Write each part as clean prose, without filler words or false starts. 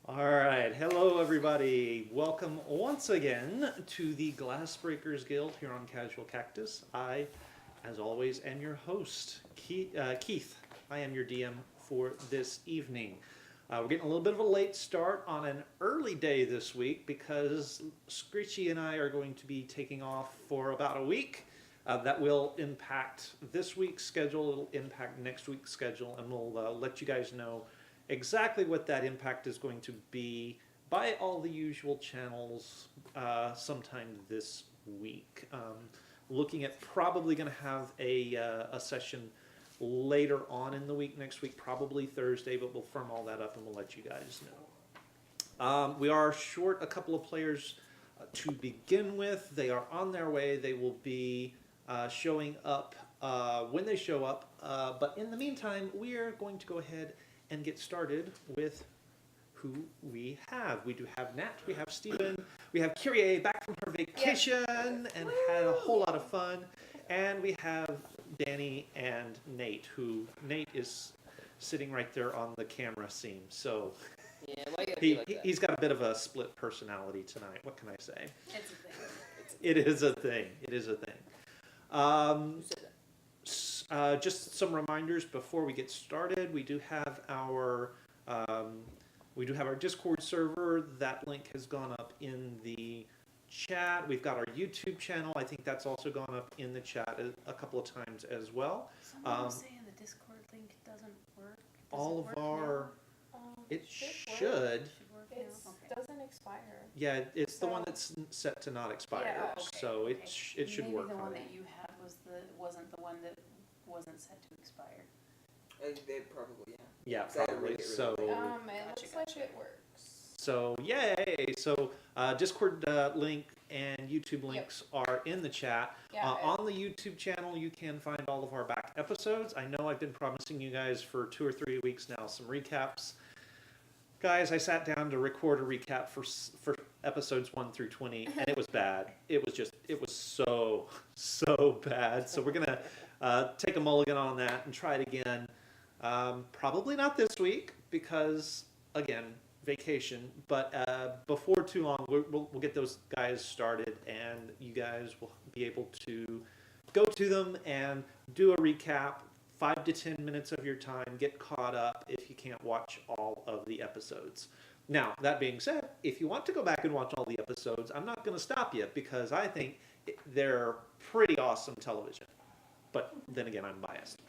All right, hello everybody. Welcome once again to the Glassbreakers Guild here on Casual Cactus. I, as always, am your host, Keith. I am your DM for this evening. We're getting a little bit of a late start on an early day this week because Screechy and I are going to be taking off for about a week. That will impact this week's schedule, it'll impact next week's schedule, and we'll let you guys know exactly what that impact is going to be by all the usual channels sometime this week. Looking at probably going to have a session later on in the week, next week, probably Thursday, but we'll firm all that up and we'll let you guys know. We are short a couple of players to begin with. They are on their way. They will be showing up when they show up. But in the meantime, we are going to go ahead and get started with who we have. We do have Nat, we have Steven, we have Kyrie back from her vacation and had a whole lot of fun. And we have Danny and Nate, who Nate is sitting right there on the camera scene. So yeah, why you gotta be like that? he's got a bit of a split personality tonight. What can I say? It's a thing. It is a thing. It is a thing. Who said that? Just some reminders before we get started. We do have our Discord server. That link has gone up in the chat. We've got our YouTube channel. I think that's also gone up in the chat a couple of times as well. Someone was saying the Discord link doesn't work. All of our it should. Work now? It Okay. doesn't expire. Yeah, it's the So- one that's set to not expire. Yeah, okay, So okay. it should Maybe work the one fine. that you had wasn't the one that wasn't set to expire. They probably, Yeah, So I probably. really, really So. like It Gotcha, looks like gotcha. it works. So yay! So Discord link and YouTube links are in the chat. Yeah. On the YouTube channel, you can find all of our back episodes. I know I've been promising you guys for 2 or 3 weeks now some recaps. Guys, I sat down to record a recap for episodes 1 through 20, and it was bad. It was so bad. So we're gonna take a mulligan on that and try it again. Probably not this week because again, vacation. But before too long, we'll get those guys started, and you guys will be able to go to them and do a recap. 5 to 10 minutes of your time, get caught up if you can't watch all of the episodes. Now, that being said, if you want to go back and watch all the episodes, I'm not going to stop you because I think they're pretty awesome television. But then again, I'm biased.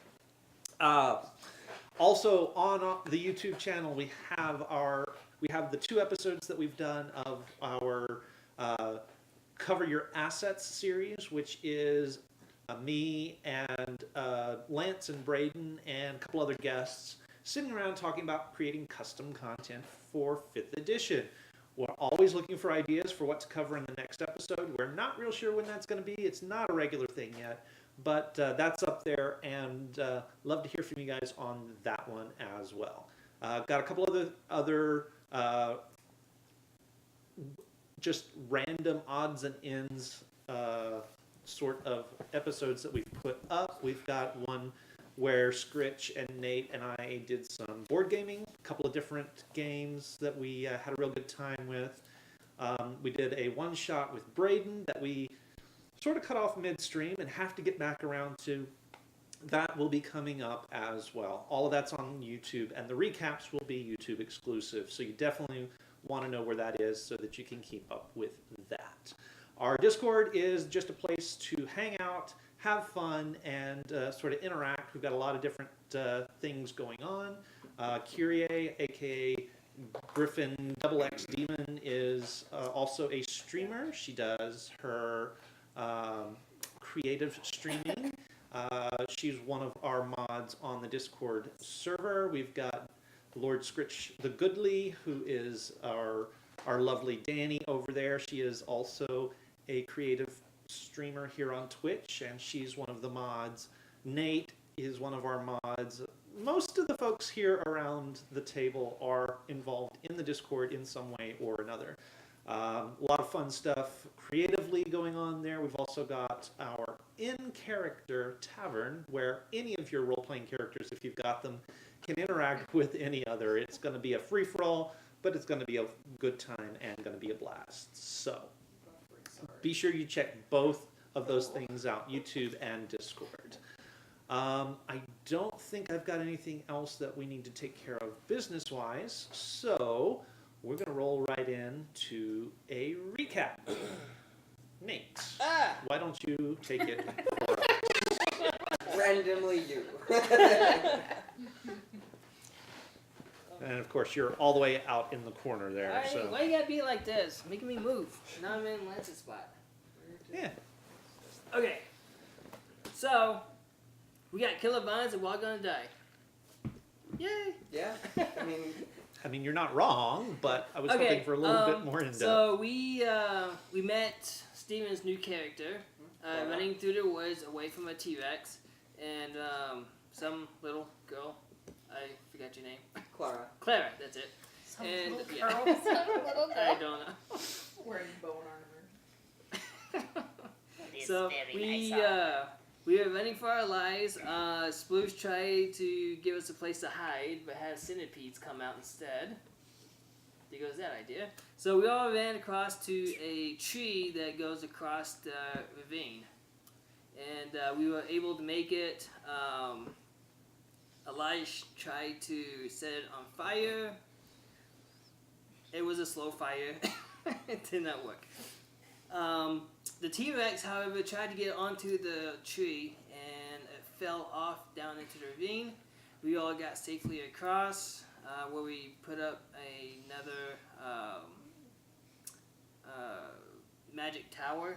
Also, on the YouTube channel, we have the 2 episodes that we've done of our Cover Your Assets series, which is me and Lance and Braden and a couple other guests sitting around talking about creating custom content for 5th edition. We're always looking for ideas for what to cover in the next episode. We're not real sure when that's going to be. It's not a regular thing yet, but that's up there, and love to hear from you guys on that one as well. Got a couple other just random odds and ends sort of episodes that we've put up. We've got one where Scritch and Nate and I did some board gaming, a couple of different games that we had a real good time with. We did a one-shot with Braden that we sort of cut off midstream and have to get back around to. That will be coming up as well. All of that's on YouTube, and the recaps will be YouTube exclusive, so you definitely want to know where that is so that you can keep up with that. Our Discord is just a place to hang out, have fun, and sort of interact. We've got a lot of different things going on. Kyrie, aka Griffin XX Demon, is also a streamer. She does her creative streaming. She's one of our mods on the Discord server. We've got Lord Scritch the Goodly, who is our lovely Danny over there. She is also a creative streamer here on Twitch, and she's one of the mods. Nate is one of our mods. Most of the folks here around the table are involved in the Discord in some way or another. A lot of fun stuff creatively going on there. We've also got our in-character tavern, where any of your role-playing characters, if you've got them, can interact with any other. It's going to be a free-for-all. but it's going to be a good time and going to be a blast. So be sure you check both of those things out, YouTube and Discord. I don't think I've got anything else that we need to take care of business-wise, so we're going to roll right into a recap. Nate, why don't you take it for us? Randomly you. And of course, you're all the way out in the corner there. Alright, So why you gotta be like this? Making me move. Now I'm in Lance's spot. yeah, Okay. So, we got Killer Vines and We're All Gonna Die. Yay! Yeah. I mean you're not wrong, but I was hoping for a little bit more in depth. So we met Steven's new character, running through the woods away from a T-Rex, and some little girl. I forgot your name. Clara, that's it. Some And- little yeah. girl. Some little girl. I don't know. Wearing bone armor. So we were running for our lives. Sploosh tried to give us a place to hide, but had centipedes come out instead. There goes that idea. So we all ran across to a tree that goes across the ravine, and we were able to make it. Elias tried to set it on fire. It was a slow fire. It did not work. The T-Rex, however, tried to get onto the tree, and it fell off down into the ravine. We all got safely across, where we put up another magic tower,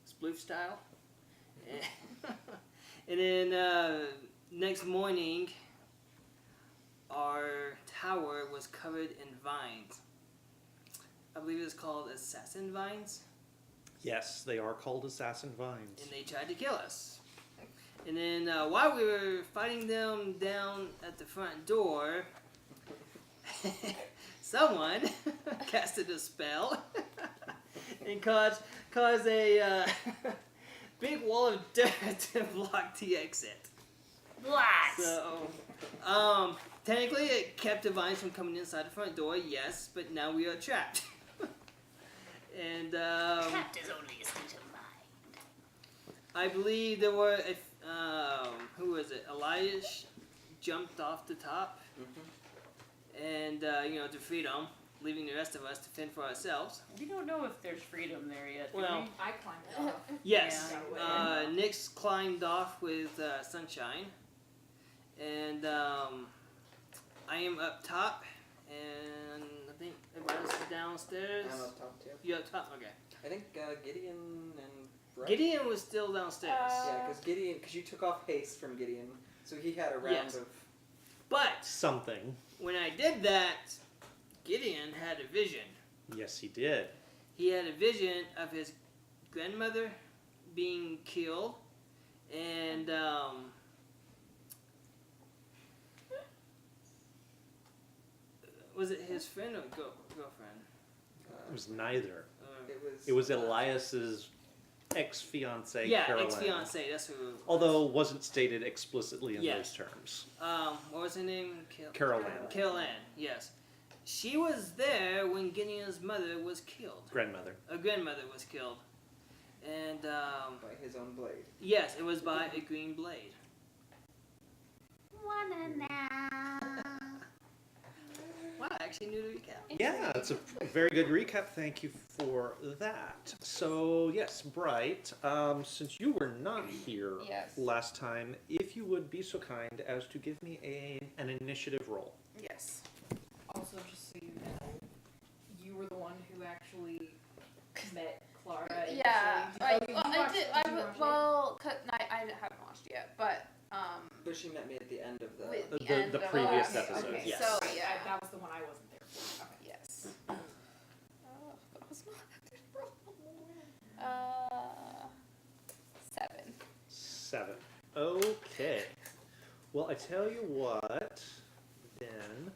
Sploof style. And then next morning, our tower was covered in vines. I believe it's called assassin vines. Yes, they are called assassin vines. And they tried to kill us. And then while we were fighting them down at the front door, someone casted a spell and caused a big wall of dirt to block the exit. Blast! So, technically it kept the vines from coming inside the front door, yes, but now we are trapped. And Trapped is only a state of mind. I believe there were, who was it? Elias jumped off the top and, to freedom, leaving the rest of us to fend for ourselves. We don't know if there's freedom there yet, do Well, I climbed off. yes, Yeah. Nyx climbed off with Sunshine, and I am up top, and I think everybody else is downstairs. I'm up top too. You up top? Okay. I think Gideon and Bright. Gideon was still downstairs. Yeah, because you took off haste from Gideon, so he had a round Yes. of. But Something. when I did that, Gideon had a vision. Yes, he did. He had a vision of his grandmother being killed, and was it his friend or girlfriend? It was neither. Or, It was Elias's ex-fiancée, yeah, Carolyn. ex-fiance. That's who. It was. Although wasn't stated explicitly in Yes. those terms. What was her name? Carol Ann. Carol Ann. Yes, she was there when Gideon's mother was killed. Grandmother. A grandmother was killed, and by his own blade. yes, it was by a green blade. Wanna now. Wow, I actually knew the recap. Yeah, it's a very good recap. Thank you for that. So, yes, Bright, since you were not here Yes. last time, if you would be so kind as to give me an initiative roll. Yes. Also, just so you know, you were the one who actually met Clara. Yeah, initially. I, Okay, you watched- did you watch it? well, I haven't watched it yet, but But she met me at the end of the. with The- end the of previous last- episode, okay, yes. So I- yeah, that was the one I wasn't there for. Okay. yes. That was not a good roll. 7. 7. Okay. Well, I tell you what, then,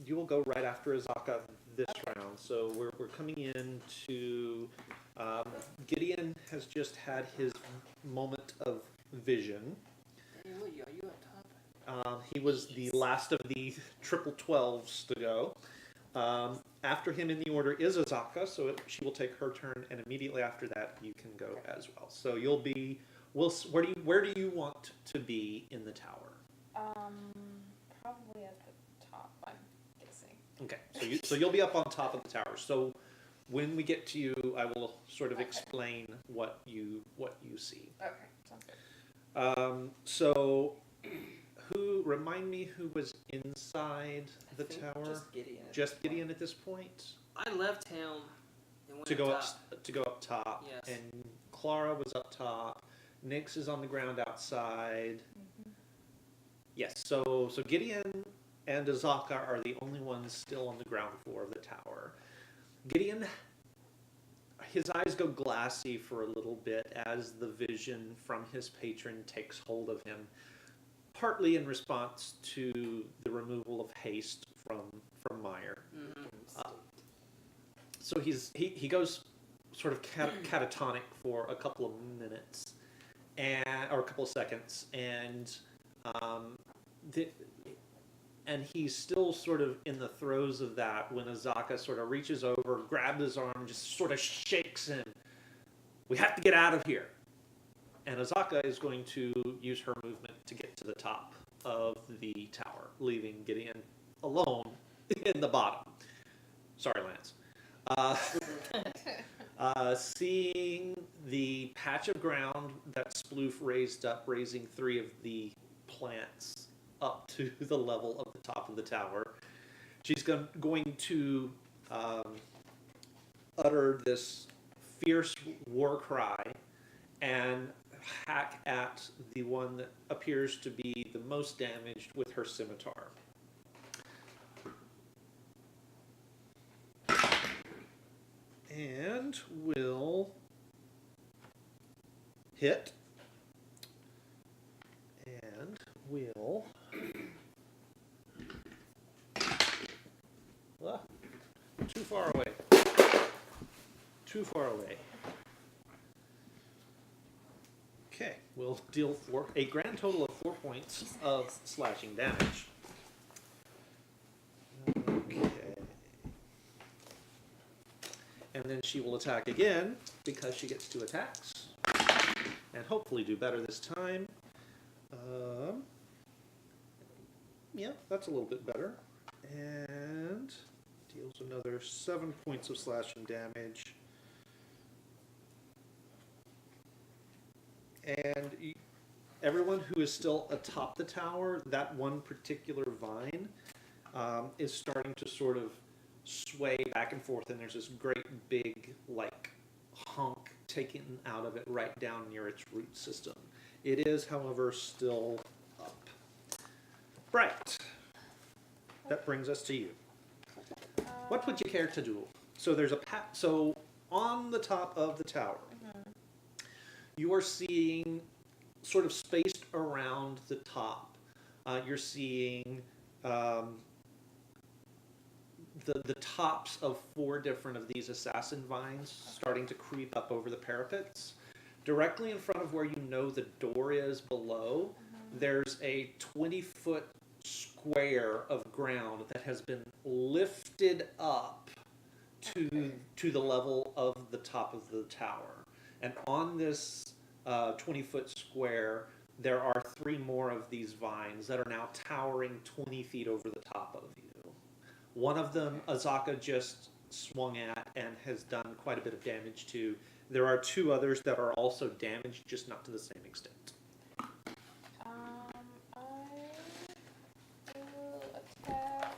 you will go right after Azaka this round. So we're coming into, Gideon has just had his moment of vision. Hey, what, are you up top? He was the last of the triple 12s to go. After him in the order is Azaka, so she will take her turn, and immediately after that you can go as well. So you'll be. Where do you want to be in the tower? Probably at the top, I'm guessing. Okay, so you'll be up on top of the tower. So when we get to you, I will sort of explain what you see. Okay, sounds good. So remind me who was inside the I think tower? Just Gideon. Just Gideon at this point I left him and went to go up up top. to go up top, Yes. and Clara was up top. Nyx is on the ground outside. Yes, so Gideon and Azaka are the only ones still on the ground floor of the tower. Gideon, his eyes go glassy for a little bit as the vision from his patron takes hold of him, partly in response to the removal of haste from Meyer. Mhm. So he goes sort of catatonic for a couple of minutes, or a couple of seconds, and and he's still sort of in the throes of that when Azaka sort of reaches over, grabs his arm, just sort of shakes him. We have to get out of here. And Azaka is going to use her movement to get to the top of the tower, leaving Gideon alone in the bottom. Sorry, Lance. Seeing the patch of ground that Sploof raised up, raising 3 of the plants up to the level of the top of the tower, she's going to utter this fierce war cry and hack at the one that appears to be the most damaged with her scimitar. And will hit. And will... too far away. Too far away. Okay, we'll deal a grand total of 4 points of slashing damage. Okay. And then she will attack again, because she gets 2 attacks. And hopefully do better this time. Yeah, that's a little bit better. And deals another 7 points of slashing damage. And everyone who is still atop the tower, that one particular vine is starting to sort of sway back and forth, and there's this great big, like, hunk taken out of it right down near its root system. It is, however, still up. Right. That brings us to you. What would you care to do? So there's so on the top of the tower, you are seeing sort of spaced around the top. You're seeing the tops of 4 different of these assassin vines starting to creep up over the parapets. Directly in front of where you know the door is below, there's a 20-foot square of ground that has been lifted up to the level of the top of the tower. And on this 20-foot square, there are 3 more of these vines that are now towering 20 feet over the top of you. One of them, Azaka just swung at and has done quite a bit of damage to. There are 2 others that are also damaged, just not to the same extent. I will attack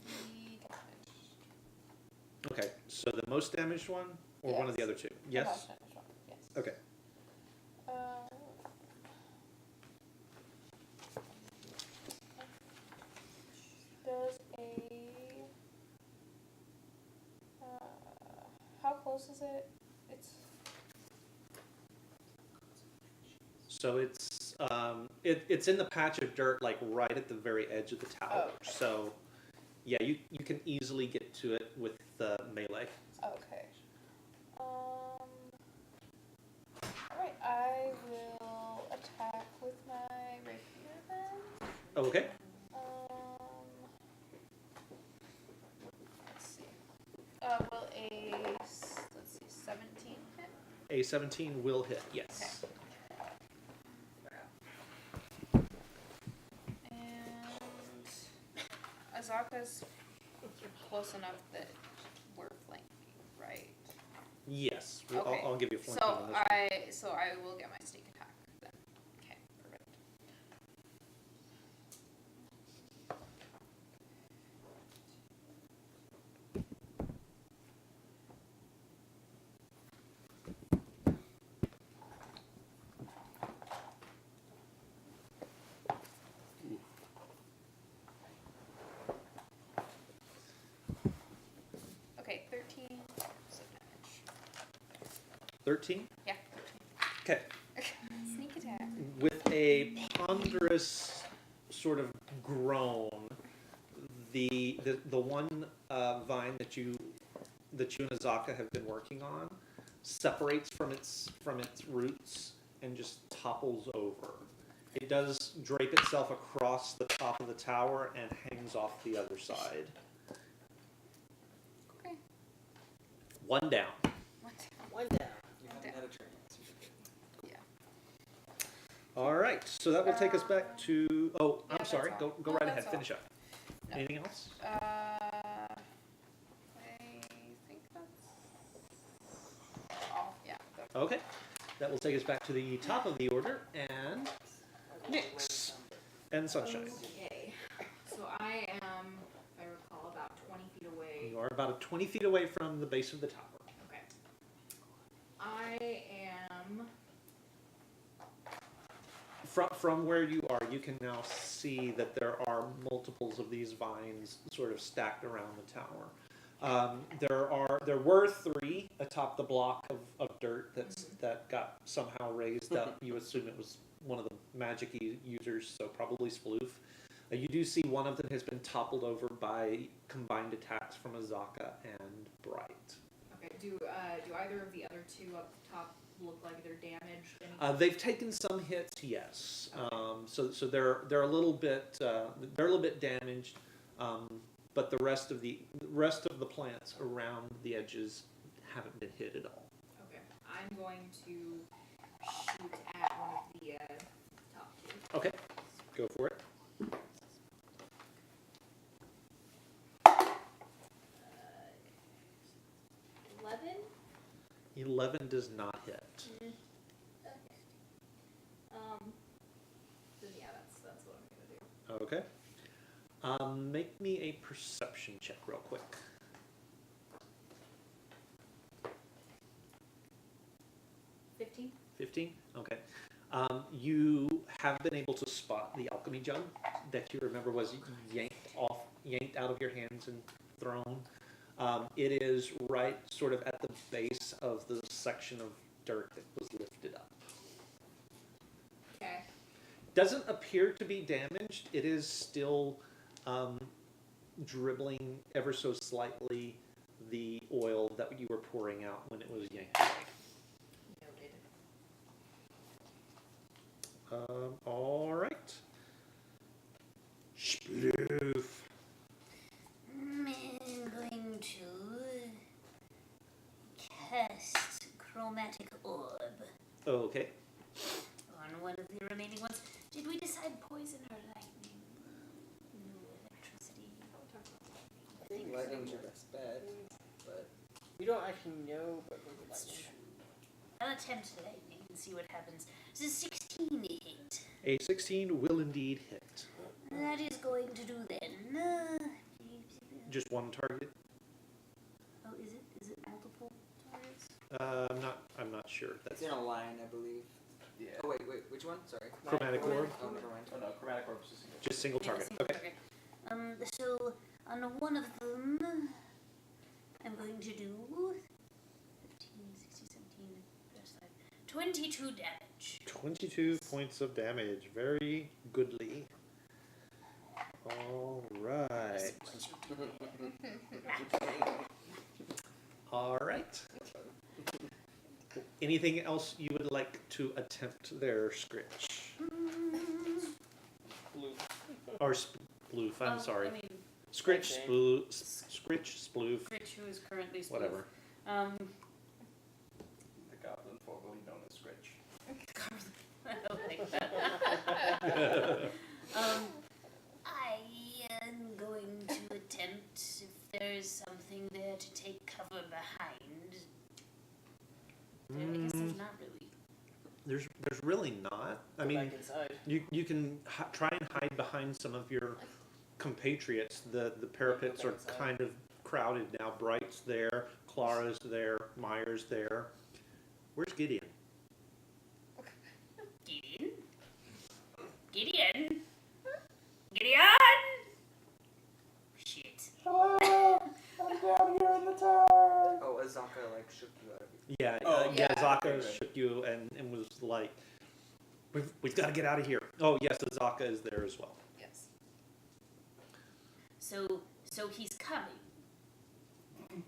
the damaged. Okay, so the most damaged one, or one of the Yes. other 2? The Yes? most damaged one, yes. Okay. Does how close is it? So it's in the patch of dirt, like right at the very edge of the tower. Oh. So, yeah, you can easily get to it with the melee. Okay. Alright, I will attack with my rapier then. Okay. Let's see. Will let's see, 17 hit? A 17 will hit. Yes. And Azaka's close enough that we're flanking, right? Yes. Okay. I'll give you a flanking So on this one. I will get my sneak attack then. Okay, perfect. Okay, 13 so damage. 13. Yeah, Okay. 13. Sneak attack. With a ponderous sort of groan, the one vine that you and Azaka have been working on separates from its roots and just topples over. It does drape itself across the top of the tower and hangs off the other side. Okay. One down. What? One down. You haven't had a chance. Yeah. All right, so that will take us back to. Oh, Yeah, I'm sorry. that's Go all. go No, right ahead. that's all. Finish up. No. Anything else? I think that's all. Yeah. Okay, that will take us back to the top of the order and Nyx and Sunshine. Okay. So I am, if I recall, about 20 feet away. You are about 20 feet away from the base of the tower. Okay. I am. From where you are, you can now see that there are multiples of these vines sort of stacked around the tower. There were 3 atop the block of dirt that got somehow raised up. You assume it was one of the magic users, so probably Sploof. You do see one of them has been toppled over by combined attacks from Azaka and Bright. Okay. Do either of the other two up top look like they're damaged? Any- They've taken some hits, yes. So they're a little bit damaged, but the rest of the plants around the edges haven't been hit at all. Okay. I'm going to shoot at one of the top 2. Okay, go for it. 11. 11 does not hit. Okay. Then yeah, that's what I'm gonna do. Okay. Make me a perception check real quick. 15. 15? Okay. You have been able to spot the alchemy jug that you remember was yanked out of your hands and thrown. It is right sort of at the base of the section of dirt that was lifted up. Okay. Doesn't appear to be damaged. It is still dribbling ever so slightly the oil that you were pouring out when it was yanked away. Noted. All right. Sploof. I'm going to cast Chromatic Orb Okay. on one of the remaining ones. Did we decide poison or lightning? No, electricity. I think lightning's your best bet, but We don't actually know, but we're That's lightning. true. I'll attempt lightning and see what happens. This is 16 hit. A 16 will indeed hit. That is going to do then. Just one target. Oh, is it? Is it multiple targets? I'm not sure. it's That's in a line, I believe. Yeah. Oh wait, which one? Sorry. Chromatic orb. Oh, never mind. Oh no, chromatic orb is just Just single target. Single Okay. target. So on one of them, I'm going to do 15, 16, 17, plus 5, 22 damage. 22 points of damage. Very goodly. All right. All right. Anything else you would like to attempt there, Scritch? Blue. Or sploof, I'm Well, sorry. I mean, Scritch, Okay. sploof, Scritch, who is currently Sploof. whatever. The goblin formerly known as Scritch. I like that. I am going to attempt if there is something there to take cover behind. I guess there's not really. There's really not. I Go mean, back inside. you can try and hide behind some of your compatriots. The parapets are inside. kind of crowded now. Bright's there, Clara's there, Myers there. Where's Gideon? Gideon? Gideon? Gideon? Shit. Hello! I'm down here in the tower! Oh, Azaka, like, shook you out of it. Yeah, Oh, yeah. yeah. Zaka Right. shook you and was like, "We've got to get out of here." Oh yes, Azaka is there as well. Yes. So he's coming.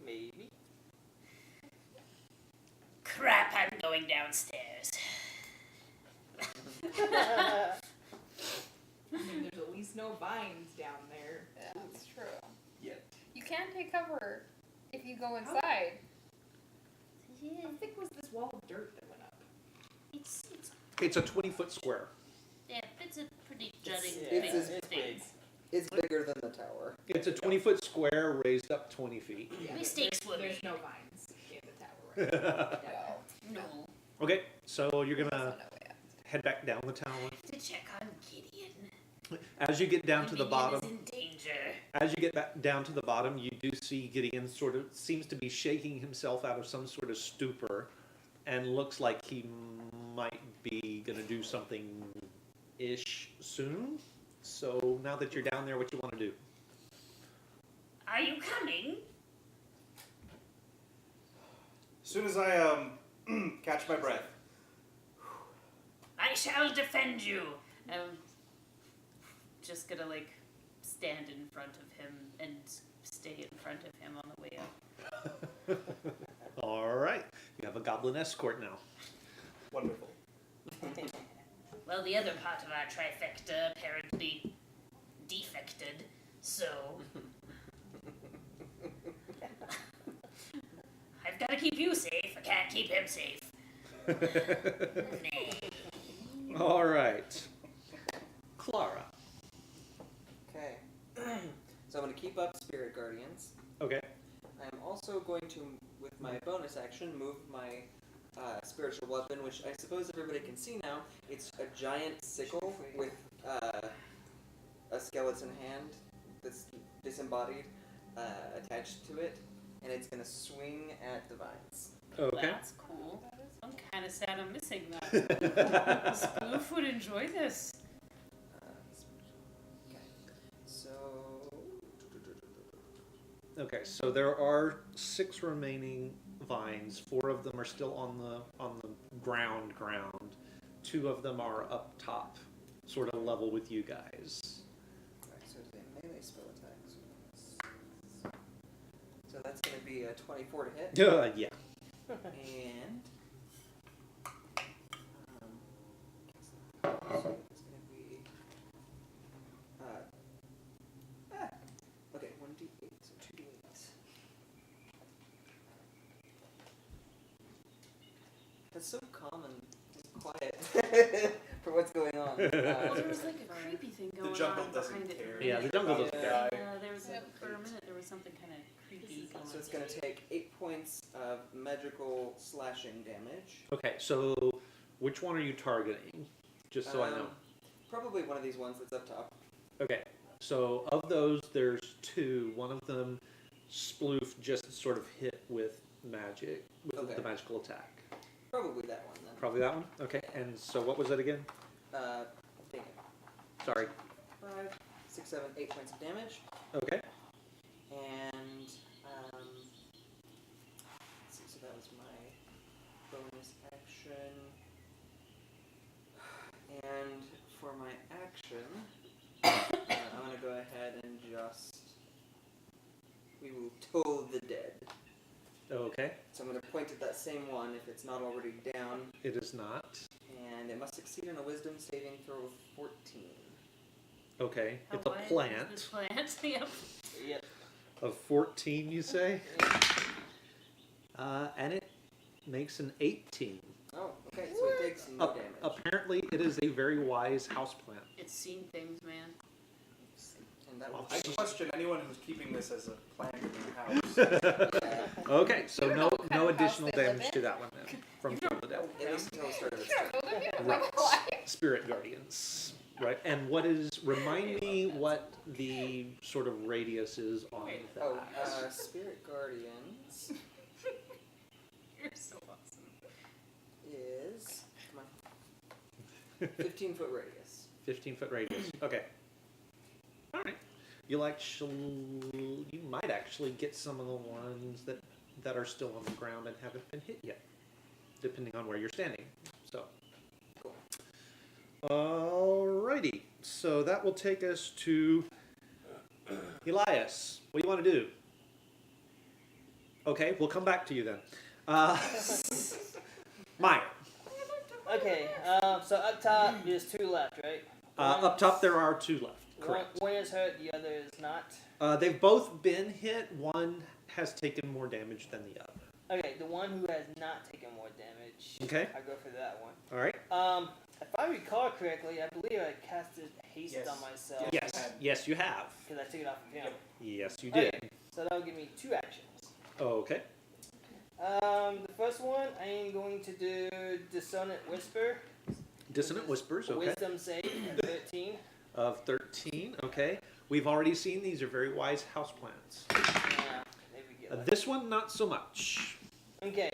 Maybe. Crap, I'm going downstairs. I mean, there's at least no vines down there. Yeah, that's true. Yeah. You can take cover if you go inside. How thick was this wall of dirt that went up? It's It's a 20-foot square. yeah, it's a pretty jutting yeah, big it's it's thing. big. It's bigger than the tower. It's a 20-foot square raised up 20 feet. Mistakes were There's made. no vines in the tower right now. No. No. Okay, so you're There's gonna no way. head back down the tower. To check on Gideon. As you get down to the Gideon bottom, is in danger. as you get back down to the bottom, you do see Gideon sort of seems to be shaking himself out of some sort of stupor, and looks like he might be gonna do something ish soon. So now that you're down there, what you want to do? Are you coming? As soon as I catch my breath. I shall defend you. Just gonna like stand in front of him and stay in front of him on the way up. All right, you have a goblin escort now. Wonderful. Well, the other part of our trifecta apparently defected, so I've got to keep you safe. I can't keep him safe. Nay. All right, Clara. Okay. So I'm going to keep up Spirit Guardians. Okay. I'm also going to, with my bonus action, move my spiritual weapon, which I suppose everybody can see now. It's a giant sickle with a skeleton hand that's disembodied attached to it, and it's going to swing at the vines. Okay. That's cool. I'm kind of sad I'm missing that. Sploof would enjoy this. Okay. So. Okay, so there are 6 remaining vines. 4 of them are still on the ground. 2 of them are up top, sort of level with you guys. Alright, so it's a melee spell attack. So that's going to be a 24 to hit. Yeah. And so it's gonna be okay, 1d8, so 2d8. That's so calm and quiet for what's going on. Well, there was like a creepy thing going jungle on doesn't behind it. care. Yeah, the jungle doesn't Yeah. care. There was for a minute there was something kind of creepy going on. So it's gonna take 8 points of magical slashing damage. Okay, so which one are you targeting? Just so I know. Probably one of these ones that's up top. Okay, so of those, there's 2. One of them, Sploof just sort of hit with magic, with Okay. the magical attack. Probably that one then. Probably that one? Okay, and so what was it again? Dang it. Sorry. 5, 6, 7, 8 points of damage. Okay. And, let's see, so that was my bonus action. And for my action, I'm going to go ahead and just, we will toll the dead. Okay, So I'm going to point at that same one if it's not already down, it is not. and it must succeed in a wisdom saving throw of 14. Okay, How it's a wide is plant this plant? Yep. Yep. of 14, you say? And it makes an 18. Oh, okay, so it takes no damage. Apparently, it is a very wise houseplant. It's seen things, man. And that will I question anyone who's keeping this as a plant in their house. Okay, so You no know what kind no of house additional they live damage in? to that one then from Field of Death. At least until the start of its Sure, turn. go ahead. I'm Right. not gonna lie. Spirit Guardians. Right, and what is, remind me what the sort of radius is on that. Oh, Spirit Guardians You're so awesome. is, come on, 15-foot radius. 15-foot radius. Okay. All right. You might actually get some of the ones that are still on the ground and haven't been hit yet, depending on where you're standing. So. Cool. Alrighty. So that will take us to Elias. What do you want to do? Okay, we'll come back to you then. Meyer. Okay, so up top, there's 2 left, right? Up top, there are 2 left. Correct. One is hurt, the other is not. They've both been hit. One has taken more damage than the other. Okay, the one who has not taken more damage. Okay. I go for that one. All right. If I recall correctly, I believe I casted haste Yes. on myself. Yes. Yes, you have. Because I took it off of him. Yes, you did. Okay, so that'll give me 2 actions. Okay. The first one, I am going to do Dissonant Whisper. Dissonant Whispers. Okay. Wisdom save at 13. Of 13. Okay. We've already seen these are very wise houseplants. Yeah, maybe get lucky. This one, not so much. Okay,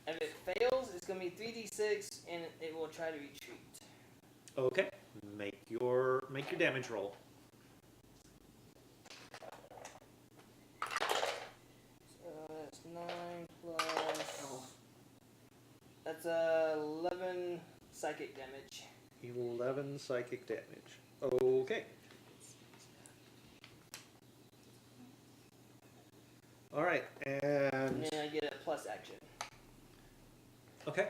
if it fails, it's going to be 3d6 and it will try to retreat. Okay. Make your damage roll. So that's 9 plus. That's 11 psychic damage. 11 psychic damage. Okay. All right, And and then I get a plus action. okay.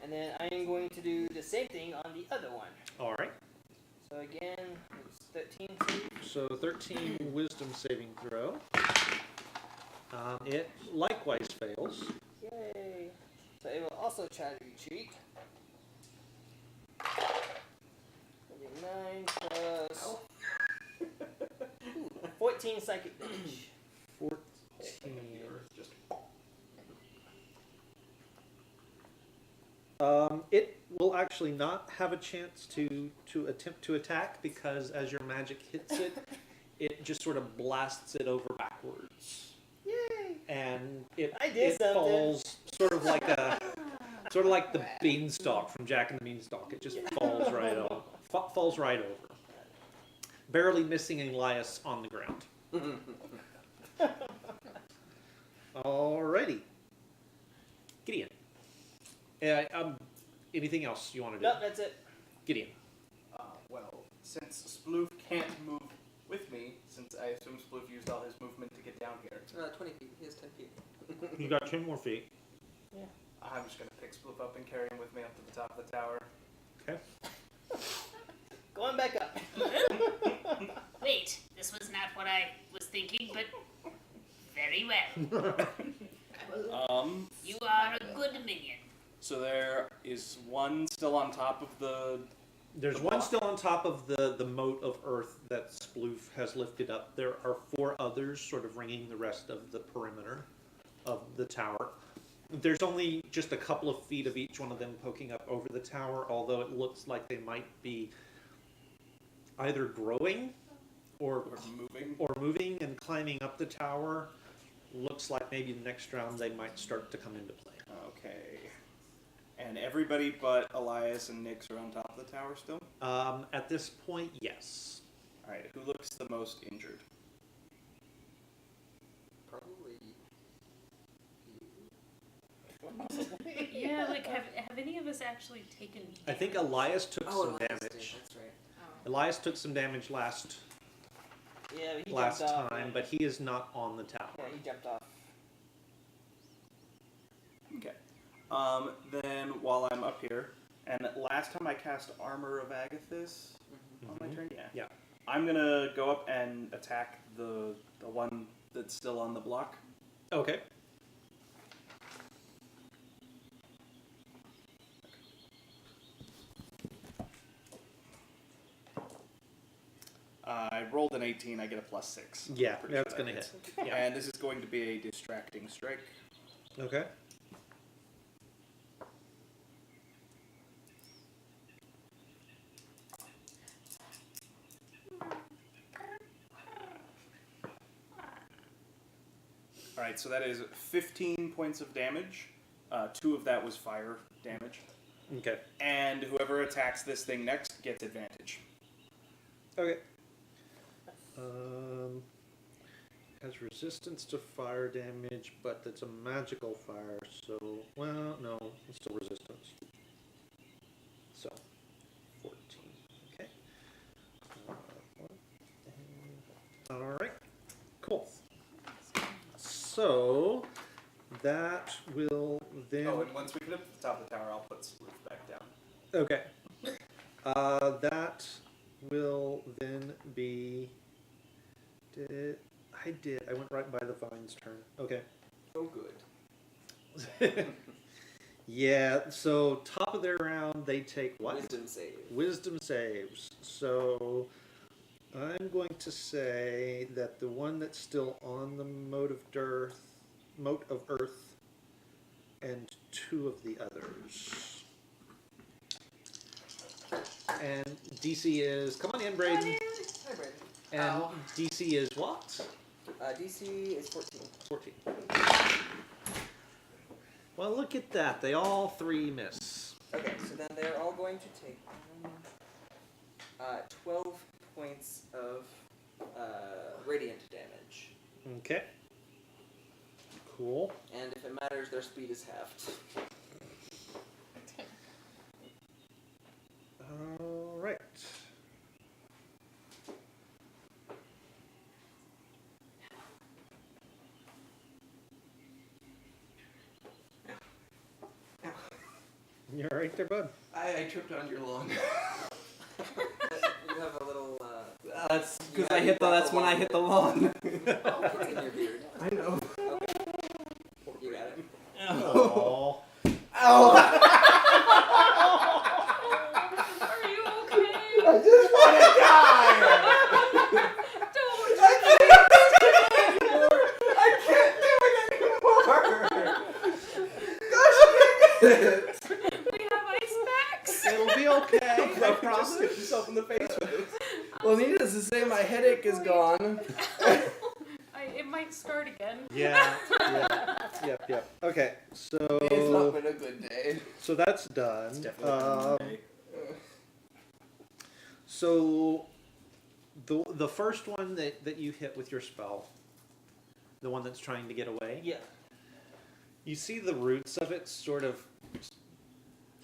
And then I am going to do the same thing on the other one. All right. So again, it's 13 save. So 13 wisdom saving throw. It likewise fails. Yay! So it will also try to retreat. 9 plus 14 psychic damage. 14. It will actually not have a chance to attempt to attack because as your magic hits it, it just sort of blasts it over backwards. Yay! And it I did something. falls sort of like the beanstalk from Jack and the Beanstalk. It just falls right over. Falls right over. Barely missing Elias on the ground. Alrighty. Gideon. Anything else you want to do? Nope, that's it. Gideon. Well, since Sploof can't move with me, since I assume Sploof used all his movement to get down here, 20 feet. He has 10 feet. You got 10 more feet. I'm just gonna pick Sploof up and carry him with me up to the top of the tower. Okay. Going back up. Wait, this was not what I was thinking, but very well. You are a good minion. So there is one still on top of the. There's The one block? still on top of the moat of earth that Sploof has lifted up. There are 4 others sort of ringing the rest of the perimeter of the tower. There's only just a couple of feet of each one of them poking up over the tower, although it looks like they might be either growing or moving and climbing up the tower. Looks like maybe the next round they might start to come into play. Okay. And everybody but Elias and Nyx are on top of the tower still? At this point, yes. Alright, who looks the most injured? Probably. Yeah, like have any of us actually taken? I think Elias took some Elias did, damage. that's right. Elias took some damage last Yeah, but he last jumped off. time, but he is not on the tower. Yeah, he jumped off. Okay. Then while I'm up here, and last time I cast Armor of Agathis on my turn, yeah. Yeah. I'm gonna go up and attack the one that's still on the block. Okay. I rolled an 18. I get a +6. Yeah, Pretty that's sure gonna that hit. hits. Yeah. And this is going to be a distracting strike. Okay. All right, so that is 15 points of damage. 2 of that was fire damage. Okay. And whoever attacks this thing next gets advantage. Okay. Has resistance to fire damage, but it's a magical fire, so well, no, it's still resistance. So, 14. Okay. All right. Cool. So that will then. Oh, and once we get up to the top of the tower, I'll put Sploof back down. Okay. That will then be. I went right by the Vine's turn. Okay. Oh, good. Yeah, so top of their round, they take what? Wisdom save. Wisdom saves. So I'm going to say that the one that's still on the moat of earth, and 2 of the others. And DC is, come on in, Braden. Hi, Brandon. And Ow. DC is what? DC is 14. 14. Well, look at that. They all 3 miss. Okay, so then they're all going to take 12 points of radiant damage. Okay. Cool. And if it matters, their speed is halved. All right. You're right there, bud. I tripped on your lawn. You have a little. That's because Yeah, I hit the. you That's got when I hit the lawn. It's in your beard. I know. You got it. Aww. Ow! Are you okay? I just want to die. I can't do it anymore. Gosh, We have ice packs. It'll be okay. I Just promise. hit yourself in the face with it. Well, needless to say, my headache is gone. It might start again. Yeah. Yep. Okay, It's not so been a good day. that's done. It's definitely So the first one that you hit with your spell, the one that's trying to get away, Yeah. you see the roots of it sort of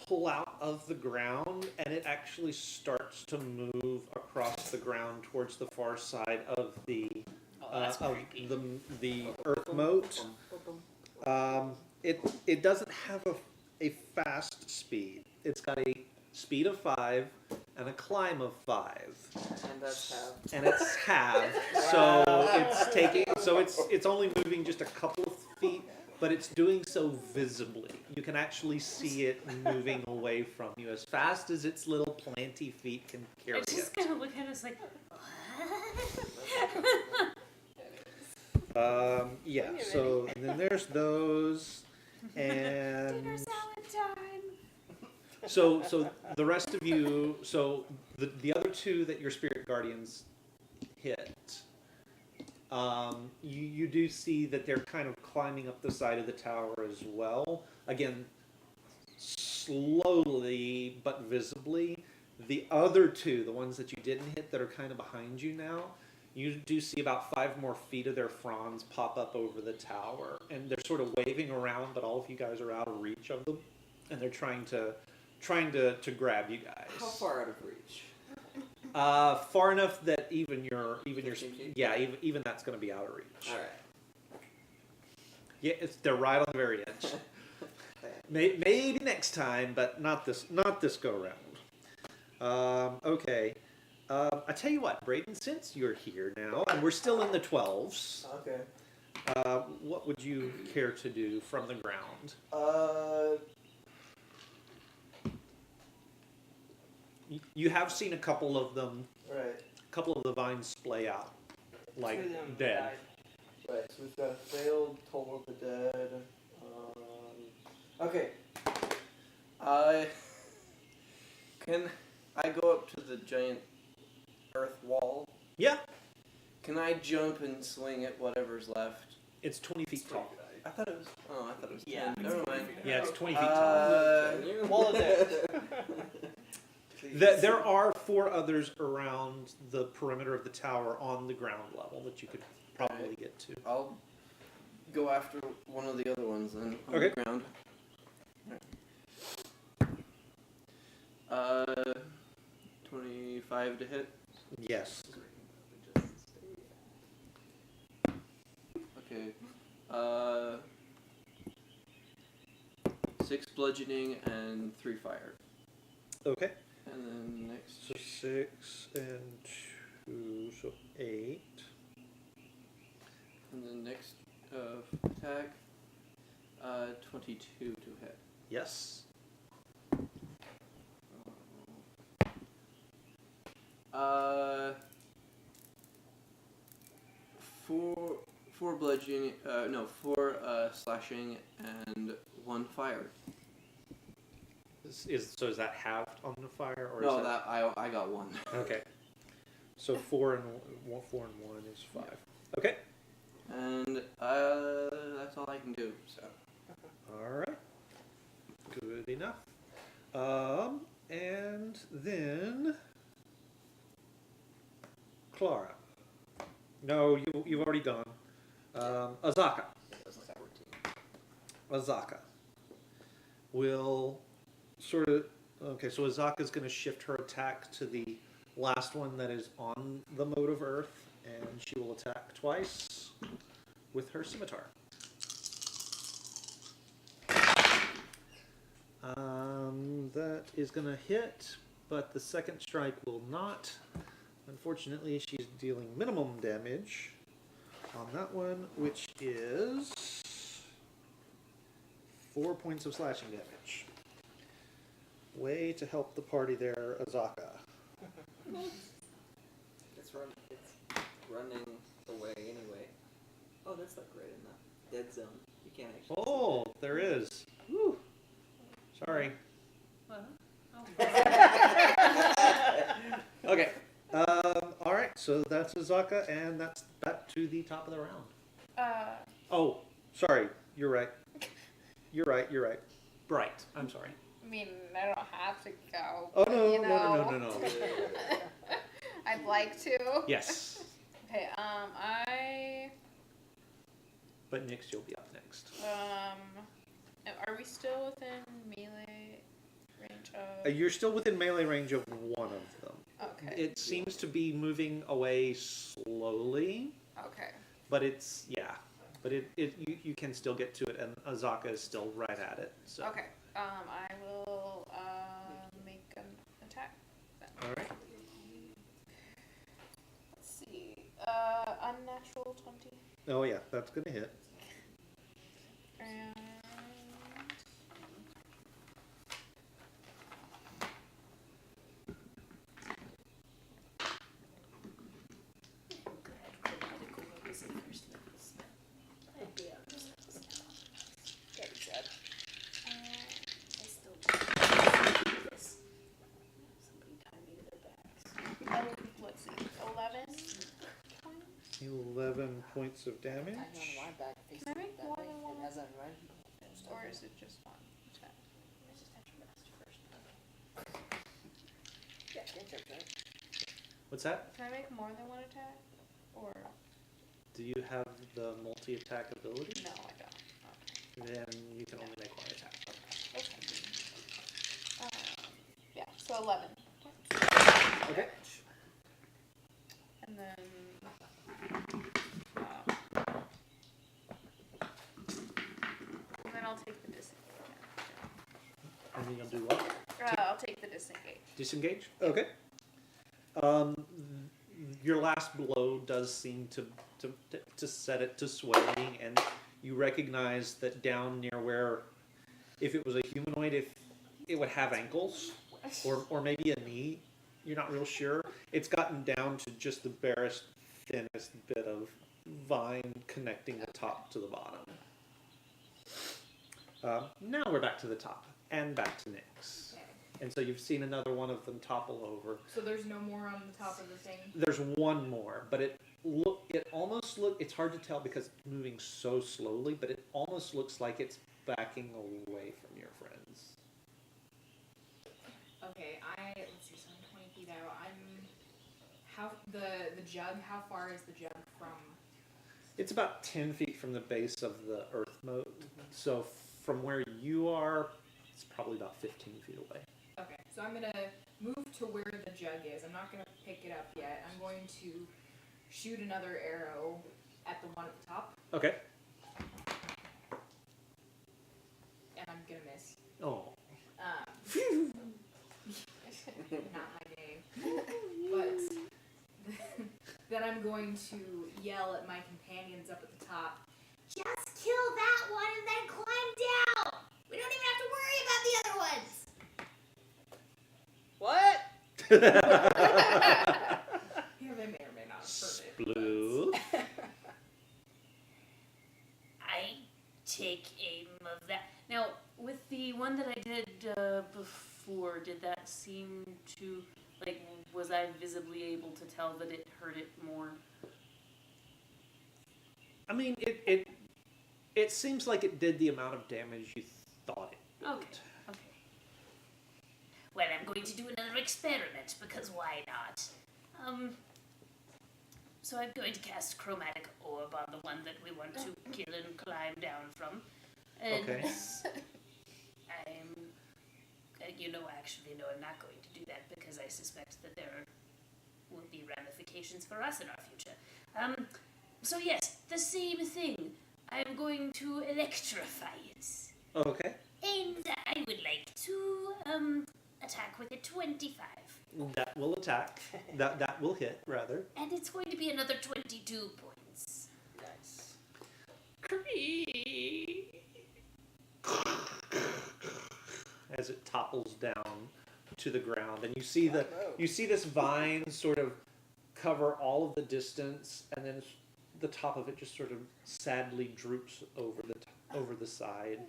pull out of the ground, and it actually starts to move across the ground towards the far side of the Oh, that's of creepy. the earth moat. It doesn't have a fast speed. It's got a speed of 5 and a climb of 5. And that's halved. And it's halved, so it's taking. So it's only moving just a couple of feet, but it's doing so visibly. You can actually see it moving away from you as fast as its little planty feet can carry I just it. kind of look at us like, Yeah. So and then there's those, and dinner salad time. so the rest of you. So the other 2 that your spirit guardians hit. You do see that they're kind of climbing up the side of the tower as well. Again, slowly but visibly. The other 2, the ones that you didn't hit that are kind of behind you now, you do see about 5 more feet of their fronds pop up over the tower. And they're sort of waving around, but all of you guys are out of reach of them. And they're trying to grab you guys. How far out of reach? Far enough that even your 15 feet? yeah, even that's going to be out of reach. All right. Yeah, they're right on the very edge. Maybe next time, but not this go round. Okay, I tell you what, Braden, since you're here now, and we're still in the 12s, Okay. what would you care to do from the ground? You have seen a couple of them, Right. a couple of the vines splay out, like Two of them dead. died. Right, so we've got a failed Toll of the Dead. Okay. Can I go up to the giant earth wall? Yeah, Can I jump and swing at whatever's left? it's 20 feet tall. I thought it was. Oh, I thought it was 10. Yeah. Never mind. Yeah, it's 20 feet tall. Wall of Death. There are 4 others around the perimeter of the tower on the ground level that you could probably get to. I'll go after one of the other ones then on Okay. the ground. 25 to hit. Yes. Okay. 6 bludgeoning and 3 fire. Okay. And then next. So 6 and 2, so 8. And then next attack. 22 to hit. Yes. Four bludgeoning. No, 4 slashing and 1 fire. So is that halved on the fire, or No, is that I got 1. okay? So 4 and 1 is 5. Okay. And that's all I can do. So. All right. Good enough. And then Clara. No, you've already done. Azaka. Azaka will sort of. Okay, so Azaka's going to shift her attack to the last one that is on the mote of earth, and she will attack twice with her scimitar. That is going to hit, but the second strike will not. Unfortunately, she's dealing minimum damage on that one, which is 4 points of slashing damage. Way to help the party there, Azaka. It's running away anyway. Oh, that's like right in the dead zone. You can't actually. Oh, there is. Whew. Sorry. What? Oh. Okay. All right. So that's Azaka, and that's back to the top of the round. Oh, sorry. You're right. You're right. Bright. I'm sorry. I mean, I don't have to go. Oh but, no, you know. no. I'd like to. Yes. Okay. But Nyx, you'll be up next. Are we still within melee range of? You're still within melee range of one of them. Okay. It seems to be moving away slowly, Okay. but it's but you can still get to it, and Azaka is still right at it. So. Okay. I will make an attack then. All right. Let's see. Unnatural 20. Oh yeah, that's gonna hit. And let's see. 11 points. 11 points of damage. Can I make more than one? Or is it just one attack? What's that? Can I make more than one attack? Or Do you have the multi-attack ability? no, I don't. Then you can only make one attack. Okay. Yeah, so 11. Okay. And then I'll take the disengage. And then you'll do what? I'll take the disengage. Disengage? Okay. Your last blow does seem to set it to swaying, and you recognize that down near where, if it was a humanoid, if it would have ankles, or maybe a knee, you're not real sure. It's gotten down to just the barest, thinnest bit of vine connecting the top to the bottom. Now we're back to the top, and back to Nyx. Okay. And so you've seen another one of them topple over. So there's no more on the top of the thing? There's one more, but it almost it's hard to tell because it's moving so slowly, but it almost looks like it's backing away from your friends. Okay, let's see, so I'm 20 feet out. The jug, how far is the jug from? It's about 10 feet from the base of the earth moat. So from where you are, it's probably about 15 feet away. Okay, so I'm gonna move to where the jug is. I'm not gonna pick it up yet. I'm going to shoot another arrow at the one at the top, Okay. and I'm gonna miss. Oh. Not my day. But then I'm going to yell at my companions up at the top. Just kill that one and then climb down. We don't even have to worry about the other ones. What? Yeah, they may or may not have heard it. Blue. I take aim of that. Now, with the one that I did before, did that seem to, like, was I visibly able to tell that it hurt it more? I mean, it seems like it did the amount of damage you thought it would. Okay. Okay. Well, I'm going to do another experiment because why not? So I'm going to cast Chromatic Orb on the one that we want to kill and climb down from. And Okay. actually, no, I'm not going to do that because I suspect that there will be ramifications for us in our future. So yes, the same thing. I'm going to electrify it. Okay. And I would like to attack with a 25. That will attack. That will hit, rather. And it's going to be another 22 points. Nice. As it topples down to the ground, and you see this vine sort of cover all of the distance, and then the top of it just sort of sadly droops over the side.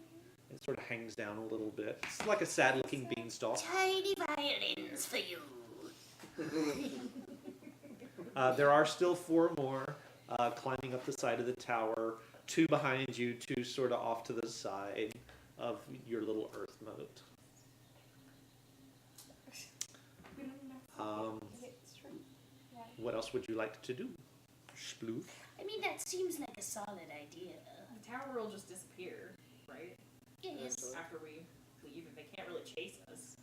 It sort of hangs down a little bit. It's like a sad-looking beanstalk. Tiny violins for you. There are still 4 more climbing up the side of the tower. 2 behind you, 2 sort of off to the side of your little earth moat. What else would you like to do? Sploof? I mean, that seems like a solid idea. The tower will just disappear, right? Yes. After we leave, and they can't really chase us.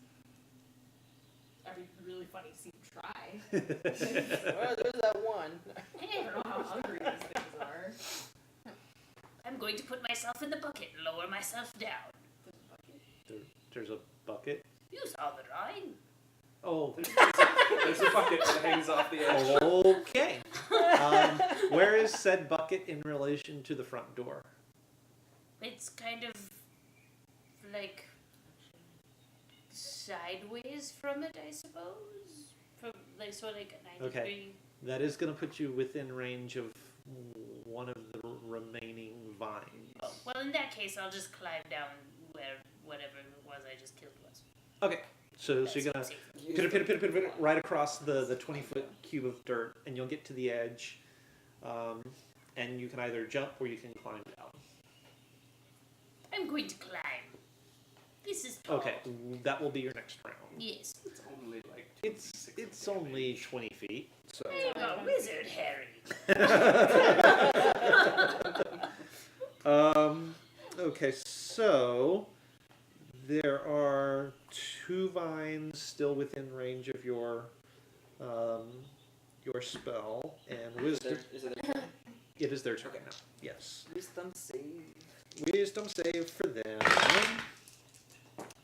That'd be really funny to see them try. Well, there's that one. I don't know how hungry these things are. I'm going to put myself in the bucket and lower myself down. There's a bucket. You saw the drawing. Oh, There's a bucket that hangs off the edge. okay. Where is said bucket in relation to the front door? It's kind of like sideways from it, I suppose. From like sort of like a 90 Okay. degree. That is going to put you within range of one of the remaining vines. Oh, well, in that case, I'll just climb down where whatever it was I just killed was. Okay, so you're going to pit it right across the 20-foot cube of dirt, and you'll get to the edge, and you can either jump or you can climb down. I'm going to climb. This is tall. Okay, that will be your next round. Yes. It's only like It's only 20 feet, so... I'm a wizard, Harry. Okay, so there are 2 vines still within range of your spell, and wisdom. Is it their turn? It is their turn Okay. now. Yes. Wisdom save. Wisdom save for them.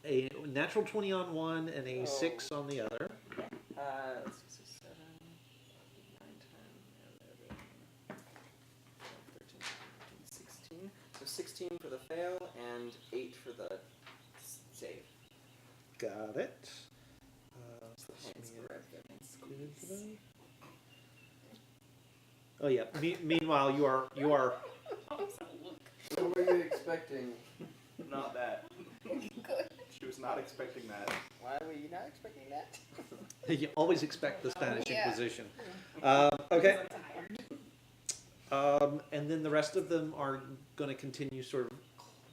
A natural 20 on one and a 6 on the other. 6, 7, Got it. Hands grab them and squeeze. Oh yeah. Meanwhile, you are What were you expecting? Not that. She was not expecting that. Why were you not expecting that? you always expect the Spanish Yeah. Inquisition. Okay. And then the rest of them are going to continue sort of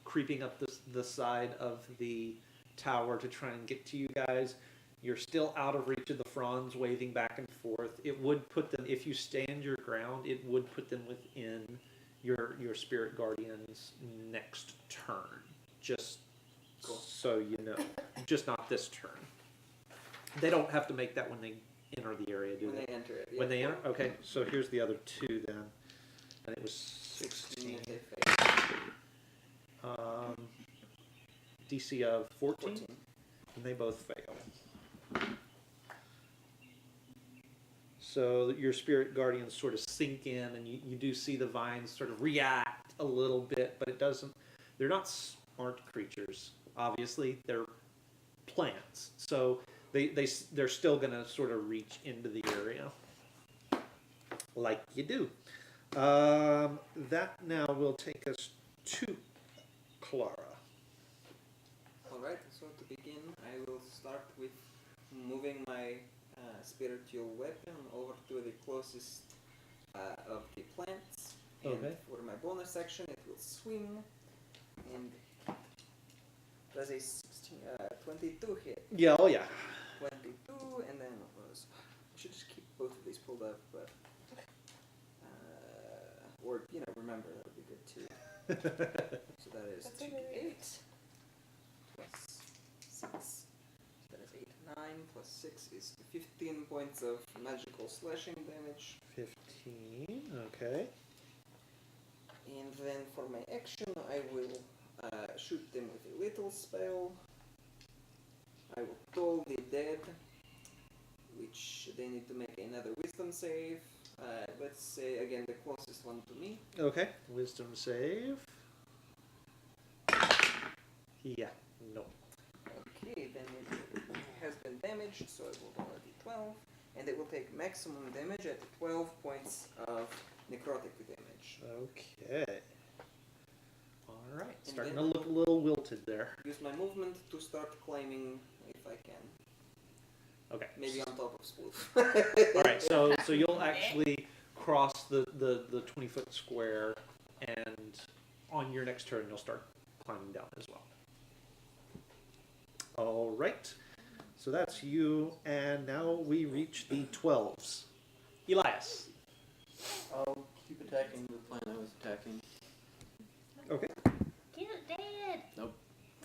creeping up the side of the tower to try and get to you guys. You're still out of reach of the fronds waving back and forth. It would put them, if you stand your ground, it would put them within your spirit guardian's next turn. Just so you know. Just not this turn. They don't have to make that when they enter the area, do When they? they enter it. When yeah. they enter? Okay, so here's the other two then. And it was 16. DC of 14? And they both fail. So your spirit guardians sort of sink in, and you do see the vines sort of react a little bit, but it doesn't. They're not smart creatures. Obviously, they're plants, so they're still going to sort of reach into the area, like you do. That now will take us to Clara. Alright, so to begin, I will start with moving my spiritual weapon over to the closest of the plants. And Okay. for my bonus action, it will swing and does a 22 hit. Yeah, oh yeah. 22, and then it was. I should just keep both of these pulled up, but. Or, remember, that would be good too. So that is That's 2d8 plus 6. So that is 8, 9 plus 6 is 15 points of magical slashing damage. 15, okay. And then for my action, I will shoot them with a little spell. I will toll the dead, which they need to make another wisdom save. Let's say again the closest one to me. Okay, wisdom save. Yeah, no. Okay, then it has been damaged, so I will roll a d12, and it will take maximum damage at 12 points of necrotic damage. Okay. Alright, And starting then- to look a little wilted there. Use my movement to start climbing if I can. Okay. Maybe on top of Spoof. Alright, so you'll actually cross the 20-foot square, and on your next turn you'll start climbing down as well. Alright, so that's you, and now we reach the 12s. Elias. I'll keep attacking the plant I was attacking. Okay. Get it dead.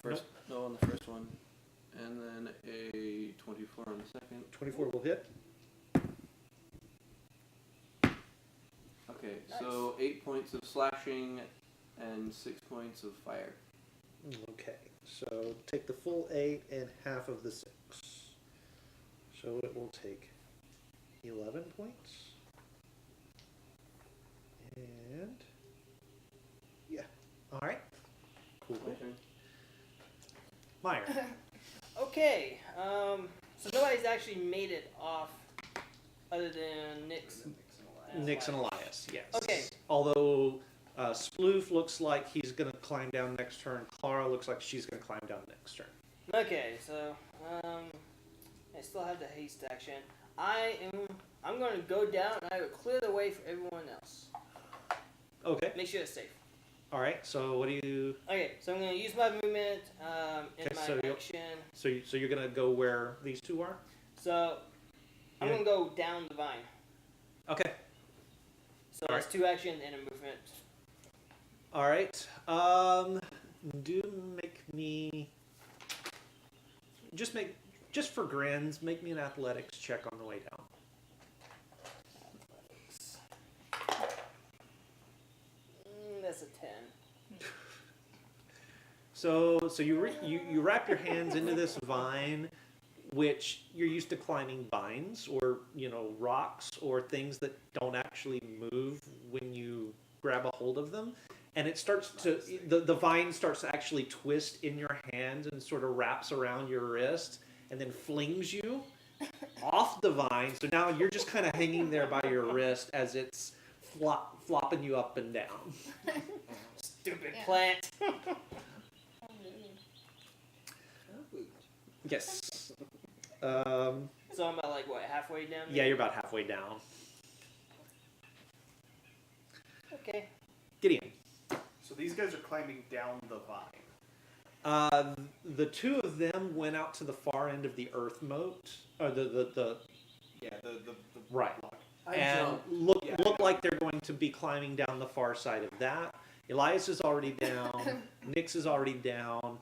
First, no, on the first one, and then a 24 on the second. 24 will hit. Okay, so 8 points of slashing and 6 points of fire. Okay, so take the full 8 and half of the 6. So it will take 11 points. And yeah, all right, cool. My turn. Meyer. Okay, so nobody's actually made it off other than Nyx. Nix and Elias, yes. Okay. Although Sploof looks like he's going to climb down next turn. Clara looks like she's going to climb down next turn. Okay, so I still have the haste action. I'm going to go down and I will clear the way for everyone else. Okay. Make sure it's safe. All right. So what do you? Okay, so I'm going to use my movement in Okay, my so you'll- action. So you're going to go where these two are? So I'm Yeah. going to go down the vine. Okay. So All that's 2 action and a movement. All right. Do make me just for grins, make me an athletics check on the way down. That's a 10. So you wrap your hands into this vine, which you're used to climbing vines or rocks or things that don't actually move when you grab a hold of them, and it starts to the vine starts to actually twist in your hand and sort of wraps around your wrist, and then flings you off the vine. So now you're just kind of hanging there by your wrist as it's flopping you up and down. Stupid Yeah. plant. Yes. So I'm about like what, halfway down? Yeah, you're about halfway down. Okay. Gideon. So these guys are climbing down the vine. The two of them went out to the far end of the earth moat, or the Yeah, the right, block. and look like they're going to be climbing down the far side of that. Elias is already down. Nyx is already down.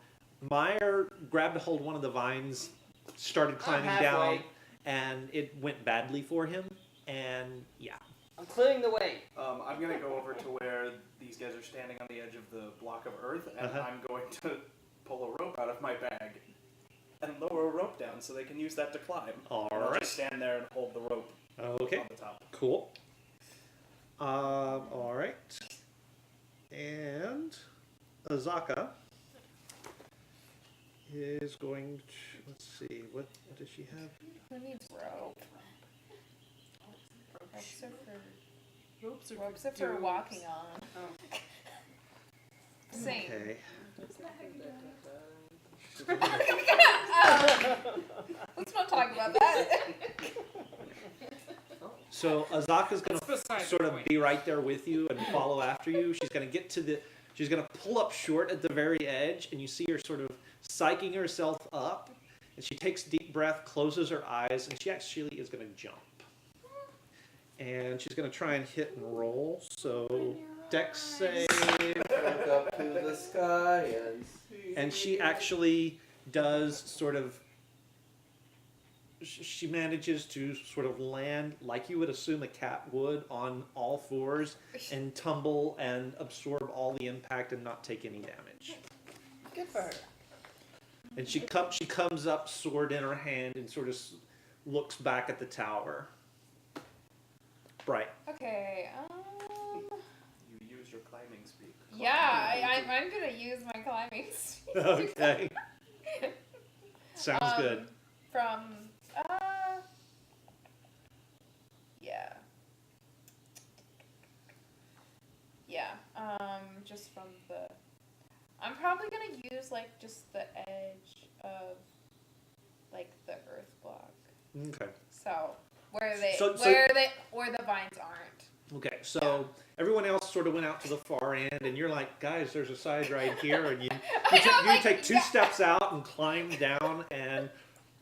Meyer grabbed a hold of one of the vines, started climbing down, halfway. and it went badly for him. And yeah, I'm clearing the way. I'm gonna go over to where these guys are standing on the edge of the block of earth, and Uh-huh. I'm going to pull a rope out of my bag and lower a rope down so they can use that to climb. all And I'll right, just stand there and hold the rope okay, on the top. cool. All right, and Azaka is going to, let's see, what does she have? Who needs rope? Ropes are for walking on. Oh. Same. Okay. Let's not talk about that. So Azaka's going That's to beside sort the of point. be right there with you and follow after you. She's going to get to she's going to pull up short at the very edge, and you see her sort of psyching herself up, and she takes a deep breath, closes her eyes, and she actually is going to jump. And she's going to try and hit and roll. So Dex save, Look up to the sky and see. and she actually does sort of. She manages to sort of land like you would assume a cat would on all fours and tumble and absorb all the impact and not take any damage. Good for her. And she comes up, sword in her hand, and sort of looks back at the tower. Bright. Okay. You use your climbing speed. Yeah, I'm gonna use my climbing speed. Okay. Sounds good. From yeah. Yeah. Just from the. I'm probably gonna use like just the edge of like the earth block. Okay. So where they So- where the vines aren't. Okay, so everyone else sort of went out to the far end, and you're like, guys, there's a side right here, and you take two steps out and climb down and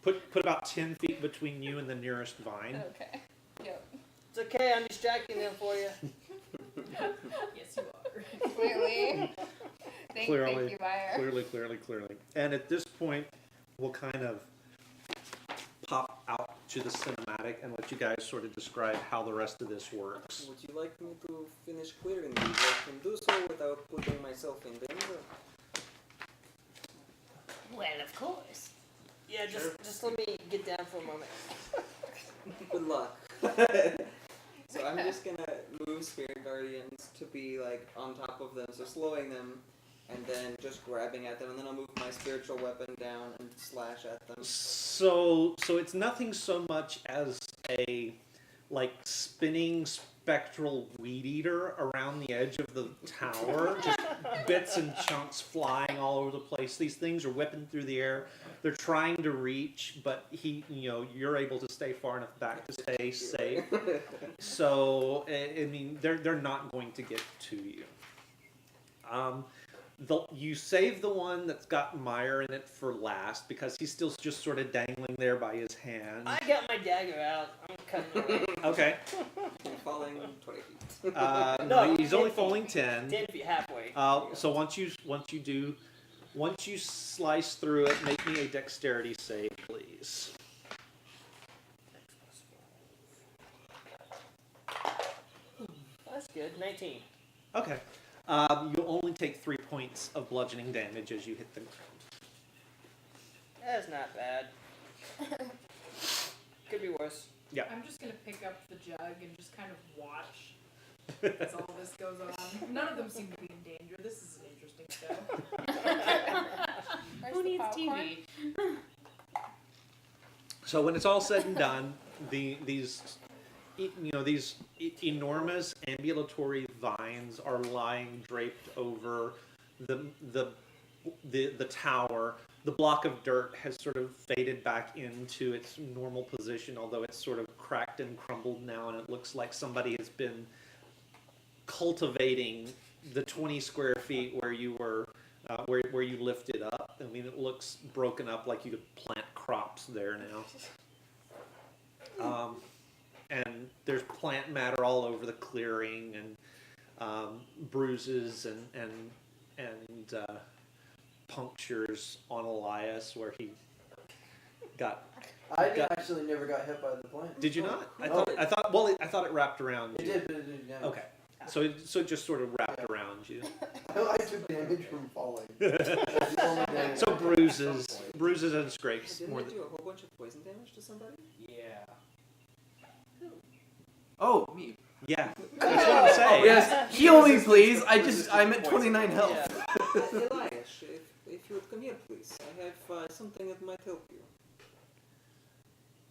put about 10 feet between you and the nearest vine. Okay. Yep. It's okay, I'm distracting them for you. Yes, you are. Clearly. Thank Clearly. you, Meyer. Clearly. And at this point, we'll kind of pop out to the cinematic and let you guys sort of describe how the rest of this works. Would you like me to finish clearing these? I can do so without putting myself in danger. Well, of course. Yeah, just let me get down for a moment. Good luck. So I'm just gonna move Spirit Guardians to be like on top of them, so slowing them, and then just grabbing at them, and then I'll move my spiritual weapon down and slash at them. So it's nothing so much as a like spinning spectral weed eater around the edge of the tower, just bits and chunks flying all over the place. These things are whipping through the air. They're trying to reach, but you're able to stay far enough back to stay safe. So I mean, they're not going to get to you. You save the one that's got Meyer in it for last because he's still just sort of dangling there by his hand. I got my dagger out. I'm cutting away. Okay. Falling 20 feet. No, No, he's 10 only feet. falling 10. 10 feet halfway. So once you slice through it, make me a dexterity save, please. That's good. 19. Okay. You only take 3 points of bludgeoning damage as you hit the ground. That's not bad. Could be worse. I'm just gonna pick up the jug and just kind of watch as all this goes on. None of them seem to be in danger. This is an interesting show. Where's Who the needs popcorn? TV? So when it's all said and done, these enormous ambulatory vines are lying draped over the tower. The block of dirt has sort of faded back into its normal position, although it's sort of cracked and crumbled now, and it looks like somebody has been cultivating the 20 square feet where you were, where you lifted up. I mean, it looks broken up, like you could plant crops there now. And there's plant matter all over the clearing, and bruises and punctures on Elias where he got. Actually never got hit by the plant. Did you not? No. I thought it wrapped around It you. did, but it didn't damage. Okay, so it just sort of wrapped around you. I took damage from falling. That's the only damage. So bruises and scrapes. Didn't More I than, do a whole bunch of poison damage to somebody? Yeah. Oh, me. yeah, that's what I'm saying. Yes, heal me, please. I'm at 29 health. Elias, if you would come here, please. I have something that might help you.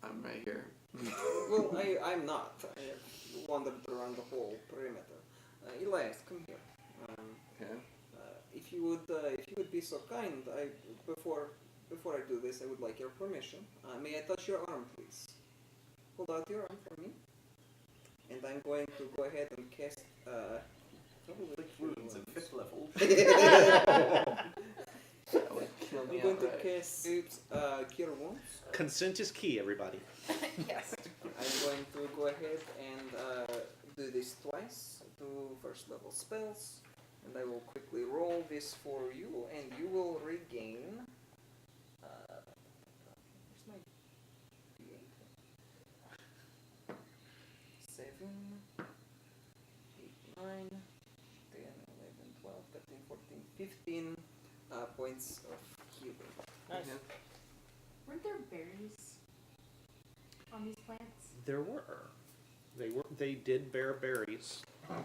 I'm right here. Well, I'm not. I have wandered around the whole perimeter. Elias, come here. Okay. If you would be so kind, before I do this, I would like your permission. May I touch your arm, please? Hold out your arm for me. And I'm going to go ahead and cast probably Wounds at 5th level. That would kill me I'm going to outright. cast Cure Wounds. Consent is key, everybody. Yes. I'm going to go ahead and do this twice, 2 first level spells, and I will quickly roll this for you, and you will regain. Where's my D8? 7, 8, 9, 10, 11, 12, 13, 14, 15 points of healing. Nice. Weren't there berries on these plants? There were. They did bear berries. I'm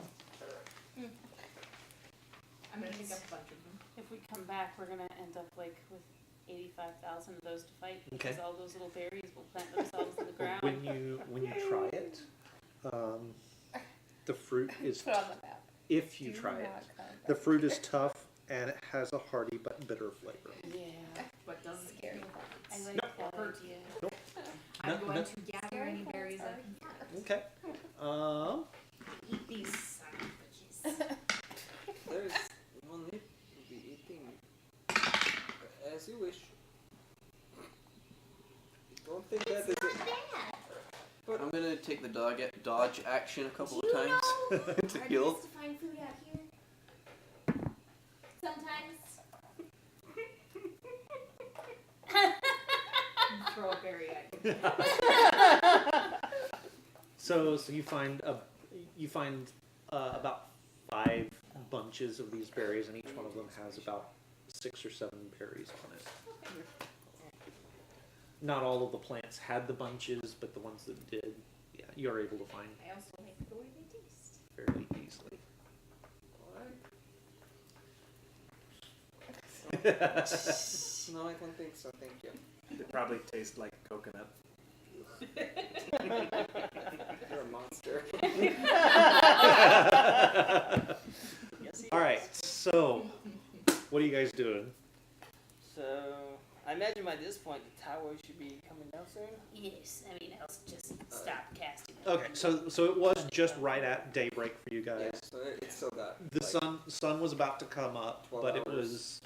gonna pick up a bunch of them. If we come back, we're gonna end up like with 85,000 of those to fight because Okay. all those little berries will plant themselves in the ground. When you try it, the fruit is Put on the map. if you Do try it. not come The back. fruit is tough and it has a hearty but bitter flavor. Yeah, But doesn't Scary. I like Nope. that idea. I'm No, going no. to gather any berries I can find. Okay. Eat these son of bitches. There's no need to be eating as you wish. Don't think that is it. I'm gonna take the dodge action a couple of times to Hard heal. it is to find food out here. Sometimes. Throw a berry at you. So you find about 5 bunches of these berries, and each one of them has about 6 or 7 berries on it. Not all of the plants had the bunches, but the ones that did, yeah, you're able to find I also like the way they taste. fairly easily. No, I don't think so, thank you. They probably taste like coconut. You're a monster. All right, so what are you guys doing? So, I imagine by this point the tower should be coming down soon. Yes, I mean, I'll just stop casting it. Okay, so it was just right at daybreak for you guys. Yeah, so it's still got The like, sun was about to come up, 12 but it hours. was,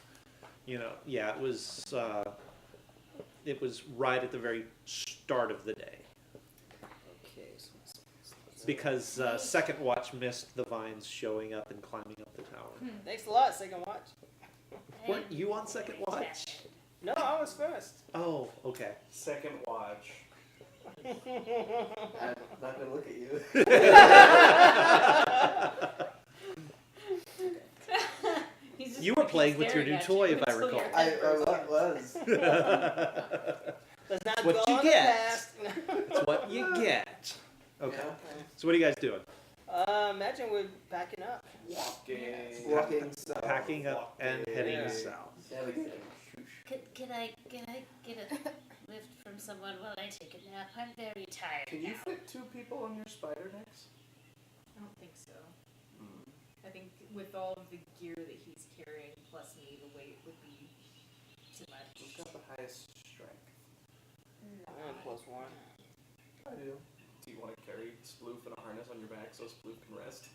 it was right at the very start of the day okay, so because Second Watch missed the vines showing up and climbing up the tower. Thanks a lot, Second Watch. Weren't you on Second Watch? No, I was first. Oh, okay. Second watch. I'm not gonna look at you. He's just You were like playing with your staring new at toy, you if I until recall. your I head bursts out. was. Let's not What dwell you on the get. past. It's what you get. Okay. Yeah. So what are you guys doing? Imagine we're packing up. Walking south. Packing up and heading Yeah. south. Can I get a lift from someone while I take a nap? I'm very tired. Can you now. fit 2 people on your spider Nix? I don't think so. I think with all of the gear that he's carrying plus me, the weight would be too much. Who's got the highest strength? +1. I do. Do you want to carry Sploof in a harness on your back so Sploof can rest?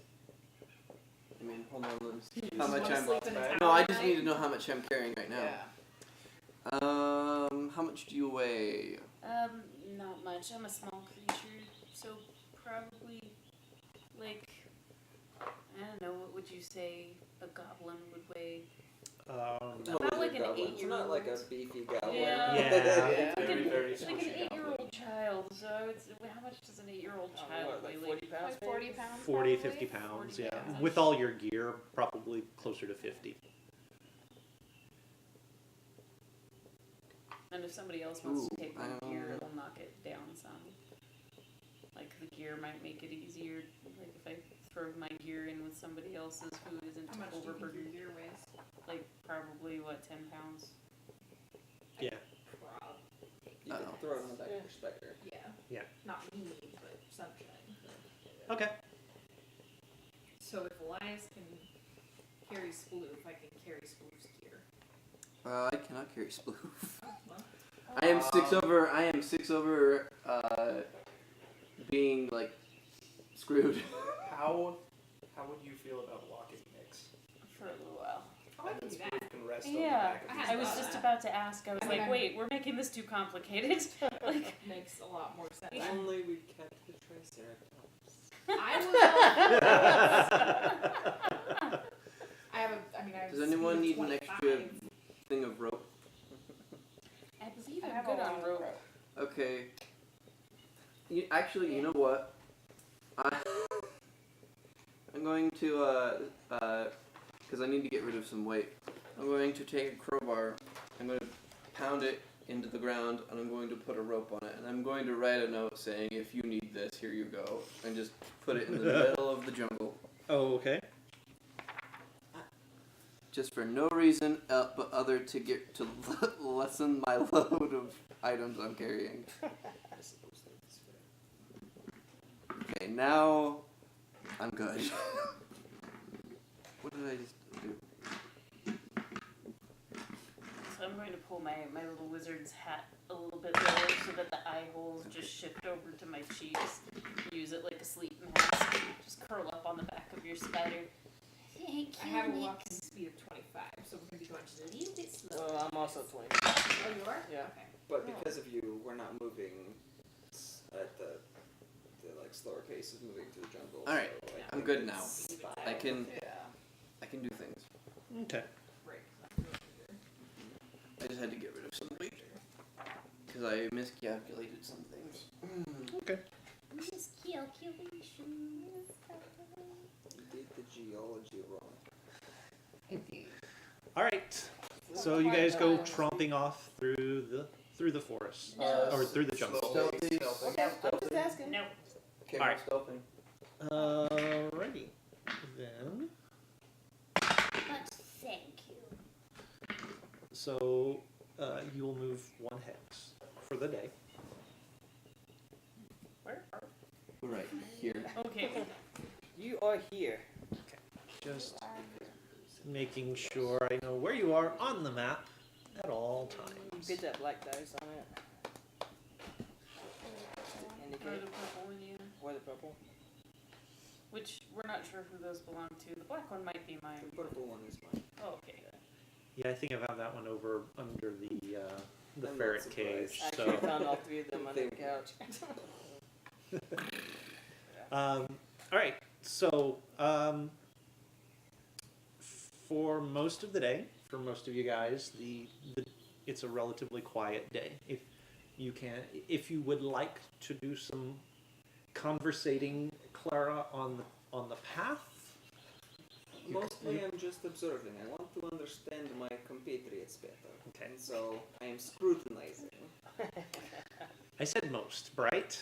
I mean, hold on, let me see You how just much wanna I'm. sleep in a No, No, tower I at just night? need to know how much I'm carrying right now. Yeah. How much do you weigh? Not much. I'm a small creature, so probably like I don't know. What would you say a goblin would weigh? About like an Goblin. You're not like a 8-year-old. beefy goblin. Yeah. Yeah. Like an, Very like an squishy 8-year-old child. So I would say, how much does an 8-year-old child What, weigh? like 40 pounds? Like 40 pounds. 40, probably. 50 pounds, 40 yeah. pounds. With all your gear, probably closer to 50. And if somebody else wants to Ooh, take my gear, it'll knock it down some. Like the gear might make it easier. Like if I throw my gear in with somebody else's who isn't How much do you think your overburdened. gear weighs? Like probably what, 10 pounds? Yeah. You can throw it on the back of your specter. Yeah. Yeah. Not me, but sunshine. Okay. So if Elias can carry Sploof, I can carry Sploof's gear. I cannot carry Sploof. Well, I am 6 over. I am 6 over. Being like screwed. How would you feel about walking Nix? For a little while. oh, I And can then do that. Sploof can rest on the Yeah, back of his I was back. just about to ask. I was I mean, like, I'm- wait, we're making this too complicated. Like, Makes a lot more sense. If only we kept the Triceratops. I have a. I mean, I have. Does a anyone speed need of an extra 25. thing of rope? I believe I I'm have good a lot on of rope. rope. Okay. Actually, you know what? I'm going to because I need to get rid of some weight. I'm going to take a crowbar. I'm going to pound it into the ground, and I'm going to put a rope on it, and I'm going to write a note saying, "If you need this, here you go," and just put it in the middle of the jungle, Oh, okay. just for no reason but other to get to lessen my load of items I'm carrying. I suppose that's fair. Okay, now I'm good. What did I just do? So I'm going to pull my little wizard's hat a little bit lower so that the eye holes just shift over to my cheeks. Use it like a sleep mask. Just curl up on the back of your spider. Thank I you, have a Nick. walking speed of 25, so we're going to be going just a little bit slower. Well, I'm also 20. Oh, you are? Yeah. Okay. But because of you, we're not moving at the like slower pace of moving through the jungle. All right, so I I'm think good now. it's fine. I can Yeah. do things. Okay. Right. I just had to get rid of some weight because I miscalculated some things. Okay. Miscalculations. You did the geology wrong. All right. So you guys go tromping off through the forest or through the jungle. Stealthy. Okay, I'm just asking. No. Okay, All right. stealthing. Alrighty. Then. But thank you. So you will move 1 hex for the day. Where are Right here. Okay. You are here. Just making sure I know where you are on the map at all times. Get that black dice on it. Or Indicate the purple one, yeah. or the purple. Which we're not sure who those belong to. The black one might be mine. The purple one is mine. Oh, okay. Yeah, I think I've had that one over under the I'm not ferret surprised. cage. Actually, I So, found all 3 of them under the couch. all right. So, for most of the day, for most of you guys, it's a relatively quiet day. If you would like to do some conversating, Clara, on the path. Mostly I'm just observing. I want to understand my compatriots better. Okay. And so I am scrutinizing. I said most, right?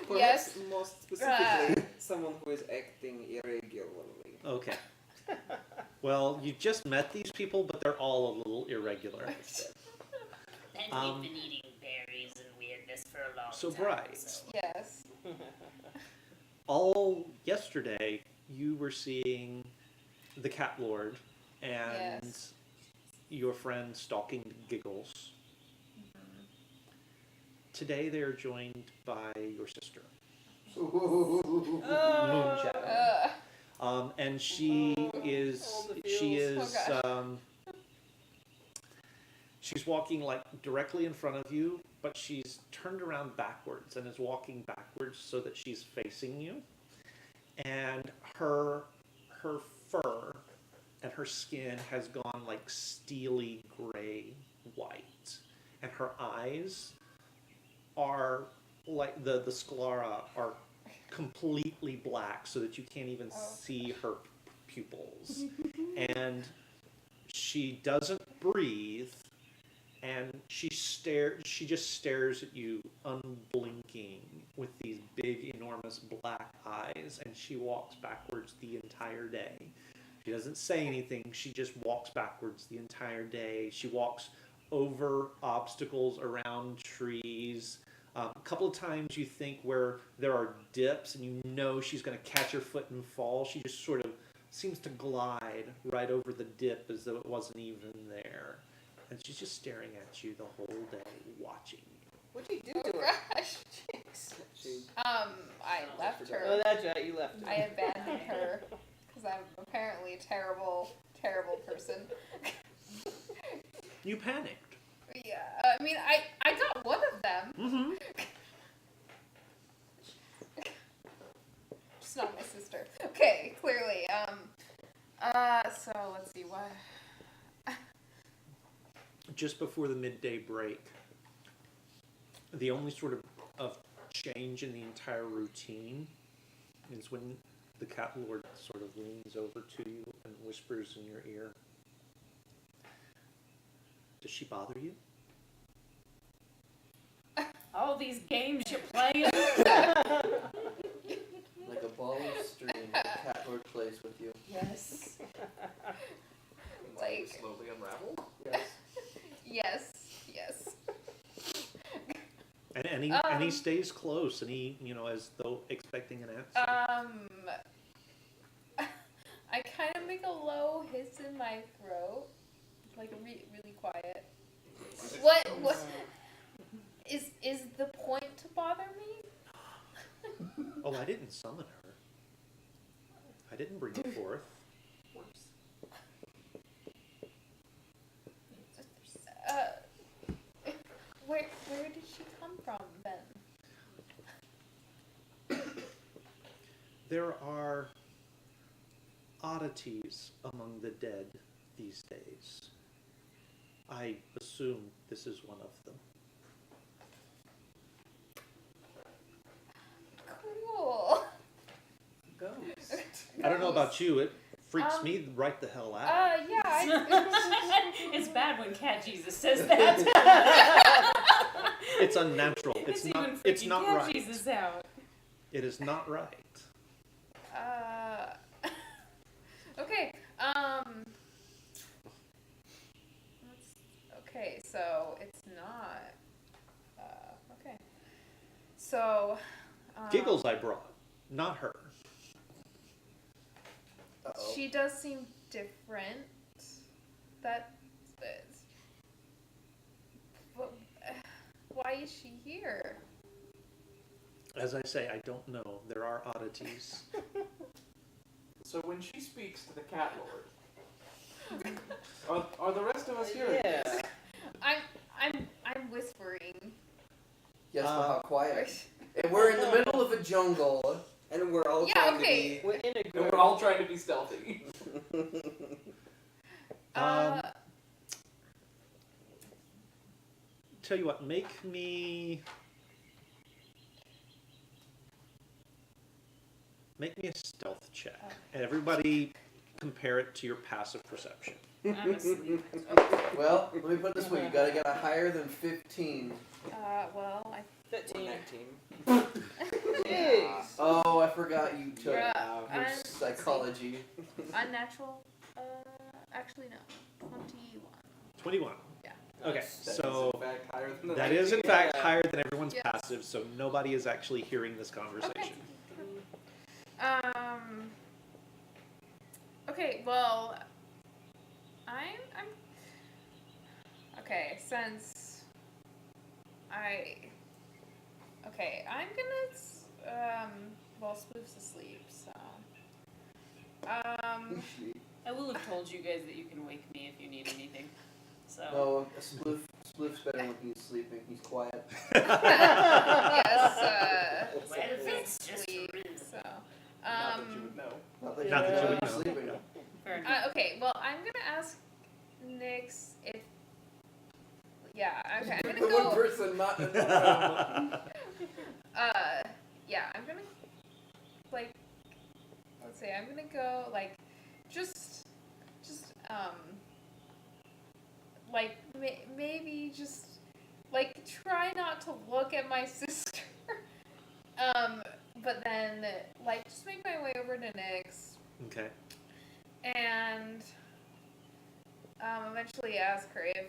Perhaps most specifically, someone who is acting irregularly. Okay. Well, you just met these people, but they're all a little irregular. And we've been eating berries and weirdness for a long So time. Bright. So. Yes. All yesterday, you were seeing the Cat Lord and Yes. your friend stalking Giggles. Today, they are joined by your sister, Moonjack. And she is she's walking like directly in front of you, but she's turned around backwards and is walking backwards so that she's facing you. And her fur and her skin has gone like steely gray white, and her eyes are like the sclera are completely black so that you can't even see her pupils. And she doesn't breathe, and she just stares at you unblinking with these big enormous black eyes, and she walks backwards the entire day. She doesn't say anything, she just walks backwards the entire day. She walks over obstacles, around trees. A couple of times you think where there are dips and you know she's going to catch her foot and fall, she just sort of seems to glide right over the dip as though it wasn't even there. And she's just staring at you the whole day, watching you. What'd you do Oh to her? gosh. I left Oh, her. that's right. You left. I abandoned her because I'm apparently a terrible, terrible person. You panicked. Yeah. I mean, I got one of them. Mm-hmm. Just not my sister. Okay, clearly. So let's see what. Just before the midday break, the only sort of change in the entire routine is when the Cat Lord sort of leans over to you and whispers in your ear. Does she bother you? All these games you're playing. Like a ball of string, the Cat Lord plays with you. Yes. Until you Like. slowly unravel. Yes. Yes. And he stays close, and he, as though expecting an answer. I kind of make a low hiss in my throat, like really quiet. What is the point to bother me? Oh, I didn't summon her. I didn't bring her forth. Where did she come from then? There are oddities among the dead these days. I assume this is one of them. Cool. Ghost. I don't know about you, it freaks me right the hell out. Yeah. It's bad when Cat Jesus says that. It's unnatural. It's even not. freaking It's not Cat right. Jesus out. It is not right. Okay. Okay. So it's not. Okay. So. Giggles I brought, not her. Uh-oh. She does seem different. That is. But why is she here? As I say, I don't know. There are oddities. So when she speaks to the Cat Lord, are the rest of us hearing Yeah. this? I'm whispering. Yes, but how quiet. And we're in the middle of a jungle. And we're all Yeah, trying okay. to We're in a And group. we're all trying to be stealthy. Tell you what, make me a stealth check, and everybody compare it to your passive perception. I'm asleep. Well, let me put it this way: you gotta get a higher than 15. Well, I 13. 19. Yes. Oh, I forgot you took Yeah, your I'm- psychology. Unnatural. Actually no. 21. 21. Yeah. Okay, That is so in fact higher than the that is in fact Yeah. higher than everyone's Yes. passive, so nobody is actually hearing this conversation. Okay, well, I'm okay, since I'm gonna well, Sploof's asleep, so I will have told you guys that you can wake me if you need anything. So No, Sploof's better when he's sleeping. He's quiet. yes, Well, that's just sleep, rude. so Not that you would know. Not that Not that you you're would know. sleeping. fair enough. okay, well, I'm gonna ask Nyx if okay, I'm The gonna one go person not in the room. yeah, I'm gonna like let's see, I'm gonna go like just like maybe just like try not to look at my sister. But then like just make my way over to Nyx Okay. and eventually ask her if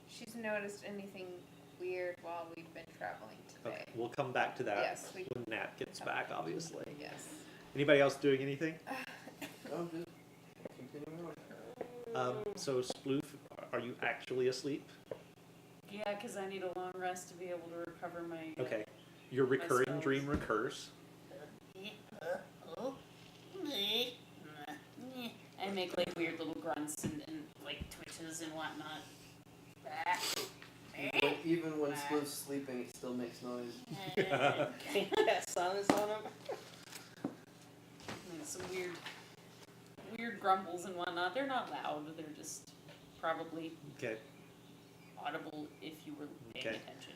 she's noticed anything weird while we've been traveling today. Okay. We'll come back to that Yes, we when Nat gets back, obviously. yes. Anybody else doing anything? I'm just continuing on. So Sploof, are you actually asleep? Yeah, because I need a long rest to be able to recover my. Okay. Your recurring spells. dream recurs. I make like weird little grunts and like twitches and whatnot. Even when Sploof's sleeping, he still makes noise. Yeah, silence on him. And some weird grumbles and whatnot. They're not loud. They're just probably Okay. audible if you were paying Okay. attention.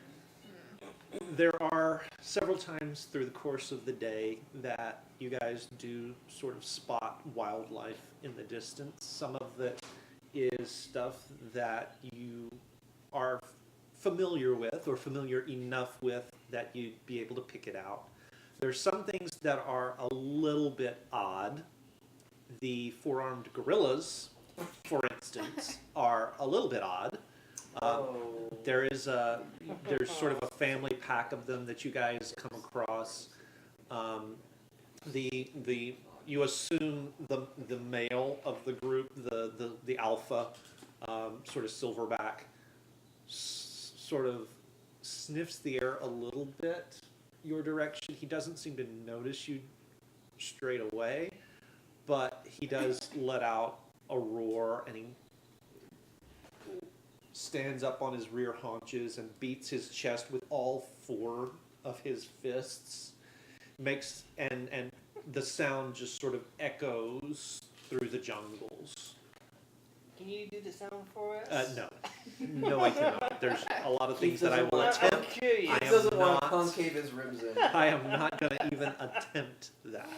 There are several times through the course of the day that you guys do sort of spot wildlife in the distance. Some of it is stuff that you are familiar with or familiar enough with that you'd be able to pick it out. There's some things that are a little bit odd. The four-armed gorillas, for instance, are a little bit odd. There's sort of a family pack of them that you guys come across. You assume the male of the group, the alpha, sort of silverback, sort of sniffs the air a little bit your direction. He doesn't seem to notice you straight away, but he does let out a roar, and he stands up on his rear haunches and beats his chest with all four of his fists. And the sound just sort of echoes through the jungles. Can you do the sound for us? No, I cannot. There's a lot of things that I will I'm attempt. I'm curious. I He am doesn't want to not- concave his ribs in. I am not going to even attempt that.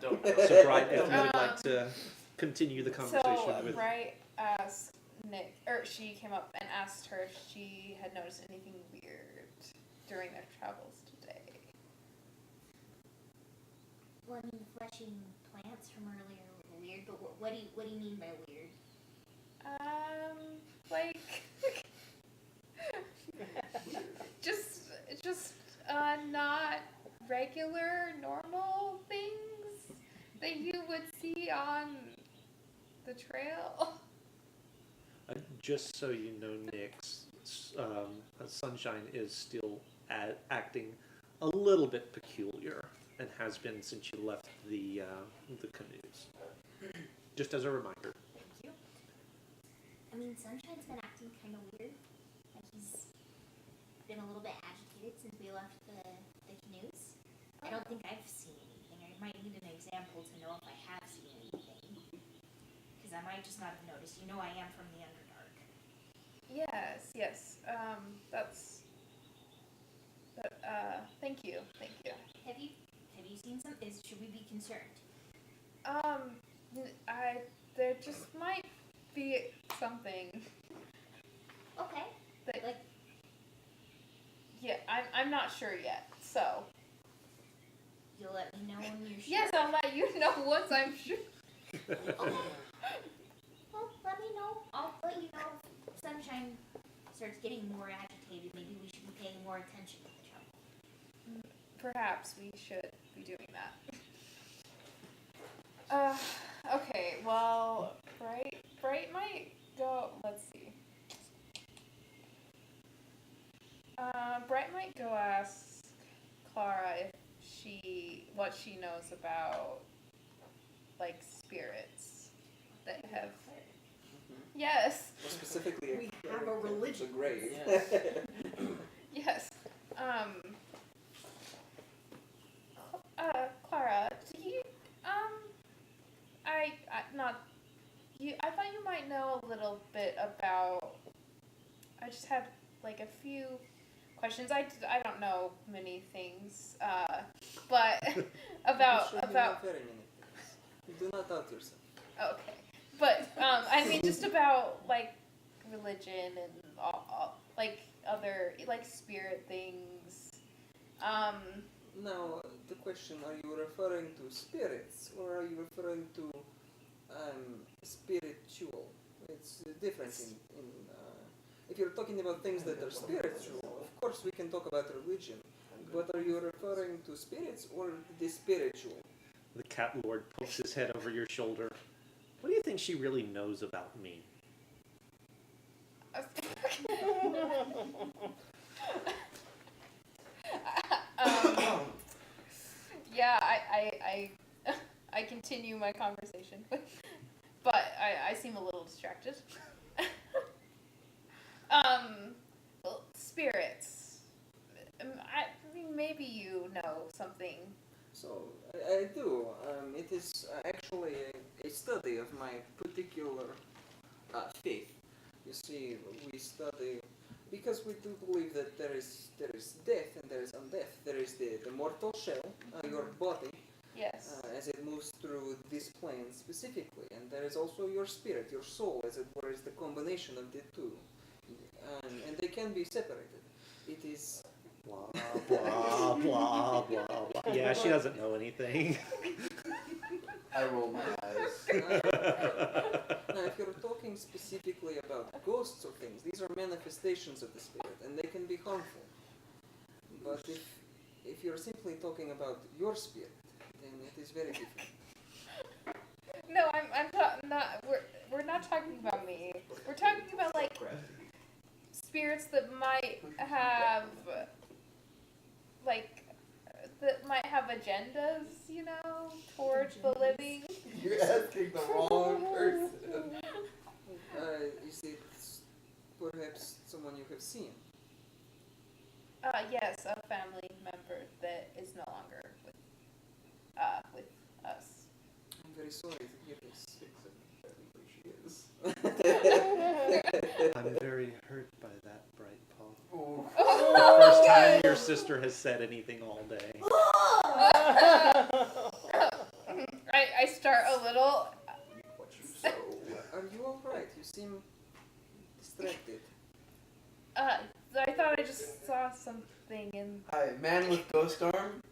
Don't. So, Brian, if you would like to continue the conversation So with. Bright asked Nick, or she came up and asked her if she had noticed anything weird during their travels today. Well, I mean, fleshing plants from earlier were weird, but what do you mean by weird? Like just not regular normal things that you would see on the trail. Just so you know, Nyx, Sunshine is still acting a little bit peculiar and has been since you left the canoes. Just as a reminder. Thank you. I mean, Sunshine's been acting kind of weird. Like he's been a little bit agitated since we left the canoes. I don't think I've seen anything. I might need an example to know if I have seen anything. Because I might just not have noticed. You know I am from the Underdark. Yes. Thank you. Have you seen some? Should we be concerned? There just might be something. Okay. That, Like Yeah, I'm not sure yet. So You'll let me know when you're sure. yes, I'll let you know once I'm sure. Okay. Well, let me know. I'll let you know if Sunshine starts getting more agitated. Maybe we should be paying more attention to the trouble. Perhaps we should be doing that. Okay, well, Bright might go, let's see. Bright might go ask Clara what she knows about, like, spirits that have, yes, Well, specifically, We have a religion. The grave. yes, Clara, do you, I thought you might know a little bit about, I just had, like, a few questions. I don't know many things, but I'm sure you know very many things. Do not doubt yourself. okay. But, I mean, just about, like, religion and all like, other, like, spirit things. Now, the question, are you referring to spirits or are you referring to spiritual? It's different if you're talking about things that are spiritual, of course we can talk about religion. But are you referring to spirits or the spiritual? The Cat Lord pokes his head over your shoulder. What do you think she really knows about me? Yeah, I continue my conversation, but I seem a little distracted. Well, spirits. I mean, maybe you know something. So, I do. It is actually a study of my particular faith. You see, we study, because we do believe that there is death and there is undeath. There is the mortal shell, your body, Yes. as it moves through this plane specifically. And there is also your spirit, your soul, as it were, is the combination of the two. And they can be separated. It is... Blah, blah, blah, blah, blah. Yeah, she doesn't know anything. I roll my eyes. Now, if you're talking specifically about ghosts or things, these are manifestations of the spirit, and they can be harmful. But if you're simply talking about your spirit, then it is very different. No, not. We're not talking about me. We're talking about, like, spirits that might have, like, that might have agendas, you know, towards the living. You're asking the wrong person. Is it perhaps someone you have seen? Yes, a family member that is no longer with us. I'm very sorry to hear this. She is. I'm very hurt by that, Bright Paw. Oh. First time your sister has said anything all day. I start a little. Are you alright? You seem distracted. I thought I just saw something in. Hi, man with ghost arm.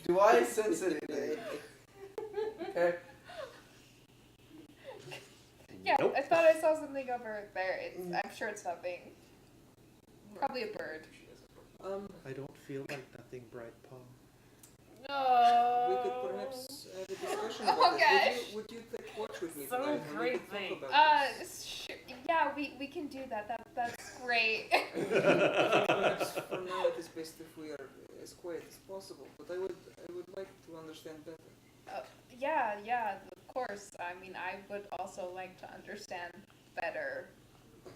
Do I sense anything? Okay. Yeah, Nope. I thought I saw something over there. I'm sure it's nothing. Probably a bird. I don't feel like nothing, Bright Paw. No. We could perhaps have a discussion about this. Would you take watch with me So tonight? And we great could talk thing. about this? Yeah, we can do that. That's great. Perhaps for now it is best if we are as quiet as possible. But I would like to understand better. Yeah, of course. I mean, I would also like to understand better.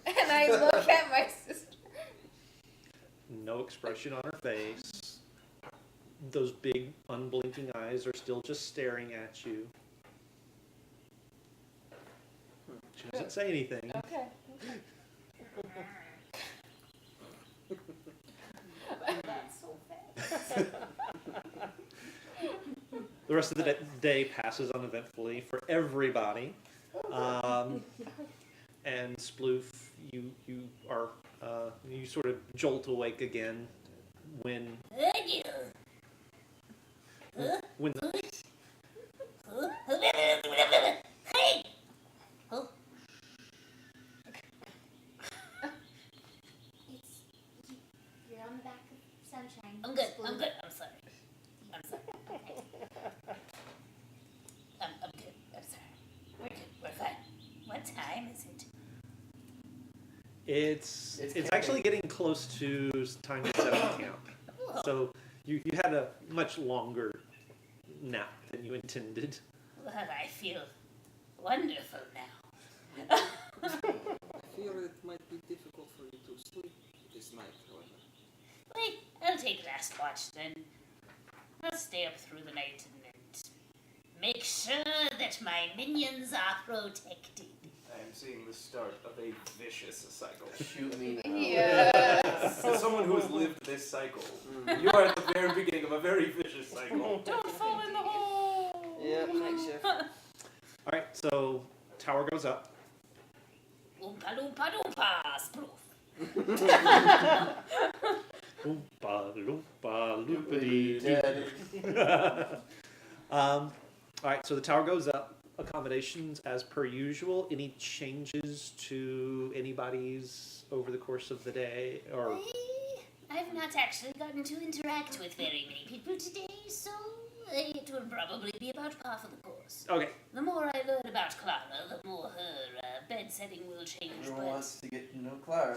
And I look at my sister. No expression on her face. Those big, unblinking eyes are still just staring at you. She doesn't say anything. Okay. That's so fast. The rest of the day passes uneventfully for everybody. And Sploof, you are you sort of jolt awake again, when Thank you. when the, Hey! Oh. You're on the back of Sunshine. I'm good. Blue. I'm good. I'm sorry. I'm sorry. I'm good. I'm sorry. We're good. We're fine. What time is it? it's It's actually getting close to time to set up camp. Oh, So you had a much longer nap than you intended. well, I feel wonderful now. I fear it might be difficult for you to sleep this night, however. Wait, I'll take last watch then. I'll stay up through the night and make sure that my minions are protected. I am seeing the start of a vicious cycle. Shoot me now. Yes. As someone who has lived this cycle, you are at the very beginning of a very vicious cycle. Don't fall in the hole. Yep, night shift. All right, so tower goes up. Oompa loompa loompa, spoof. Oompa loompa loopity Daddy. All right, so the tower goes up. Accommodations as per usual. Any changes to anybody's over the course of the day, or I've not actually gotten to interact with very many people today, so it will probably be about par for the course. okay? The more I learn about Clara, the more her bed setting will change. Everyone But wants to get to know Clara.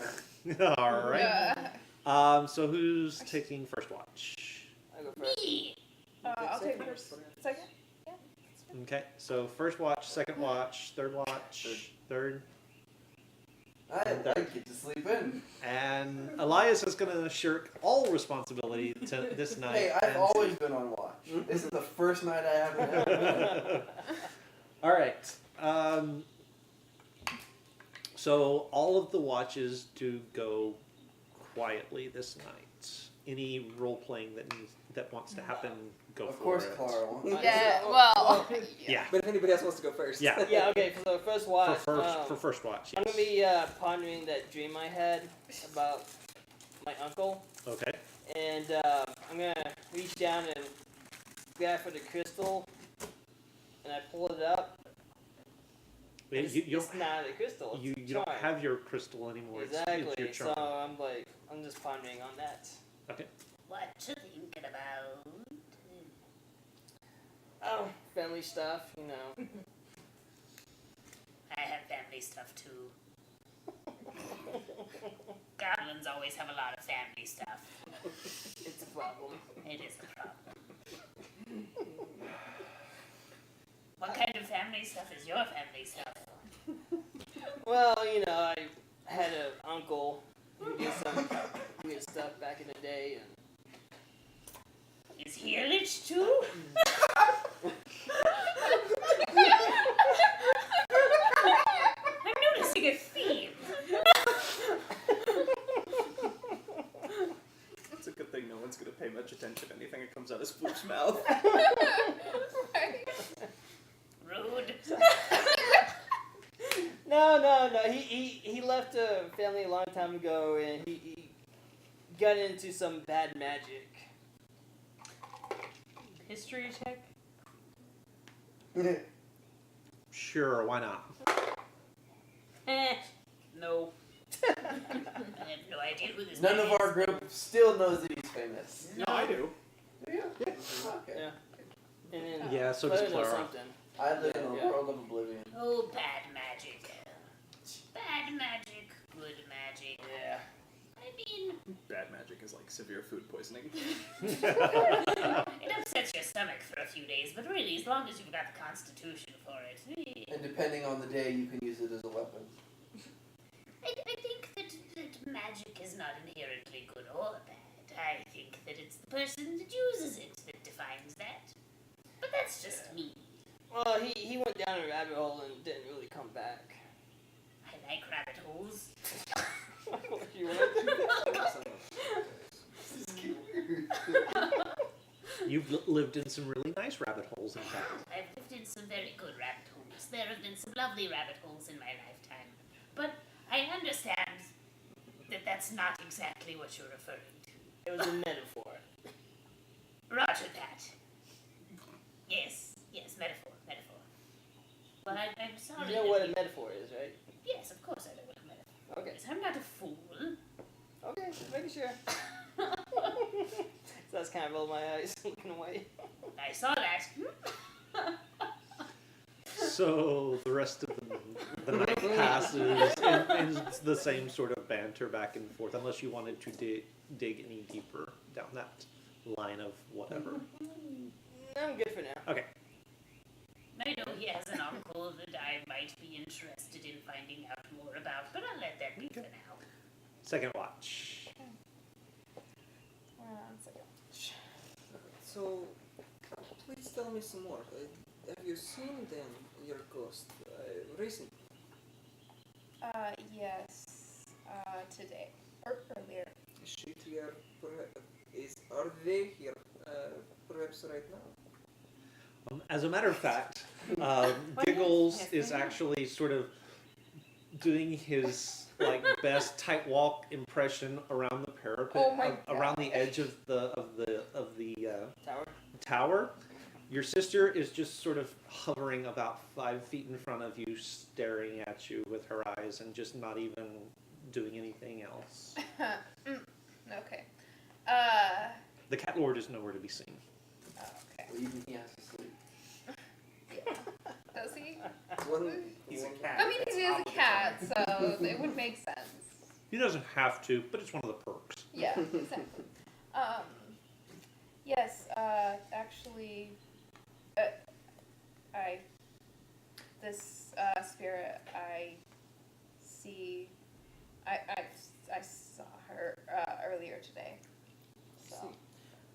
All right. Yeah. So who's taking first watch? I go first. me, I'll take first. Second? Okay, so first watch, second watch, third watch, third, I get to sleep in. and Elias is going to shirk all responsibility to this night. Hey, I've and always been on watch. This is the first night I haven't had one. All right. So all of the watches do go quietly this night. Any role playing that wants to happen, go Of for course, it. Clara wants. Yeah, well. Yeah. But if anybody else wants to go first. Yeah. Yeah, okay, for the first watch, For first watch. I'm Yes. gonna be pondering that dream I had about my uncle, Okay. and I'm gonna reach down and grab for the crystal, and I pull it up. It's, You it's not a crystal. It's you a don't charm. have your crystal anymore. Exactly. It's your So charm. I'm just pondering on that. what you thinking about? Oh, family stuff, you know. I have family stuff too. Goblins always have a lot of family stuff. It's a problem. It is a problem. What kind of family stuff is your family stuff? Well, you know, I had an uncle who did some weird stuff back in the day, and Is he a lich too? I'm noticing a theme. It's a good thing no one's gonna pay much attention to anything that comes out of Spook's mouth. Rude. No. He left a family a long time ago, and he got into some bad magic. History check. Sure, why not? No. I have no idea who this None man of is. our group still knows that he's famous. No, I do. Yeah. Okay. Yeah. And then Yeah, so let does her know Clara. something. I live in a Yeah. world of oblivion. Oh, bad magic. Bad magic, good magic. Yeah. I mean, Bad magic is like severe food poisoning. it upsets your stomach for a few days, but really, as long as you've got the constitution for it. And depending on the day, you can use it as a weapon. I think that magic is not inherently good or bad. I think that it's the person that uses it that defines that. But that's just me. Well, he went down a rabbit hole and didn't really come back. I like rabbit holes. You went? You've lived in some really nice rabbit holes, in fact. I've lived in some very good rabbit holes. There have been some lovely rabbit holes in my lifetime. But I understand that that's not exactly what you're referring to. It was a metaphor. Roger that. Yes, metaphor. But I'm sorry. You know what a metaphor is, right? Yes, of course I know what a metaphor Okay. is. I'm not a fool. Okay, making sure. So that's kind of rolled my eyes, looking away. I saw that. So the rest of the night passes in the same sort of banter back and forth, unless you wanted to dig any deeper down that line of whatever. I'm good for now. Okay. I know he has an uncle that I might be interested in finding out more about, but I'll let that be for now. Second watch. So, please tell me some more. Have you seen them, your ghost, recently? Yes. Today. Or earlier. Is she here? Are they here? Perhaps right now. As a matter of fact, Giggles is actually sort of doing his best tight walk impression around the parapet, Oh my around the edge of the Tower? tower. Your sister is just sort of hovering about 5 feet in front of you, staring at you with her eyes, and just not even doing anything else. Okay. The cat lord is nowhere to be seen. Okay. Well, even he has to sleep. Does he? He's a cat. I mean, he is a cat, so it would make sense. He doesn't have to, but it's one of the perks. Yeah, exactly. Yes, actually, this spirit, I saw her earlier today. So.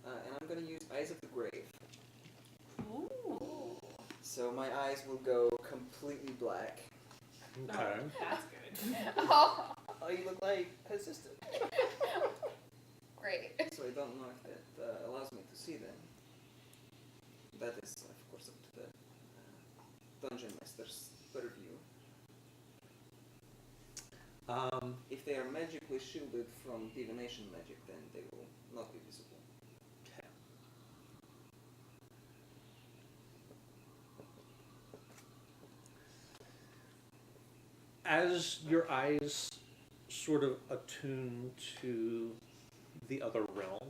And I'm going to use Eyes of the Grave. Ooh. So my eyes will go completely black. Okay. That's good. Oh, Oh, you look like her sister. great. So I don't know if that allows me to see them. That is, of course, up to the Dungeon Master's purview. If they are magically shielded from divination magic, then they will not be visible. As your eyes sort of attune to the other realm,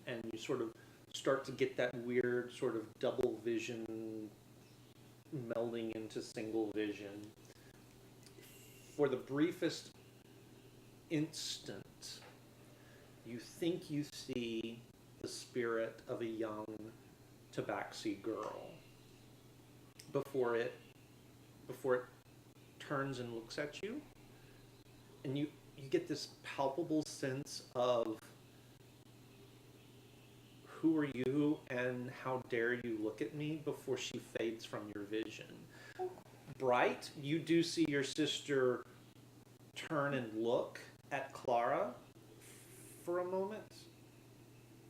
and you sort of start to get that weird sort of double vision melding into single vision, for the briefest instant, you think you see the spirit of a young Tabaxi girl before it turns and looks at you, and you get this palpable sense of who are you and how dare you look at me before she fades from your vision. Bright, you do see your sister turn and look at Clara for a moment,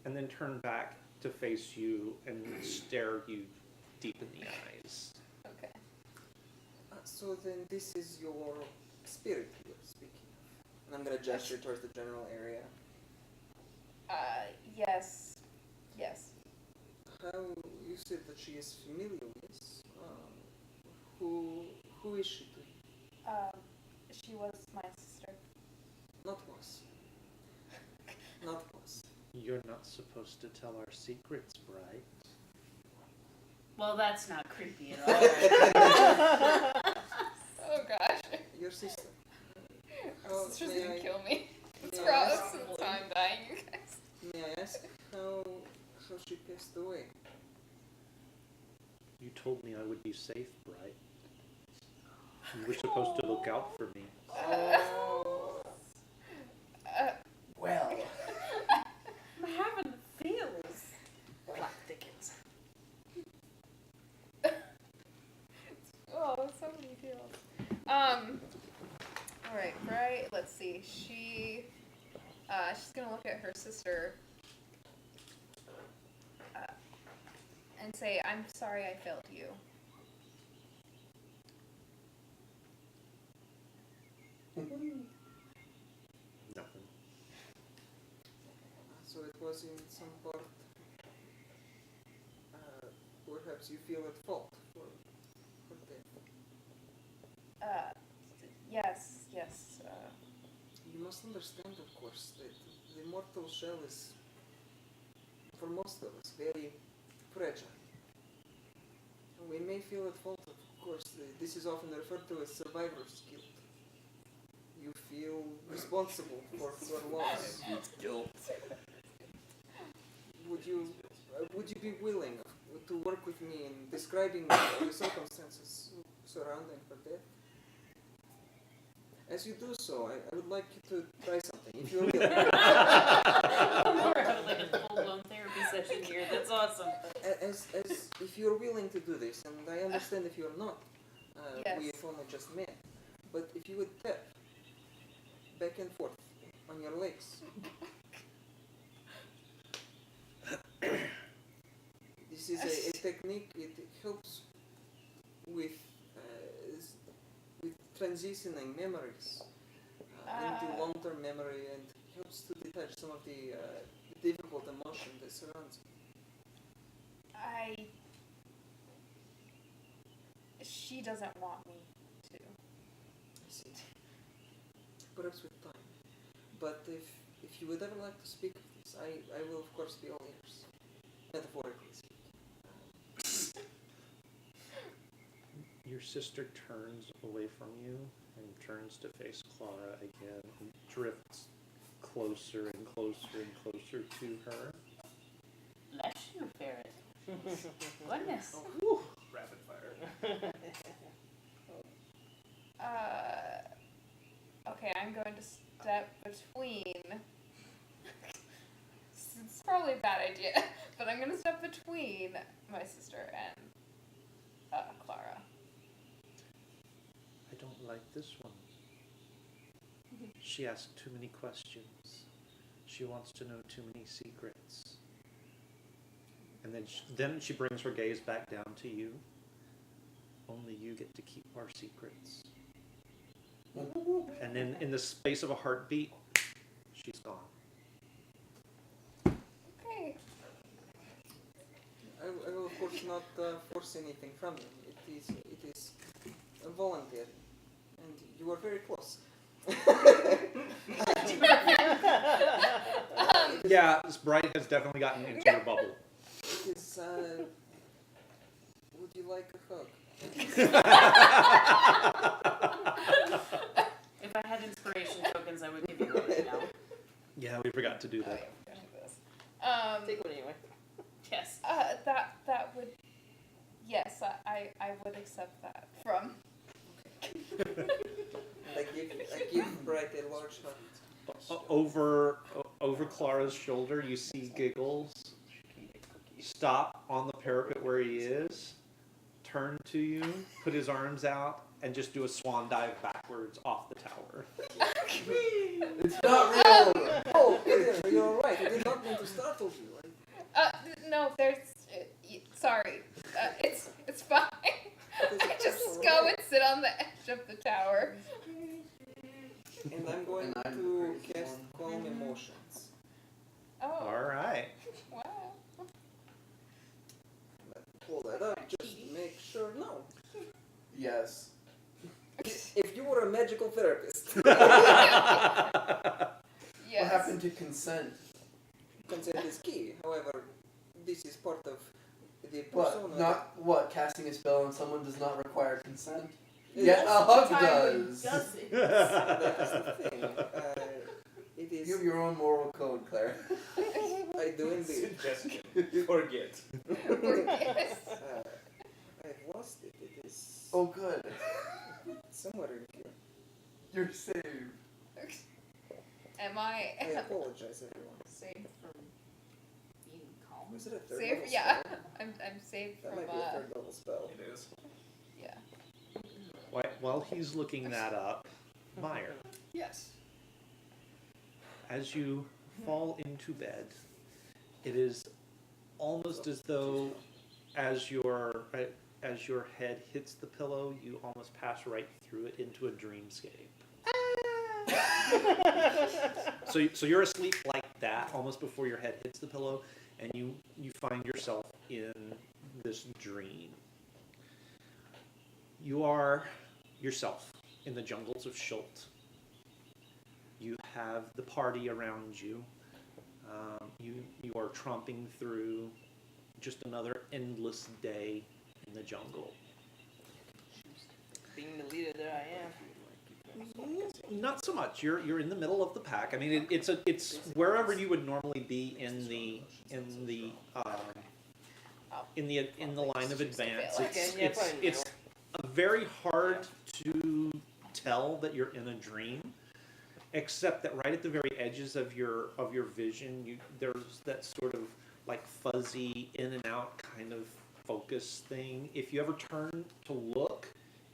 and then turn back to face you and stare you deep in the eyes. Okay. So then this is your spirit you were speaking of. And I'm going to gesture towards the general area. Yes. Yes. How you said that she is familiar with. Who is she to you? She was my sister. Not was. Not was. You're not supposed to tell our secrets, Bright. Well, that's not creepy at all. Oh gosh. Your sister. My sister's may gonna I- kill me. It's may I gross. ask- That's how I'm dying, you guys. May I ask how she passed away? You told me I would be safe, Bright. You were supposed to look out for me. Well, I'm having the feels. Plot thickens. Oh, so many feels. Alright, Bright, let's see. She's gonna look at her sister and say, I'm sorry I failed you. Nothing. So it was in some part. Perhaps you feel at fault for death. Yes. You must understand, of course, that the mortal shell is, for most of us, very fragile. We may feel at fault, of course. This is often referred to as survivor's guilt. You feel responsible for loss. Guilt. Would you be willing to work with me in describing the circumstances surrounding her death? As you do so, I would like you to try something, if you're willing. We're having like a full-blown therapy session here. That's awesome. As if you're willing to do this, and I understand if you're not, Yes. we have only just met, but if you would tap back and forth on your legs. This is a technique. It helps with transitioning memories into long-term memory, and helps to detach some of the difficult emotion that surrounds you. She doesn't want me to. I see. Perhaps with time. But if you would ever like to speak of this, I will of course be all ears. Metaphorically speaking. Your sister turns away from you and turns to face Clara again and drifts closer and closer and closer to her. Bless you, ferret. Goodness. Rapid fire. Okay, I'm going to step between. It's probably a bad idea, but I'm going to step between my sister and Clara. I don't like this one. She asks too many questions. She wants to know too many secrets. And then she brings her gaze back down to you. Only you get to keep our secrets. And then in the space of a heartbeat, she's gone. Okay. I will of course not force anything from you. It is voluntary, and you are very close. Yeah, this Bright has definitely gotten into your bubble. It is. Would you like a hug? If I had inspiration tokens, I would give you one right now. Yeah, we forgot to do that. Take one anyway. Yes. That would. Yes, I would accept that from. I give Bright a large hug. Over Clara's shoulder, you see Giggles stop on the parapet where he is, turn to you, put his arms out, and just do a swan dive backwards off the tower. It's not real. Oh, you're all right. I did not mean to startle you. No, sorry. It's fine. I just go and sit on the edge of the tower. And I'm going to cast Calm Emotions. Oh. Alright. Wow. Pull that up just to make sure. No. Yes. If you were a magical therapist. Yes. What happened to consent? Consent is key. However, this is part of the persona. What? Not what? Casting a spell on someone does not require consent? It Yeah, is- a hug Time does. does it? That is the thing. It is. You have your own moral code, Claire. I do indeed. Suggestion. Forget. I've lost it. It is Oh, good. somewhere in here. You're saved. Am I I apologize, everyone. Safe from being calm. Was it a third safe? level Yeah, spell? I'm safe That from might be a third level spell. It is. yeah. While he's looking that up, Meyer, Yes. as you fall into bed, it is almost as though as your head hits the pillow, you almost pass right through it into a dreamscape. So you're asleep like that, almost before your head hits the pillow, and you find yourself in this dream. You are yourself in the jungles of Schult. You have the party around you. You are tromping through just another endless day in the jungle. Being the leader that I am. Not so much. You're in the middle of the pack. I mean, it's wherever you would normally be in the line of advance. It's very hard to tell that you're in a dream, except that right at the very edges of your vision, there's that sort of like fuzzy in and out kind of focus thing. If you ever turn to look,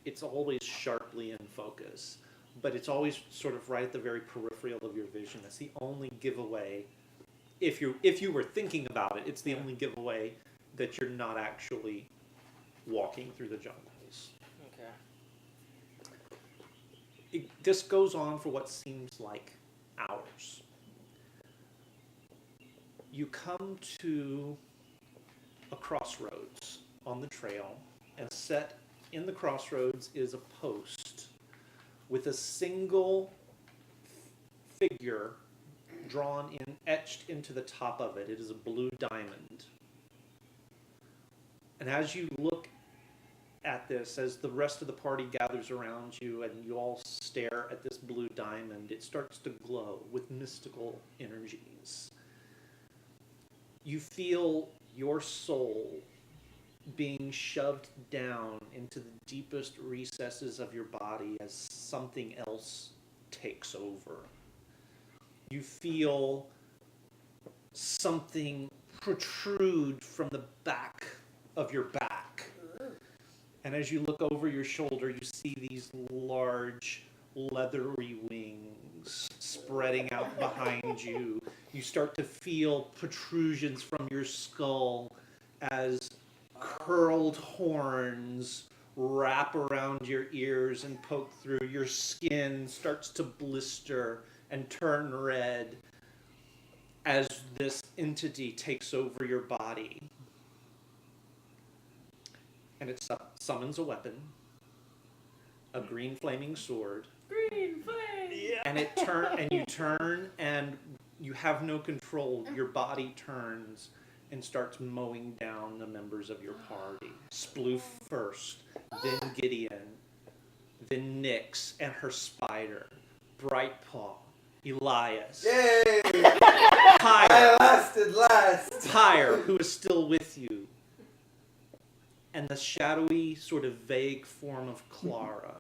it's always sharply in focus, but it's always sort of right at the very peripheral of your vision. That's the only giveaway. If you were thinking about it, it's the only giveaway that you're not actually walking through the jungles. Okay. This goes on for what seems like hours. You come to a crossroads on the trail, and set in the crossroads is a post with a single figure drawn in, etched into the top of it. It is a blue diamond. And as you look at this, as the rest of the party gathers around you and you all stare at this blue diamond, it starts to glow with mystical energies. You feel your soul being shoved down into the deepest recesses of your body as something else takes over. You feel something protrude from the back of your back. And as you look over your shoulder, you see these large, leathery wings spreading out behind you. You start to feel protrusions from your skull as curled horns wrap around your ears and poke through. Your skin starts to blister and turn red as this entity takes over your body. And it summons a weapon, a green flaming sword. Green flame! Yeah. And you turn and you have no control. Your body turns and starts mowing down the members of your party. Sploof first, then Gideon, then Nyx and her spider, Brightpaw, Elias. Yay! Pyre, I lasted last! Pyre, who is still with you. And the shadowy, sort of vague form of Clara,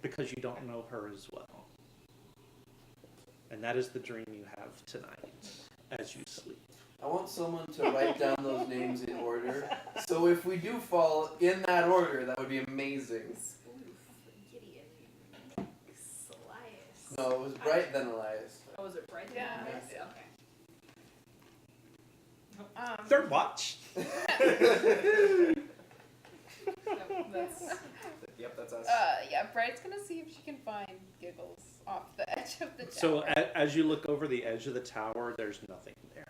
because you don't know her as well. And that is the dream you have tonight as you sleep. I want someone to write down those names in order. So if we do fall in that order, that would be amazing. Gideon. Elias. No, it was Bright then Elias. Oh, was it Bright? Yeah. Elias? Okay. Third watch. Yep, that's us. Yeah, Bright's gonna see if she can find Giggles off the edge of the tower. So as you look over the edge of the tower, there's nothing there.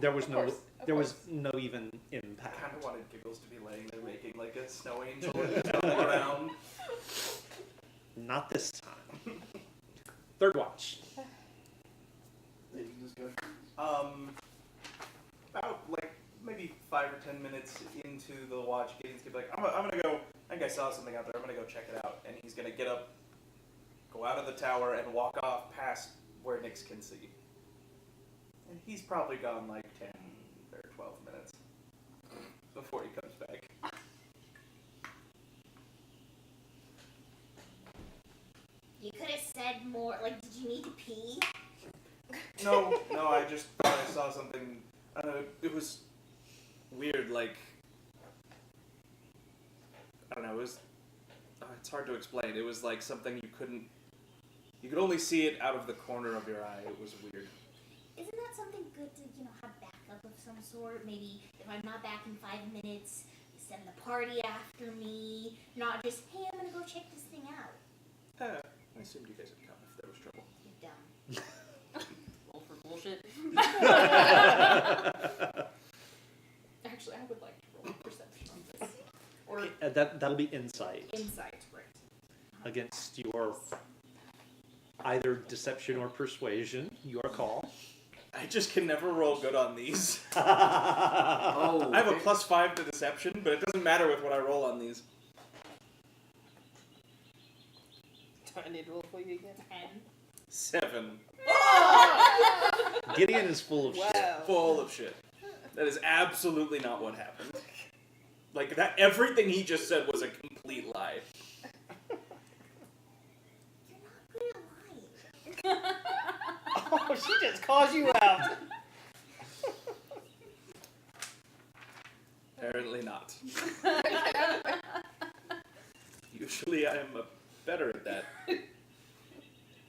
There was no even I impact. kind of wanted Giggles to be laying there making like a snow angel and jumping around. Not this time. Third watch. You can just go. About like maybe 5 or 10 minutes into the watch, Gideon's gonna be like, I'm gonna go. I think I saw something out there. I'm gonna go check it out. And he's gonna get up, go out of the tower, and walk off past where Nyx can see. And he's probably gone like 10 or 12 minutes before he comes back. You could have said more. Like, did you need to pee? No, I just thought I saw something. I don't know, it was weird, like, I don't know, it was, it's hard to explain. It was like something you could only see it out of the corner of your eye. It was weird. Isn't that something good to, have backup of some sort? Maybe if I'm not back in 5 minutes, send the party after me. Not just, hey, I'm gonna go check this thing out. assumed you guys would come if there was trouble. You're dumb. Roll for bullshit. Actually, I would like to roll perception on this. Or That'll be insight insight, right. against your either deception or persuasion. Your call. I just can never roll good on these. Oh, I have a okay. +5 to deception, but it doesn't matter with what I roll on these. Do I need to roll for you again? 10. 7. Gideon is full of shit. Wow. Full of shit. That is absolutely not what happened. Like, that, everything he just said was a complete lie. You're not good at lying. Oh, she just calls you out. Apparently not. Usually I am better at that.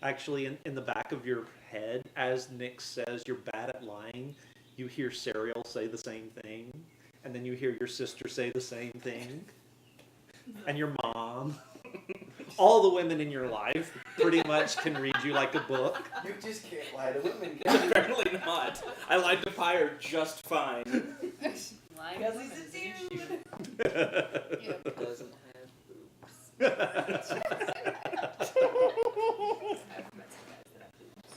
Actually, in the back of your head, as Nick says you're bad at lying, you hear Serial say the same thing, and then you hear your sister say the same thing, and your mom. All the women in your life pretty much can read you like a book. You just can't lie to women. Apparently not. I lied to Pyre just fine. Lying Because woman he's is a an dude. issue. Doesn't have boobs. I've met some guys that have boobs.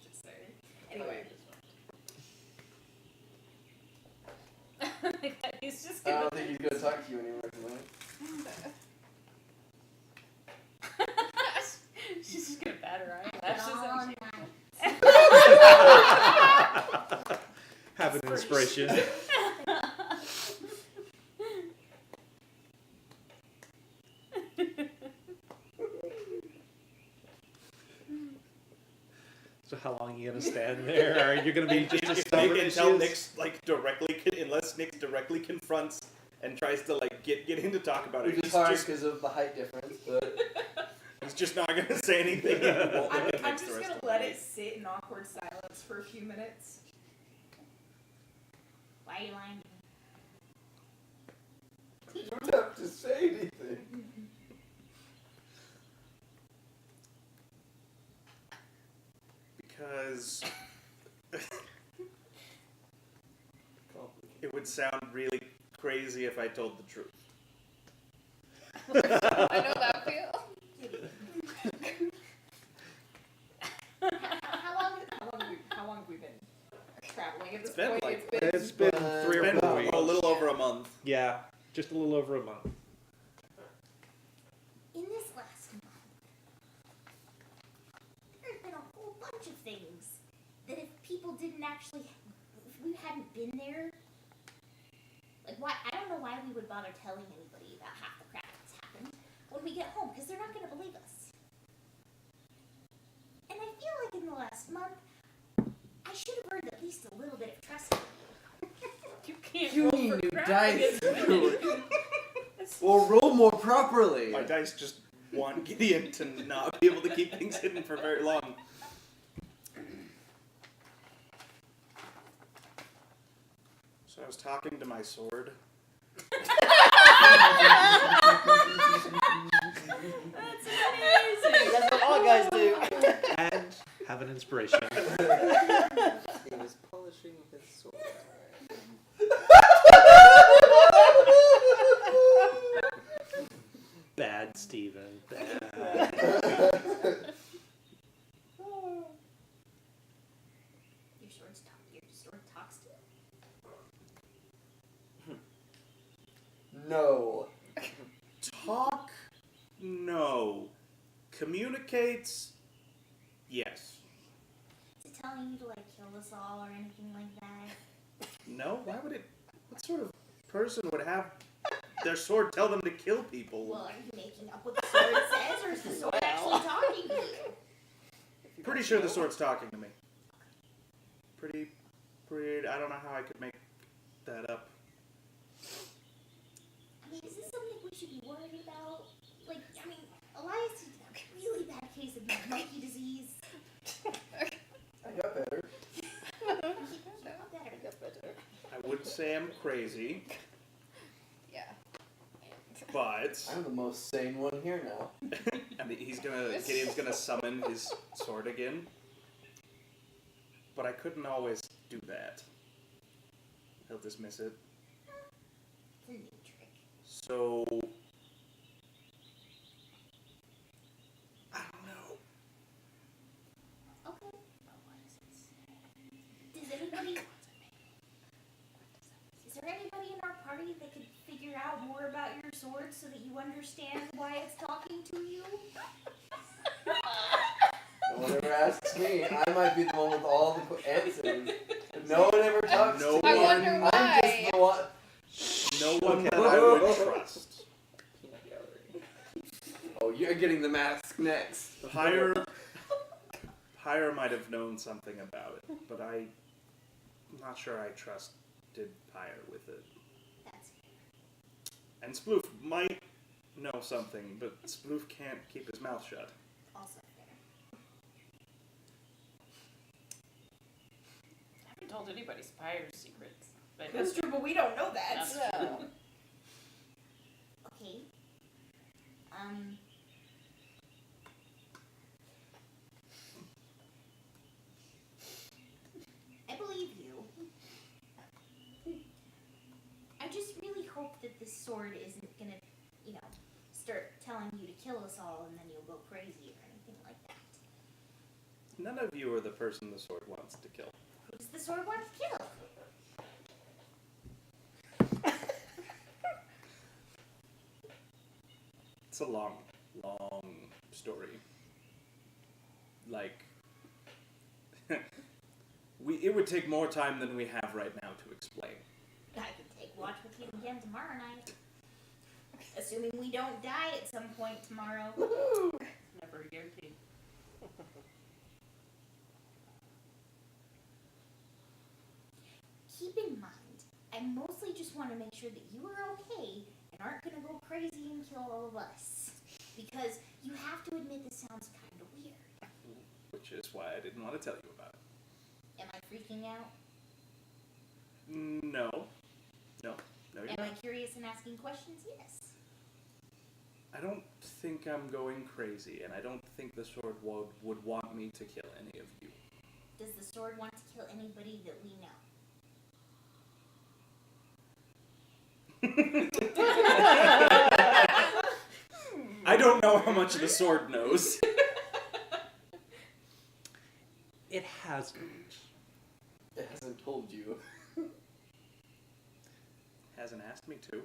Just saying. Anyway. He's just I gonna. don't think he's gonna talk to you anymore, Selena. She's just gonna bat her Long eyelashes night. Have an inspiration. So how long are you gonna stand there? Are you gonna be just as stubborn as she Until is? Nick's like unless Nick directly confronts and tries to like get him to talk about it. Which is He's hard just, because of the height difference, but he's just not gonna say anything. And he won't look at I'm Nick's just the rest gonna of the let night. it sit in awkward silence for a few minutes. Why are you lying to me? you don't have to say anything. Because it would sound really crazy if I told the truth. I know that feel. How long have we been traveling at this It's been point? like- It's been 3 or It's been 4 weeks. a little over a month. Yeah, just a little over a month. In this last month, there's been a whole bunch of things that if people didn't actually, if we hadn't been there, like why, I don't know why we would bother telling anybody about half the crap that's happened when we get home, because they're not going to believe us. And I feel like in the last month, I should have earned at least a little bit of trust. You can't You roll need for new crap dice. against women. Or roll more properly. My dice just want Gideon to not be able to keep things hidden for very long. So I was talking to my sword. That's amazing. That's what all guys do. And have an inspiration. He was polishing his sword. Bad Steven. Bad. Your sword talks to you? No. Talk? No. Communicates? Yes. Is it telling you to like kill us all or anything like that? No? Why would it? What sort of person would have their sword tell them to kill people? Well, are you making up what the sword says, or is the sword actually talking to you? Pretty sure the sword's talking to me. Pretty. I don't know how I could make that up. I mean, is this something we should be worried about? Like, I mean, Elias has a really bad case of monkey disease. I got better. Not better. I wouldn't say I'm crazy, Yeah. but it. I'm the most sane one here now. And Gideon's gonna summon his sword again. But I couldn't always do that. He'll dismiss it. It's a new trick. So I don't know. Okay. Does anybody? Is there anybody in our party that could figure out more about your sword so that you understand why it's talking to you? No one ever asks me. I might be the one with all the answers. No one ever talks No to me. I wonder I'm why. just the one. No one that I would trust. Peanut gallery. Oh, you're getting the mask next. Pyre might have known something about it, but I'm not sure I trusted Pyre with it. That's And Sploof might know something, but Sploof can't keep his mouth shut. also fair. I haven't told anybody Spire's secrets. But That's true, but we don't know that. That's So, Okay. I believe you. I just really hope that this sword isn't gonna, start telling you to kill us all and then you'll go crazy or anything like that. None of you are the person the sword wants to kill. Who does the sword want to kill? It's a long, long story. Like, it would take more time than we have right now to explain. I can take watch with you again tomorrow night. Assuming we don't die at some point tomorrow. never a guarantee. Keep in mind, I mostly just want to make sure that you are okay and aren't going to go crazy and kill all of us. Because you have to admit this sounds kind of weird. Which is why I didn't want to tell you about it. Am I freaking out? No. No, you're Am not. I curious and asking questions? Yes. I don't think I'm going crazy, and I don't think the sword would want me to kill any of you. Does the sword want to kill anybody that we know? I don't know how much the sword knows. It hasn't. It hasn't told you. Hasn't asked me to.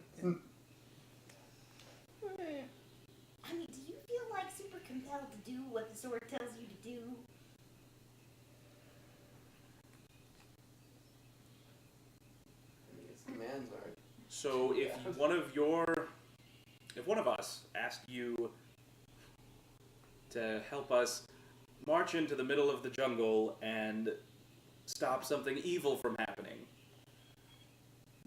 I mean, do you feel like super compelled to do what the sword tells you to do? It's commands are. So if one of us asked you to help us march into the middle of the jungle and stop something evil from happening,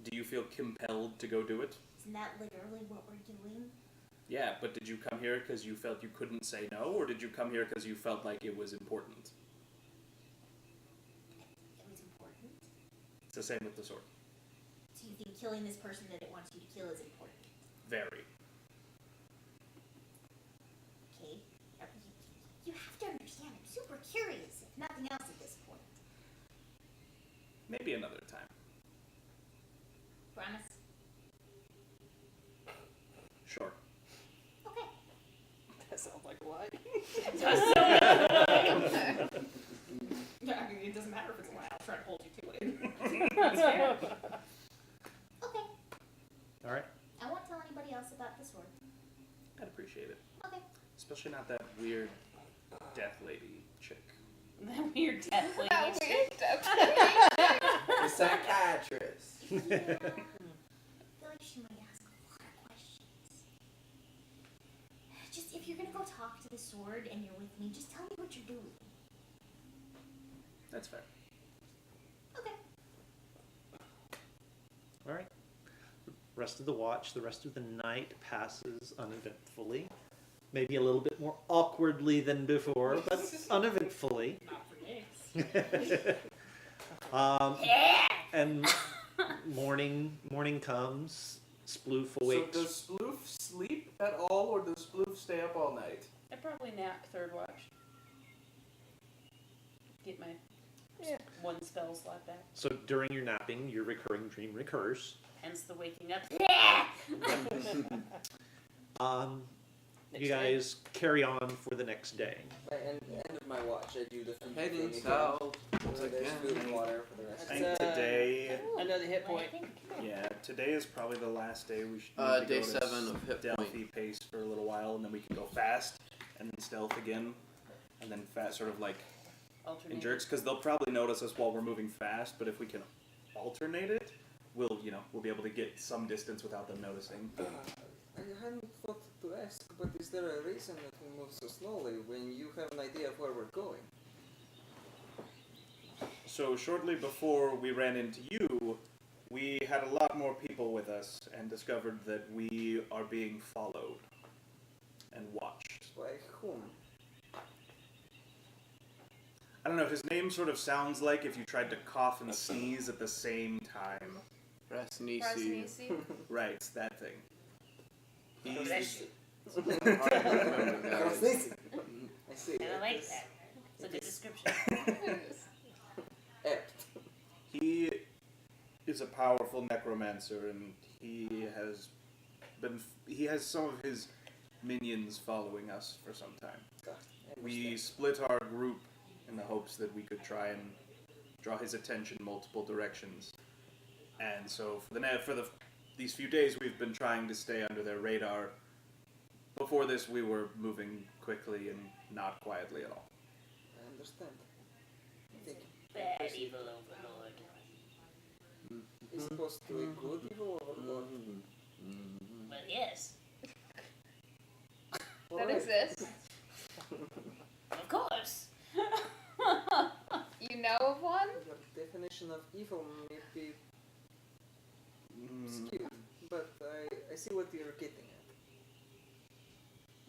do you feel compelled to go do it? Isn't that literally what we're doing? Yeah, but did you come here because you felt you couldn't say no, or did you come here because you felt like it was important? It was important. It's the same with the sword. So you think killing this person that it wants you to kill is important? Very. Okay. You have to understand, I'm super curious, if nothing else at this point. Maybe another time. Promise? Sure. Okay. That sounds like a lie. Yeah, I mean, it doesn't matter if it's a lie. I'll try to hold you to it. Okay. All right. I won't tell anybody else about the sword. I'd appreciate it. Okay. Especially not that weird death lady chick. That weird death lady. that weird stuff. The psychiatrist. Yeah. I feel like she might ask a lot of questions. Just, if you're gonna go talk to the sword and you're with me, just tell me what you're doing. That's fair. Okay. All right. The rest of the watch, the rest of the night passes uneventfully. Maybe a little bit more awkwardly than before, but uneventfully. Not for me. And morning comes. Sploof So awakes. does Sploof sleep at all, or does Sploof stay up all night? I probably nap third watch. Get my one spell slot back. So during your napping, your recurring dream recurs. Hence the waking up. You guys carry on for the next day. By end of my watch, I do the food Heading thing south. again. So there's food and water for the rest I of think the day. today, Another hit point. yeah, today is probably the last day we should. Day need to go to 7 of hit point. Stealthy pace for a little while, and then we can go fast, and then stealth again, and then fast, sort of like in jerks, because they'll probably notice us while we're moving fast. But if we can alternate it, we'll be able to get some distance without them noticing. I hadn't thought to ask, but is there a reason that we move so slowly when you have an idea of where we're going? So shortly before we ran into you, we had a lot more people with us and discovered that we are being followed and watched. By whom? I don't know, his name sort of sounds like if you tried to cough and sneeze at the same time. Rasnisi. Rasnisi. Right, that thing. Bless you. Hard to remember, guys. I see. I like that. It's a good description. Apt. He is a powerful necromancer, and he has some of his minions following us for some time. We split our group in the hopes that we could try and draw his attention multiple directions. And so for these few days we've been trying to stay under their radar. Before this we were moving quickly and not quietly at all. I understand. Bad evil overlord. Is supposed to be good evil overlord? Well, yes. That exists. Of course. You know of one? Your definition of evil may be skewed, but I see what you're getting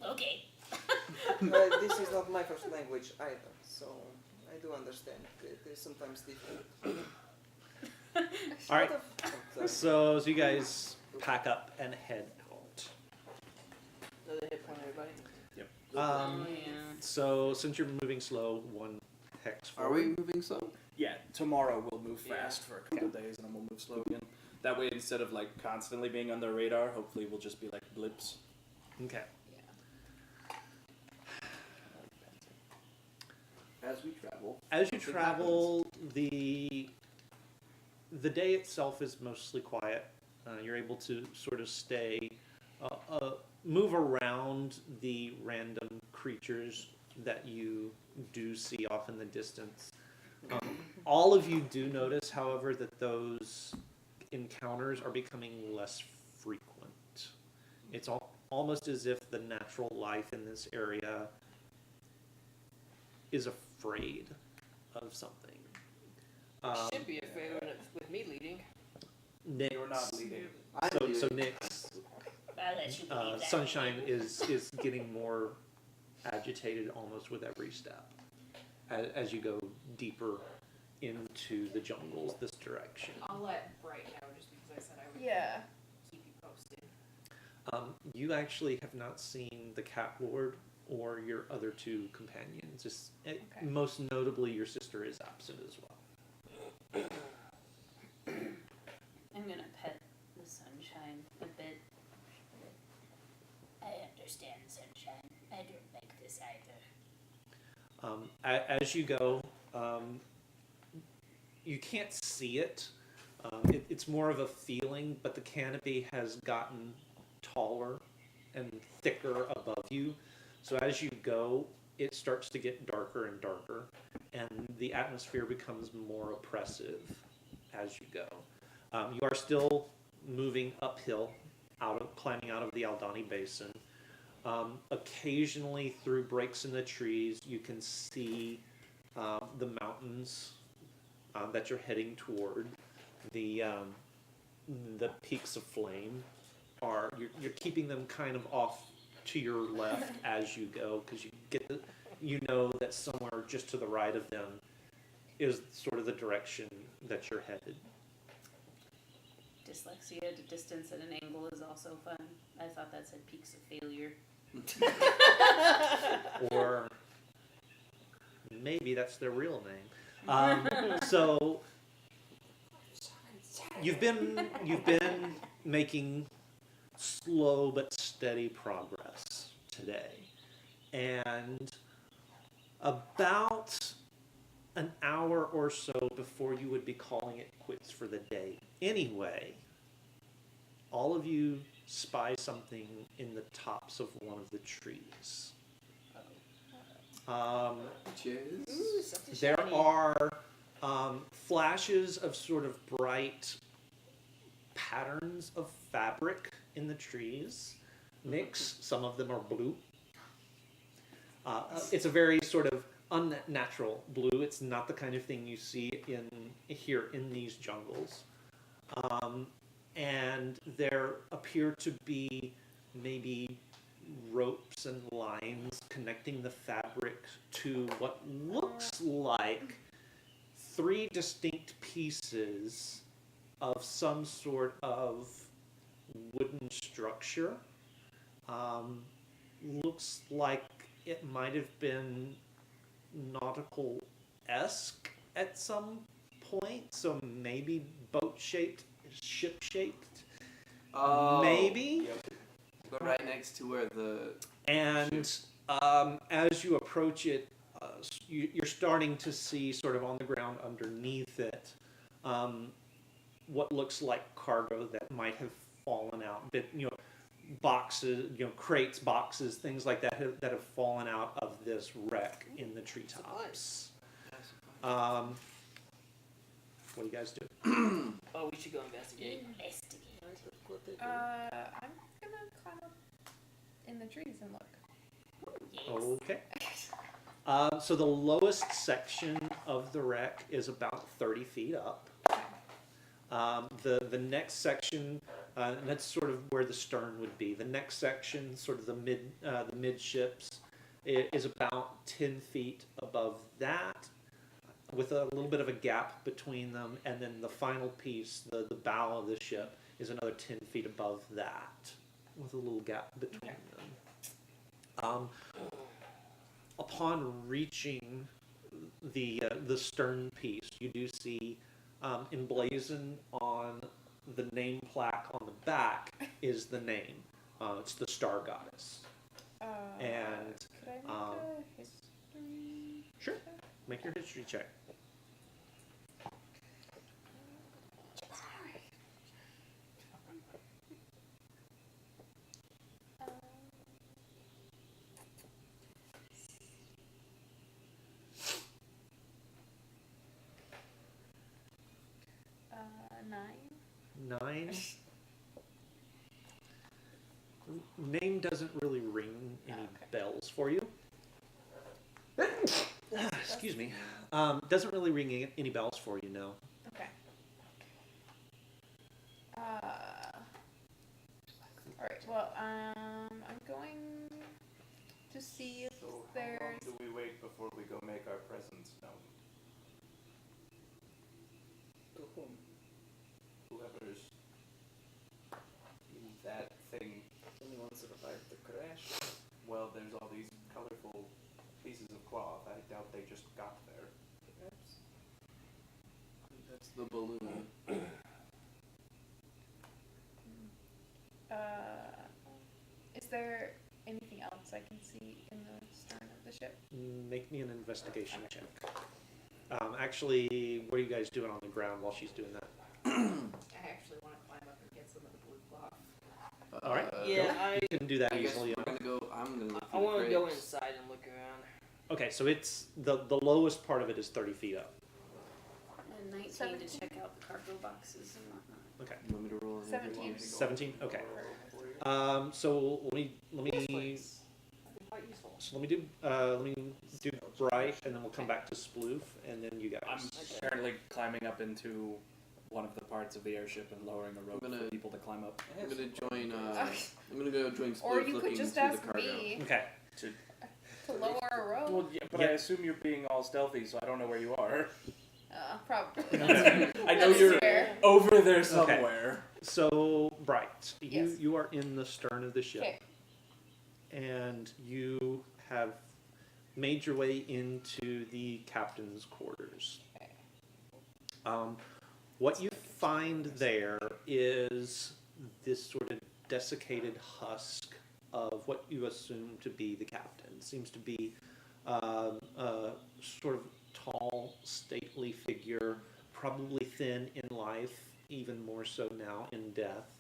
Okay. at. This is not my first language either, so I do understand. It is sometimes difficult. All right. Sorry. So you guys pack up and head out. Another hit point, everybody. Um, yeah. So since you're moving slow, one hex Are forward. we moving slow? Yeah, tomorrow we'll move fast for a couple days, and then we'll move slow again. That way, instead of like constantly being on their radar, hopefully we'll just be like blips. Okay. As we travel. As you travel, the day itself is mostly quiet. You're able to sort of stay, move around the random creatures that you do see off in the distance. All of you do notice, however, that those encounters are becoming less frequent. It's almost as if the natural life in this area is afraid of something. Should be afraid with me leading. Nick, You're not leading. so Nick's I'll let you believe that. Sunshine is getting more agitated almost with every step as you go deeper into the jungles this direction. I'll let Bright know just because I said I would Yeah. keep you posted. You actually have not seen the Cat Lord or your other two companions. Most notably, your sister is absent as well. I'm gonna pet the Sunshine a bit. I understand, Sunshine. I don't like this either. As you go, you can't see it. It's more of a feeling, but the canopy has gotten taller and thicker above you. So as you go, it starts to get darker and darker, and the atmosphere becomes more oppressive as you go. You are still moving uphill, climbing out of the Aldani Basin. Occasionally, through breaks in the trees, you can see the mountains that you're heading toward. The peaks of flame you're keeping them kind of off to your left as you go, because you know that somewhere just to the right of them is sort of the direction that you're headed. dyslexia to distance at an angle is also fun. I thought that said peaks of failure. Or maybe that's their real name. So you've been making slow but steady progress today, and about an hour or so before you would be calling it quits for the day anyway, all of you spy something in the tops of one of the trees. There are flashes of sort of bright patterns of fabric in the trees. Mixed, some of them are blue. It's a very sort of unnatural blue. It's not the kind of thing you see here in these jungles. And there appear to be maybe ropes and lines connecting the fabric to what looks like 3 distinct pieces of some sort of wooden structure. Looks like it might have been nautical-esque at some point, so maybe boat-shaped, ship-shaped, maybe. Go right next to where the. And as you approach it, you're starting to see sort of on the ground underneath it what looks like cargo that might have fallen out. Boxes, crates, boxes, things like that have fallen out of this wreck in the treetops. What do you guys do? Oh, we should go investigate. I'm gonna climb up in the trees and look. Okay. So the lowest section of the wreck is about 30 feet up. The next section, and that's sort of where the stern would be. The next section, sort of the midships, is about 10 feet above that, with a little bit of a gap between them, and then the final piece, the bow of the ship, is another 10 feet above that, with a little gap between them. Upon reaching the stern piece, you do see emblazoned on the name plaque on the back is the name. It's the Star Goddess. And could I make a history? Sure. Make your history check. Nine. 9. Name doesn't really ring any bells for you. Excuse me. Doesn't really ring any bells for you, no. Okay. Alright, well, I'm going to see if So how long there's... do we wait before we go make our presence known? To whom? Whoever's in that thing. Anyone survived the crash? Well, there's all these colorful pieces of cloth. I doubt they just got there. Perhaps. That's the balloon. Is there anything else I can see in the stern of the ship? Make me an investigation check. Actually, what are you guys doing on the ground while she's doing that? I actually want to climb up and get some of the blue cloth. All right. Yeah, You can do that I guess easily. we're gonna go. I'm gonna. Look I through want the to go crates. inside and look around. Okay, so it's the lowest part of it is 30 feet up. And 19 17. to check out the cargo boxes and whatnot. Okay. You want me to roll? an 17. individual? 17. Okay. So let me So let me do Bright, and then we'll come back to Sploof, and then you guys. I'm apparently climbing up into one of the parts of the airship and lowering a rope I'm gonna- for people to climb up. I'm gonna join. I'm gonna go join Sploof Or you looking could just through the ask cargo. me Okay. to lower a rope. Well, yeah, but I assume you're being all stealthy, so I don't know where you are. Probably. I know That's you're fair. over there somewhere. So, Bright, Yes. you are in the stern of the ship, Okay. and you have made your way into the captain's quarters. Okay. What you find there is this sort of desiccated husk of what you assume to be the captain. Seems to be a sort of tall, stately figure, probably thin in life, even more so now in death.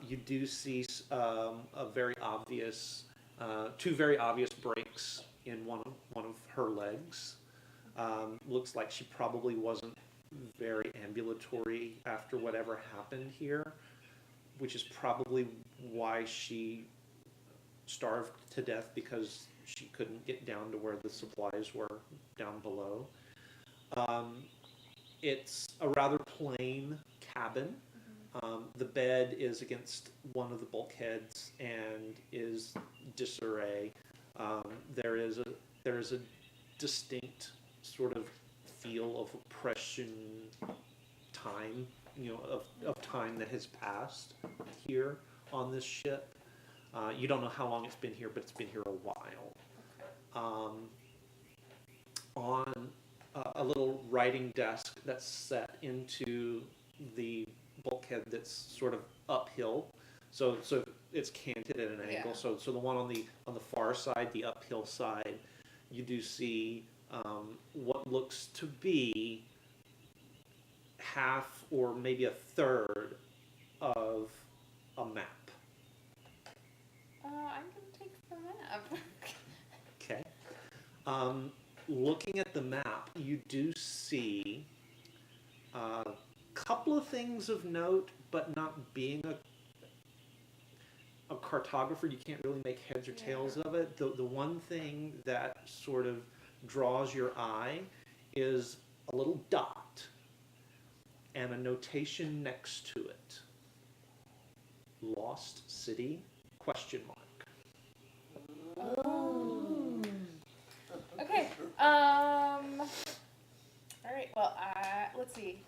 You do see a very obvious, two very obvious breaks in one of her legs. Looks like she probably wasn't very ambulatory after whatever happened here, which is probably why she starved to death, because she couldn't get down to where the supplies were down below. It's a rather plain cabin. The bed is against one of the bulkheads and is disarray. There is a distinct sort of feel of oppression, time, of time that has passed here on this ship. You don't know how long it's been here, but it's been here a while. On a little writing desk that's set into the bulkhead that's sort of uphill, so it's canted at an angle. Yeah. So the one on the far side, the uphill side, you do see what looks to be half or maybe a third of a map. I'm gonna take the map. Okay. Looking at the map, you do see a couple of things of note, but not being a cartographer, you can't really make heads or tails of it. The one thing that sort of draws your eye is a little dot and a notation next to it. Lost City? ? Okay. All right. Well, let's see.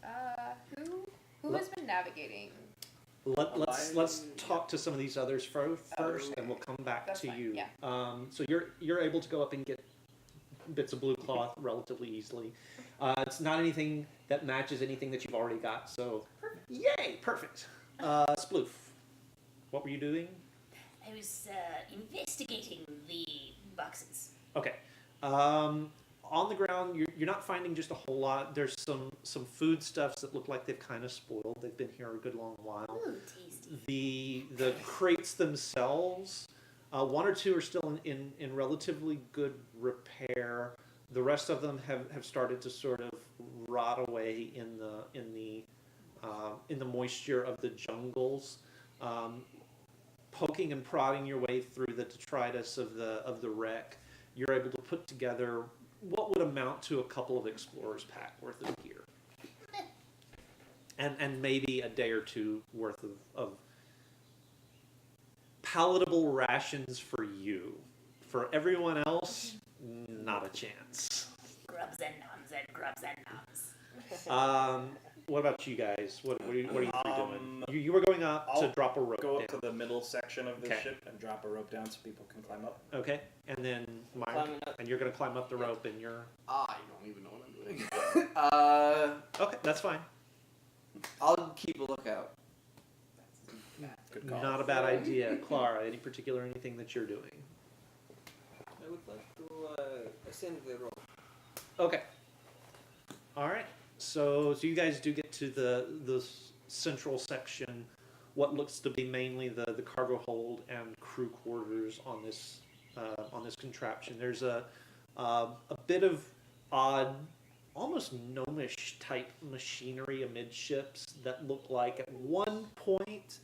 Who has been navigating? Let's talk to some of these others first, and we'll come back That's to fine, you. yeah. So you're able to go up and get bits of blue cloth relatively easily. It's not anything that matches anything that you've already got, so yay, perfect. Sploof, what were you doing? I was investigating the boxes. Okay. On the ground, you're not finding just a whole lot. There's some foodstuffs that look like they've kind of spoiled. They've been here a good long while. Ooh, tasty. The crates themselves, one or two are still in relatively good repair. The rest of them have started to sort of rot away in the moisture of the jungles. Poking and prodding your way through the detritus of the wreck, you're able to put together what would amount to a couple of explorers' pack worth of gear, and maybe a day or two worth of palatable rations for you. For everyone else, not a chance. Grubs and noms and grubs and noms. What about you guys? What are you three doing? You were going up to I'll drop a rope Go up down. to the middle section of the Okay. ship and drop a rope down so people can climb up. Okay, and then Mark, Climbing up. and you're gonna climb up the rope, and you're I don't even know what I'm doing. okay. That's fine. I'll keep a lookout. Good call. Not a bad idea, Clara. Any particular anything that you're doing? I would like to ascend the rope. Okay. All right. So you guys do get to the central section, what looks to be mainly the cargo hold and crew quarters on this contraption. There's a bit of odd, almost gnomish type machinery amidships that look like at one point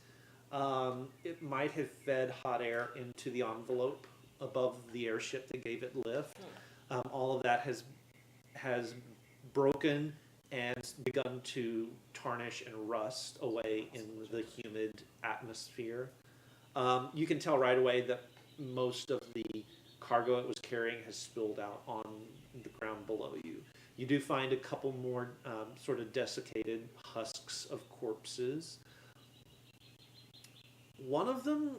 it might have fed hot air into the envelope above the airship that gave it lift. All of that has broken and begun to tarnish and rust away in the humid atmosphere. You can tell right away that most of the cargo it was carrying has spilled out on the ground below you. You do find a couple more sort of desiccated husks of corpses. One of them,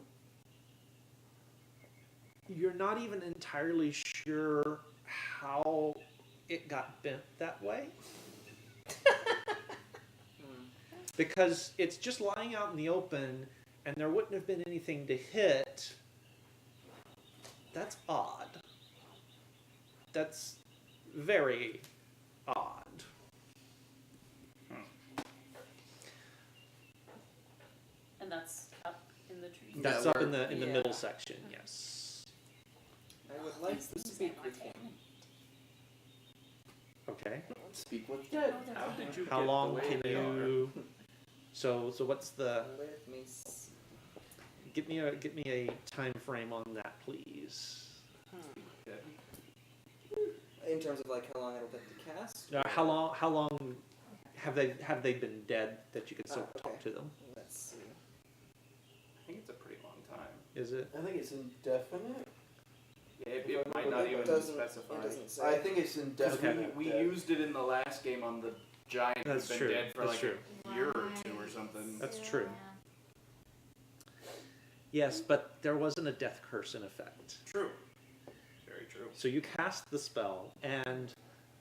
you're not even entirely sure how it got bent that way. Because it's just lying out in the open, and there wouldn't have been anything to hit. That's odd. That's very odd. And that's up in the tree. That's Yeah, up in we're- the Yeah. middle section, yes. I would like to speak with him. Okay. Speak with dead. How did you How get long the way can they you? So what's the? Let me see. Get me a time frame on that, please. In terms of like how long it'll take to cast. How long have they been dead that you can still okay. talk to them? Let's see. I think it's a pretty long time. Is it? I think it's indefinite. Yeah, it might not even specify. It doesn't say. I think it's Because indefinite. we used it in the last game on the giant That's who's been true. dead for That's like true. a year or two or something. That's true. Yes, but there wasn't a death curse in effect. True. Very true. So you cast the spell, and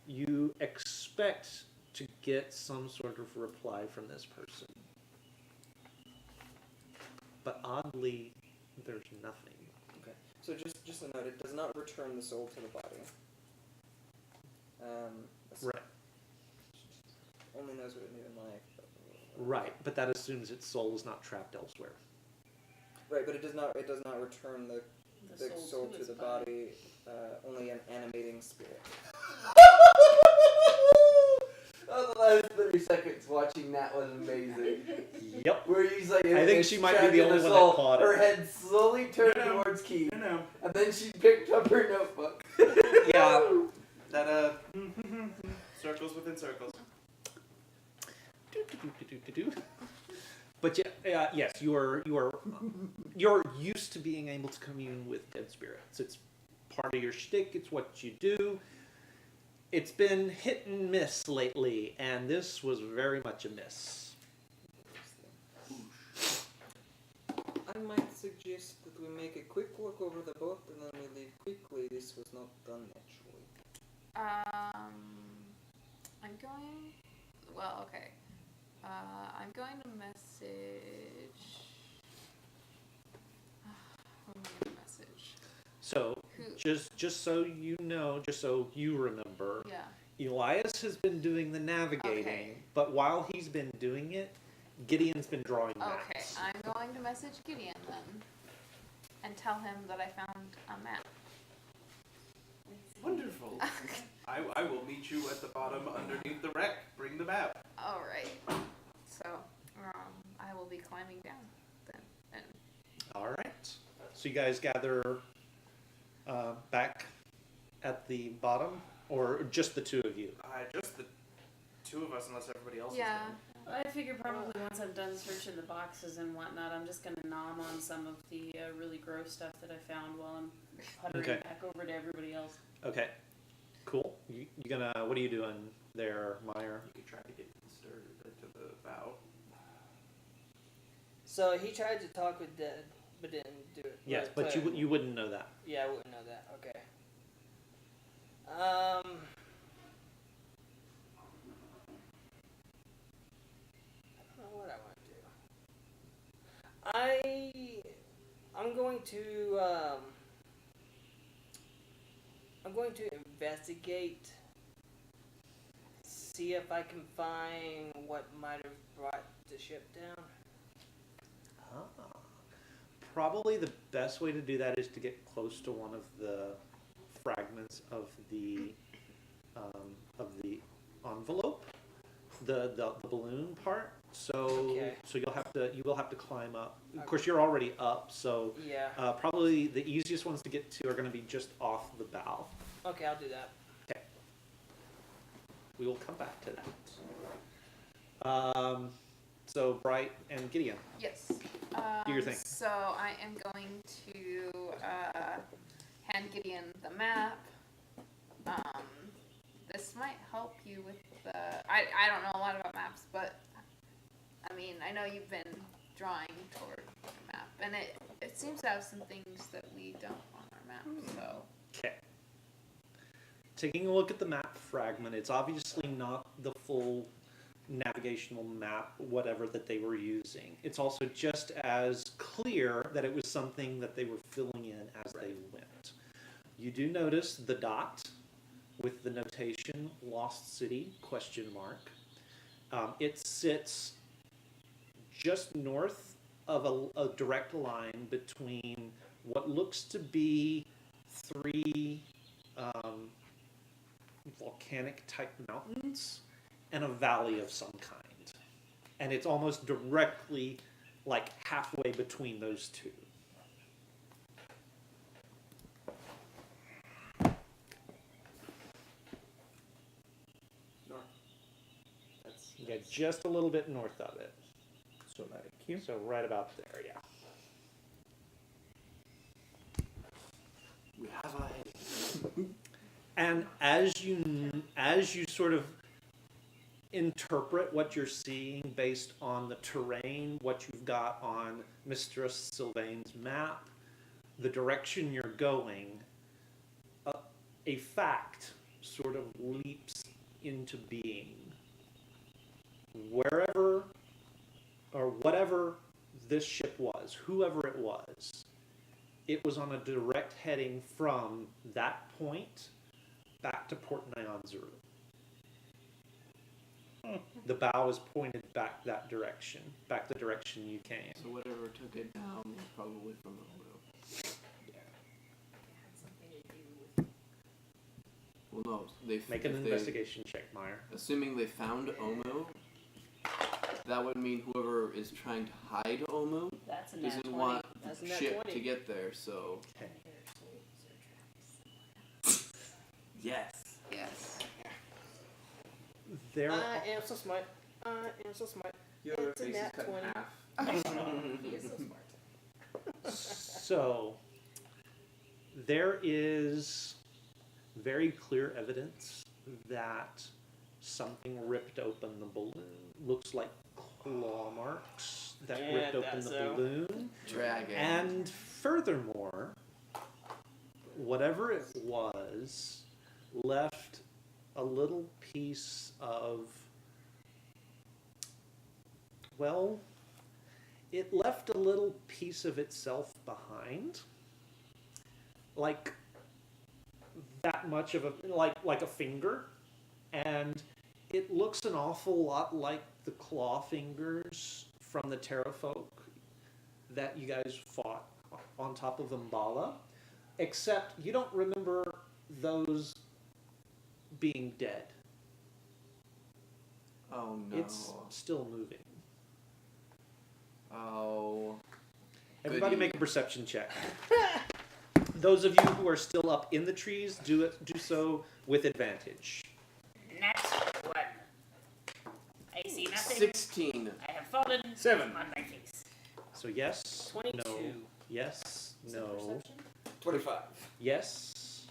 you expect to get some sort of reply from this person. But oddly, there's nothing. Okay. So just a note, it does not return the soul to the body. Right. Only knows what it knew in life. Right, but that assumes its soul is not trapped elsewhere. Right, but it does not return the soul to its the body. Only an animating spirit. Oh, the last 30 seconds watching that was amazing. Yep. Where he's like, I think it's she might be trapped the in only her one that soul. caught it. Her head slowly turned No, no. towards Keith, I know. and then she picked up her notebook. Yeah. That circles within circles. But yes, you're used to being able to commune with dead spirits. It's part of your shtick. It's what you do. It's been hit and miss lately, and this was very much a miss. I might suggest that we make a quick walk over the boat and then we leave quickly. This was not done naturally. I'm going. Well, okay. I'm going to message. Who am I going to message? So Who? just so you know, just so you remember, Yeah. Elias has been doing the navigating, Okay. but while he's been doing it, Gideon's been drawing Okay, maps. I'm going to message Gideon then, and tell him that I found a map. Wonderful. I will meet you at the bottom underneath the wreck. Bring the map. All right. So, I will be climbing down then. And All right. So you guys gather back at the bottom, or just the two of you? Just the two of us, unless everybody else yeah. is I figure probably once I'm done searching the boxes and whatnot, I'm just gonna nom on some of the really gross stuff that I found while I'm puttering Okay. back over to everybody else. Okay. Cool. You gonna? What are you doing there, Meyer? You could try to get to the bow. So he tried to talk with Dead, but didn't do it. Yes, Right, but Claire. you wouldn't know that. Yeah, I wouldn't know that. Okay. I don't know what I want to do. I'm going to investigate, see if I can find what might have brought the ship down. Probably the best way to do that is to get close to one of the fragments of the envelope, the balloon part. So Okay. so you will have to climb up. Of course, you're already up, so Yeah. probably the easiest ones to get to are going to be just off the bow. Okay, I'll do that. Okay. We will come back to that. So Bright and Gideon. Yes. Do your thing. So I am going to hand Gideon the map. This might help you with the. I don't know a lot about maps, but I mean, I know you've been drawing toward a map, and it seems to have some things that we don't on our map. So. Okay. Taking a look at the map fragment, it's obviously not the full navigational map, whatever that they were using. It's also just as clear that it was something that they were filling in as they went. You do notice the dot with the notation Lost City ? It sits just north of a direct line between what looks to be 3 volcanic type mountains and a valley of some kind. And it's almost directly like halfway between those two. North. That's Yeah, just a little bit north of it. So like here. So right about there, yeah. We have eyes. And as you sort of interpret what you're seeing based on the terrain, what you've got on Mistress Sylvain's map, the direction you're going, a fact sort of leaps into being. Wherever or whatever this ship was, whoever it was on a direct heading from that point back to Port Nyanzuru. The bow is pointed back that direction, back the direction you came. So whatever took it down was probably from Omo. Well, no, Make an investigation check, Meyer. Assuming they found Omo, that would mean whoever is trying to hide Omo That's a nat doesn't 20. want That's a the nat ship 20. to get there. So yes. Yes. There, I am so smart. I am so smart. Your It's a face is nat cut in 20. half. He is so smart. so there is very clear evidence that something ripped open the balloon. Looks like claw marks that Yeah, ripped open that's the so. balloon. Dragon. And furthermore, whatever it was left a little piece of, well, it left a little piece of itself behind. Like that much of a, like a finger. And it looks an awful lot like the claw fingers from the Terrafolk that you guys fought on top of Umbala, except you don't remember those being dead. Oh no. It's still moving. Oh. Everybody Goody. make a perception check. Those of you who are still up in the trees, do so with advantage. Nat 1. I see nothing. 16. I have fallen 7. on my face. So yes, 22. no, yes, no, 25. yes.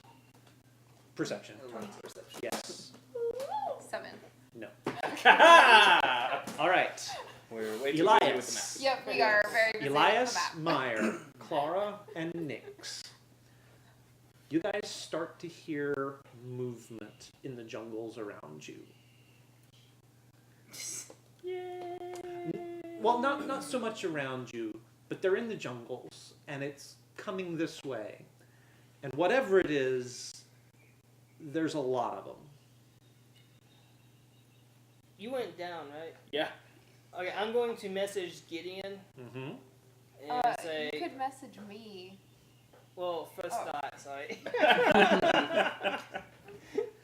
Perception. Perception. Yes. 7. No. All right. We're way too busy with the map. Elias. Yep, we are very busy Elias, with the map. Meyer, Clara, and Nyx. You guys start to hear movement in the jungles around you. Well, not so much around you, but they're in the jungles, and it's coming this way. And whatever it is, there's a lot of them. You went down, right? Yeah. Okay, I'm going to message Gideon Mm-hmm. and say, You could message me. well, first Oh. thought, sorry.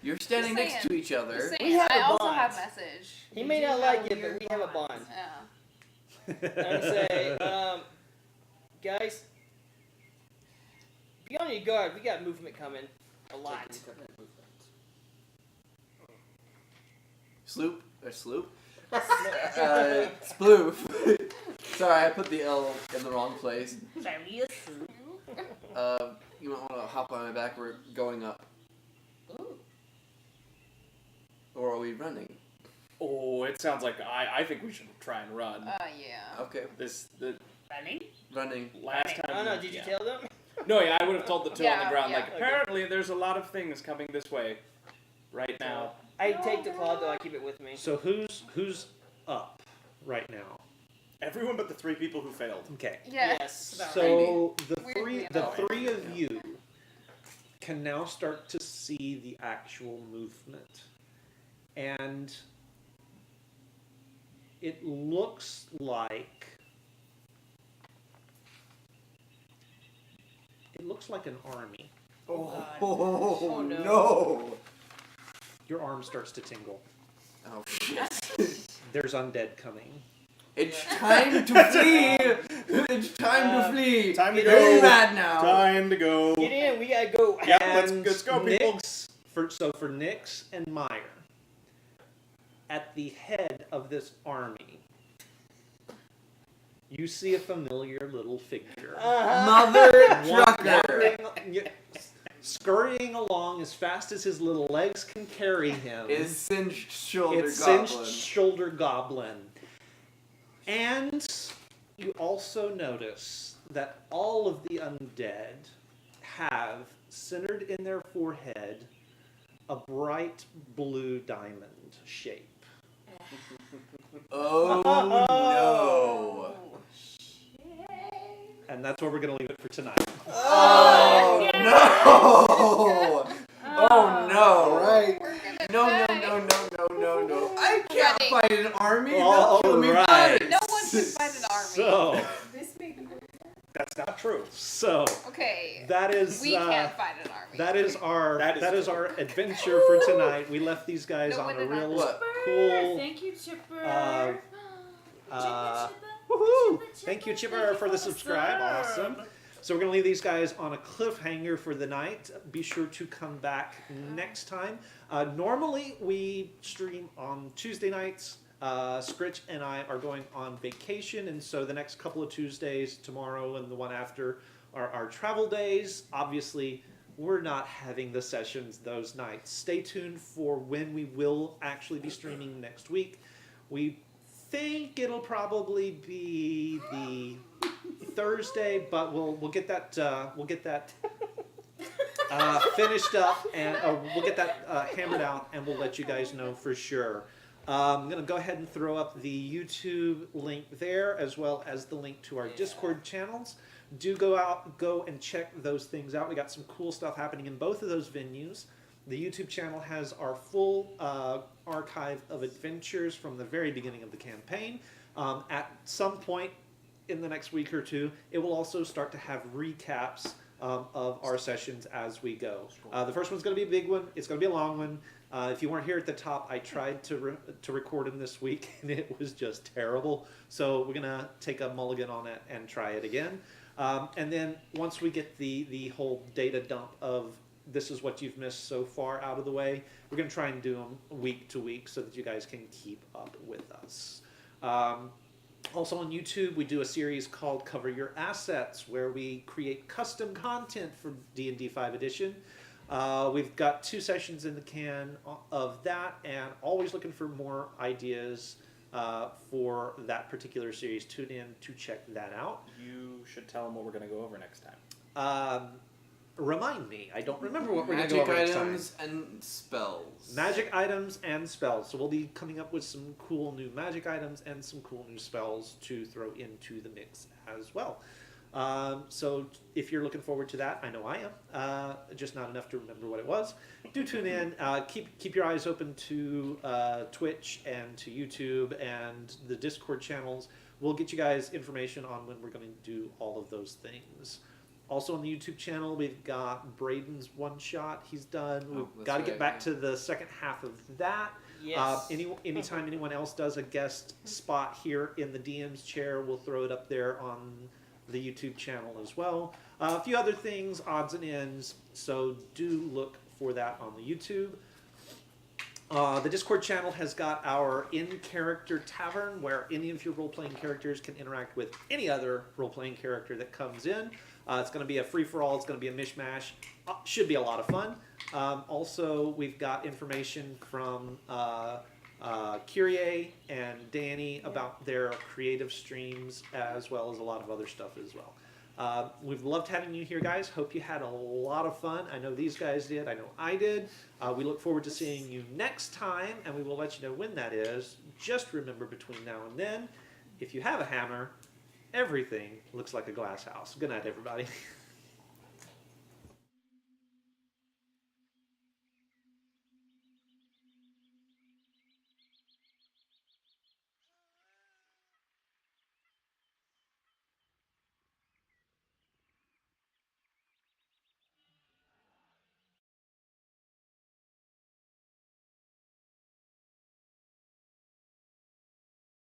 You're standing Just next to each Just other. saying, We have I a also bond. have message. He We may do not have like it, but weird we have a bond. Yeah. And say, guys, be on your guard. We got movement coming. A lot. Sloop or sloop? Sploof. Sorry, I put the L in the wrong place. Various. You might want to hop on my back. We're going up. Ooh. Or are we running? Oh, it sounds like I think we should try and run. Yeah. Okay. The Running? Running. last time. Oh no, did you tell them? No, yeah, I would have told the two on the Yeah, ground. yeah. Like, apparently, there's a lot of things coming this way, right now. I take the claw, though I keep it with me. So who's up right now? Everyone but the 3 people who failed. Okay. Yeah. Yes. So the Weirdly three annoying. of you can now start to see the actual movement, and it looks like an army. Oh, no. no. Your arm starts to tingle. Oh shit. There's undead coming. It's time to flee! It's time to flee! Time to Very go. bad now! Time to go. Get in, we gotta go. Yeah, And let's go, people. Nyx, for Nyx and Meyer, at the head of this army, you see a familiar little figure. Mother trucker! Scurrying along as fast as his little legs can carry him. Is Singed Shoulder It's Goblin. Singed Shoulder Goblin. And you also notice that all of the undead have, centered in their forehead, a bright blue diamond shape. Oh no! And that's where we're going to leave it for tonight. Oh no! Oh no! Right. No, no, no, no, no, no, no. I can't Ready. fight an army. All They'll kill me right. first. No one can fight an army. So, This may be worth it. That's not true. so Okay. that is We can't fight an army. that is our That is our adventure for tonight. We left these guys No, on a when did I- real What? cool. Thank you, Chipper. Woohoo! Thank you, Chipper, for the subscribe. Awesome. So we're going to leave these guys on a cliffhanger for the night. Be sure to come back next time. Normally, we stream on Tuesday nights. Scritch and I are going on vacation, and so the next couple of Tuesdays, tomorrow and the one after, are our travel days. Obviously, we're not having the sessions those nights. Stay tuned for when we will actually be streaming next week. We think it'll probably be the Thursday, but we'll get that finished up, and we'll get that hammered out, and we'll let you guys know for sure. I'm gonna go ahead and throw up the YouTube link there, as well as the link to our Discord channels. Do go and check those things out. We got some cool stuff happening in both of those venues. The YouTube channel has our full archive of adventures from the very beginning of the campaign. At some point in the next week or two, it will also start to have recaps of our sessions as we go. The first one's going to be a big one. It's going to be a long one. If you weren't here at the top, I tried to record them this week, and it was just terrible. So we're going to take a mulligan on it and try it again. And then once we get the whole data dump of this is what you've missed so far out of the way, we're going to try and do them week to week so that you guys can keep up with us. Also on YouTube, we do a series called Cover Your Assets, where we create custom content for D&D 5 Edition. We've got 2 sessions in the can of that, and always looking for more ideas for that particular series. Tune in to check that out. You should tell them what we're going to go over next time. Remind me. I don't remember what we're going to go Magic over next time. items and spells. Magic items and spells. So we'll be coming up with some cool new magic items and some cool new spells to throw into the mix as well. So if you're looking forward to that, I know I am. Just not enough to remember what it was. Do tune in. Keep your eyes open to Twitch and to YouTube and the Discord channels. We'll get you guys information on when we're going to do all of those things. Also on the YouTube channel, we've got Braden's one-shot he's done. We've got to get back to the second half of that. Yes. Anytime anyone else does a guest spot here in the DM's chair, we'll throw it up there on the YouTube channel as well. A few other things, odds and ends, so do look for that on the YouTube. The Discord channel has got our in-character tavern, where any of your role-playing characters can interact with any other role-playing character that comes in. It's going to be a free-for-all. It's going to be a mishmash. Should be a lot of fun. Also, we've got information from Kyrie and Danny about their creative streams, as well as a lot of other stuff as well. We've loved having you here, guys. Hope you had a lot of fun. I know these guys did. I know I did. We look forward to seeing you next time, and we will let you know when that is. Just remember, between now and then, if you have a hammer, everything looks like a glass house. Good night, everybody.